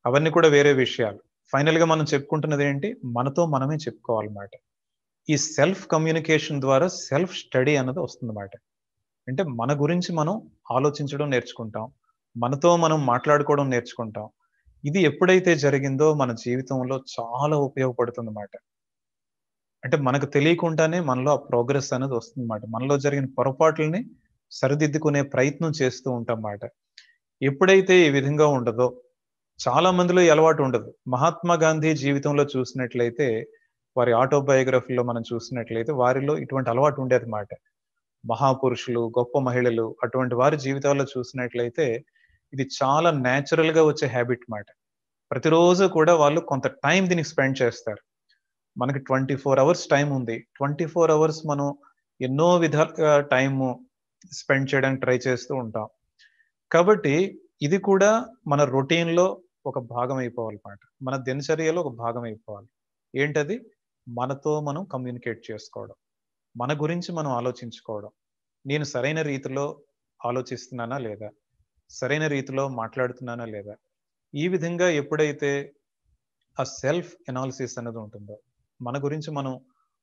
అవన్నీ కూడా వేరే విషయాలు. ఫైనల్గా మనం చెప్పుకుంటున్నది ఏంటి, మనతో మనమే చెప్పుకోవాలన్నమాట. ఈ సెల్ఫ్ కమ్యూనికేషన్ ద్వారా సెల్ఫ్ స్టడీ అన్నది వస్తుందన్నమాట. అంటే మన గురించి మనం ఆలోచించడం నేర్చుకుంటాం, మనతో మనం మాట్లాడుకోవడం నేర్చుకుంటాం. ఇది ఎప్పుడైతే జరిగిందో మన జీవితంలో చాలా ఉపయోగపడుతుందన్నమాట. అంటే మనకు తెలియకుండానే మనలో ఆ ప్రోగ్రెస్ అనేది వస్తుందన్నమాట. మనలో జరిగిన పొరపాట్లని సరిదిద్దుకునే ప్రయత్నం చేస్తూ ఉంటాం అన్నమాట. ఎప్పుడైతే ఈ విధంగా ఉండదో చాలా మందిలో ఈ అలవాటు ఉండదు. మహాత్మా గాంధీ జీవితంలో చూసినట్లయితే, వారి ఆటోబయోగ్రఫీలో మనం చూసినట్లయితే వారిలో ఇటువంటి అలవాటు ఉండేది మాట. మహాపురుషులు, గొప్ప మహిళలు అటువంటి వారి జీవితాల్లో చూసినట్లయితే ఇది చాలా న్యాచురల్ గా వచ్చే హ్యాబిట్ మాట. ప్రతిరోజు కూడా వాళ్ళు కొంత టైం దీనికి స్పెండ్ చేస్తారు. మనకి 24 అవర్స్ టైం ఉంది. 24 అవర్స్ మనం ఎన్నో విధాలుగా టైము స్పెండ్ చేయడానికి ట్రై చేస్తూ ఉంటాం. కాబట్టి ఇది కూడా మన రొటీన్లో ఒక భాగం అయిపోవాలన్నమాట. మన దినచర్యలో ఒక భాగం అయిపోవాలి. ఏంటది? మనతో మనం కమ్యూనికేట్ చేసుకోవడం, మన గురించి మనం ఆలోచించుకోవడం. నేను సరైన రీతిలో ఆలోచిస్తున్నానా లేదా, సరైన రీతిలో మాట్లాడుతున్నానా లేదా, ఈ విధంగా ఎప్పుడైతే ఆ సెల్ఫ్ ఎనాలిసిస్ అనేది ఉంటుందో, మన గురించి మనం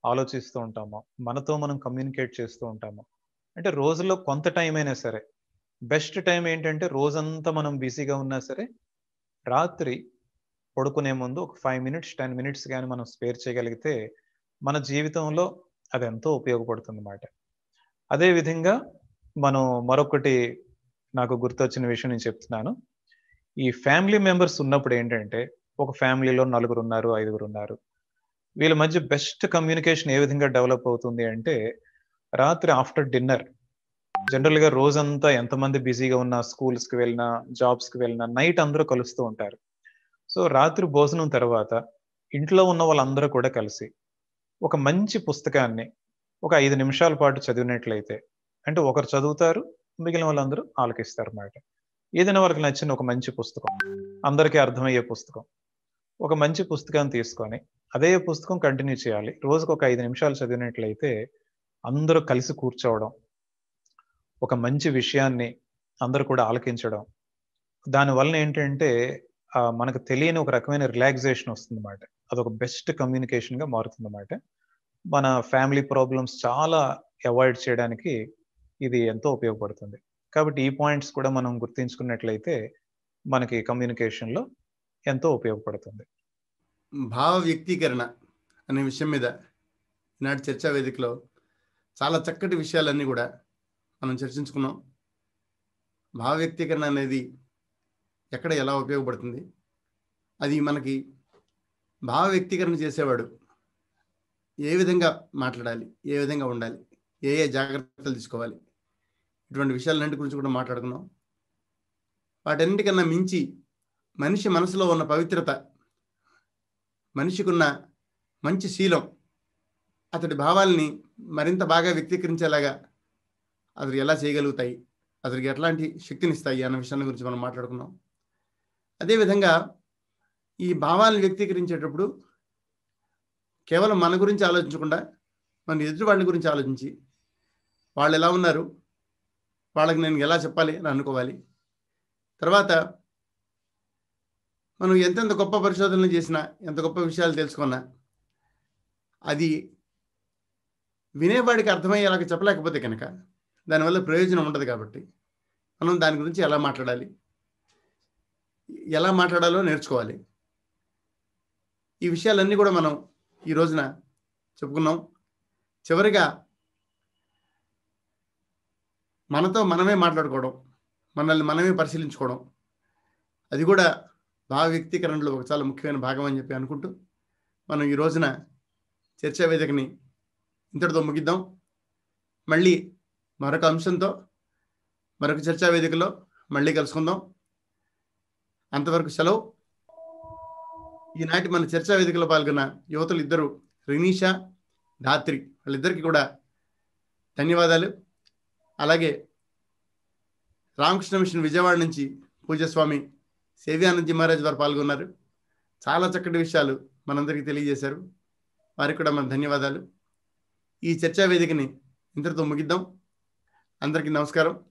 ఆలోచిస్తూ ఉంటామో, మనతో మనం కమ్యూనికేట్ చేస్తూ ఉంటామో, అంటే రోజులో కొంత టైం అయినా సరే, బెస్ట్ టైం ఏంటంటే రోజంతా మనం బిజీగా ఉన్నా సరే రాత్రి పడుకునే ముందు ఒక 5 మినిట్స్ 10 మినిట్స్ కానీ మనం స్పేర్ చేయగలిగితే మన జీవితంలో అది ఎంతో ఉపయోగపడుతుంది అన్నమాట. అదేవిధంగా మనం మరొకటి నాకు గుర్తొచ్చిన విషయం నేను చెప్తున్నాను. ఈ ఫ్యామిలీ మెంబర్స్ ఉన్నప్పుడు ఏంటంటే, ఒక ఫ్యామిలీలో 4 ఉన్నారు, 5 ఉన్నారు. వీళ్ళ మధ్య బెస్ట్ కమ్యూనికేషన్ ఏ విధంగా డెవలప్ అవుతుంది అంటే, రాత్రి ఆఫ్టర్ డిన్నర్ జనరల్గా రోజంతా ఎంతమంది బిజీగా ఉన్నా, స్కూల్స్కి వెళ్ళినా, జాబ్స్కి వెళ్ళినా నైట్ అందరూ కలుస్తూ ఉంటారు. సో రాత్రి భోజనం తర్వాత ఇంట్లో ఉన్న వాళ్ళందరూ కూడా కలిసి ఒక మంచి పుస్తకాన్ని ఒక 5 నిమిషాల పాటు చదివినట్లయితే, అంటే ఒకరు చదువుతారు, మిగిలిన వాళ్ళందరూ ఆలకిస్తారు అన్నమాట. ఏదైనా వాళ్ళకి నచ్చిన ఒక మంచి పుస్తకం, అందరికీ అర్థమయ్యే పుస్తకం, ఒక మంచి పుస్తకాన్ని తీసుకొని అదే పుస్తకం కంటిన్యూ చేయాలి. రోజుకు ఒక 5 నిమిషాలు చదివినట్లయితే అందరూ కలిసి కూర్చోవడం, ఒక మంచి విషయాన్ని అందరూ కూడా ఆలకించడం, దానివల్ల ఏంటంటే మనకు తెలియని ఒక రకమైన రిలాక్సేషన్ వస్తుందన్నమాట. అదొక బెస్ట్ కమ్యూనికేషన్గా మారుతుందన్నమాట. మన ఫ్యామిలీ ప్రాబ్లమ్స్ చాలా అవాయిడ్ చేయడానికి ఇది ఎంతో ఉపయోగపడుతుంది. కాబట్టి ఈ పాయింట్స్ కూడా మనం గుర్తించుకున్నట్లయితే మనకి కమ్యూనికేషన్లో ఎంతో ఉపయోగపడుతుంది. భావ వ్యక్తీకరణ అనే విషయం మీద ఈనాటి చర్చా వేదికలో చాలా చక్కటి విషయాలన్నీ కూడా మనం చర్చించుకున్నాం. భావ వ్యక్తీకరణ అనేది ఎక్కడ ఎలా ఉపయోగపడుతుంది, అది మనకి భావ వ్యక్తీకరణ చేసేవాడు ఏ విధంగా మాట్లాడాలి, ఏ విధంగా ఉండాలి, ఏ ఏ జాగ్రత్తలు తీసుకోవాలి, ఇటువంటి విషయాలన్నింటి గురించి కూడా మాట్లాడుకున్నాం. వాటన్నిటికన్నా మించి మనిషి మనసులో ఉన్న పవిత్రత, మనిషికి ఉన్న మంచి శీలం, అతడి భావాల్ని మరింత బాగా వ్యక్తీకరించేలాగా అతడు ఎలా చేయగలుగుతాయి, అతడికి ఎట్లాంటి శక్తినిస్తాయి అన్న విషయాన్ని గురించి మనం మాట్లాడుకున్నాం. అదేవిధంగా ఈ భావాలను వ్యక్తీకరించేటప్పుడు కేవలం మన గురించి ఆలోచించకుండా మన ఎదుటి వాళ్ళ గురించి ఆలోచించి వాళ్ళు ఎలా ఉన్నారు, వాళ్ళకి నేను ఎలా చెప్పాలి అని అనుకోవాలి. తర్వాత మనం ఎంతెంత గొప్ప పరిశోధనలు చేసినా, ఎంత గొప్ప విషయాలు తెలుసుకున్నా, అది వినేవాడికి అర్థమయ్యేలాగా చెప్పలేకపోతే కనుక దానివల్ల ప్రయోజనం ఉండదు. కాబట్టి మనం దాని గురించి ఎలా మాట్లాడాలి, ఎలా మాట్లాడాలో నేర్చుకోవాలి. ఈ విషయాలన్నీ కూడా మనం ఈ రోజున చెప్పుకున్నాం. చివరిగా మనతో మనమే మాట్లాడుకోవడం, మనల్ని మనమే పరిశీలించుకోవడం, అది కూడా భావ వ్యక్తీకరణలో ఒక చాలా ముఖ్యమైన భాగం అని చెప్పి అనుకుంటూ మనం ఈ రోజున చర్చా వేదికని ఇంతటితో ముగిద్దాం. మళ్ళీ మరొక అంశంతో మరొక చర్చా వేదికలో మళ్ళీ కలుసుకుందాం. అంతవరకు సెలవు. ఈనాటి మన చర్చా వేదికలో పాల్గొన్న యువతులు ఇద్దరు, రినీషా, ధాత్రి, వాళ్ళిద్దరికీ కూడా ధన్యవాదాలు. అలాగే రామకృష్ణ మిషన్ విజయవాడ నుంచి పూజ్యస్వామి సేవ్యానందజీ మహారాజ్ వారు పాల్గొన్నారు. చాలా చక్కటి విషయాలు మనందరికీ తెలియజేశారు. వారికి కూడా మన ధన్యవాదాలు. ఈ చర్చా వేదికని ఇంతటితో ముగిద్దాం. అందరికీ నమస్కారం.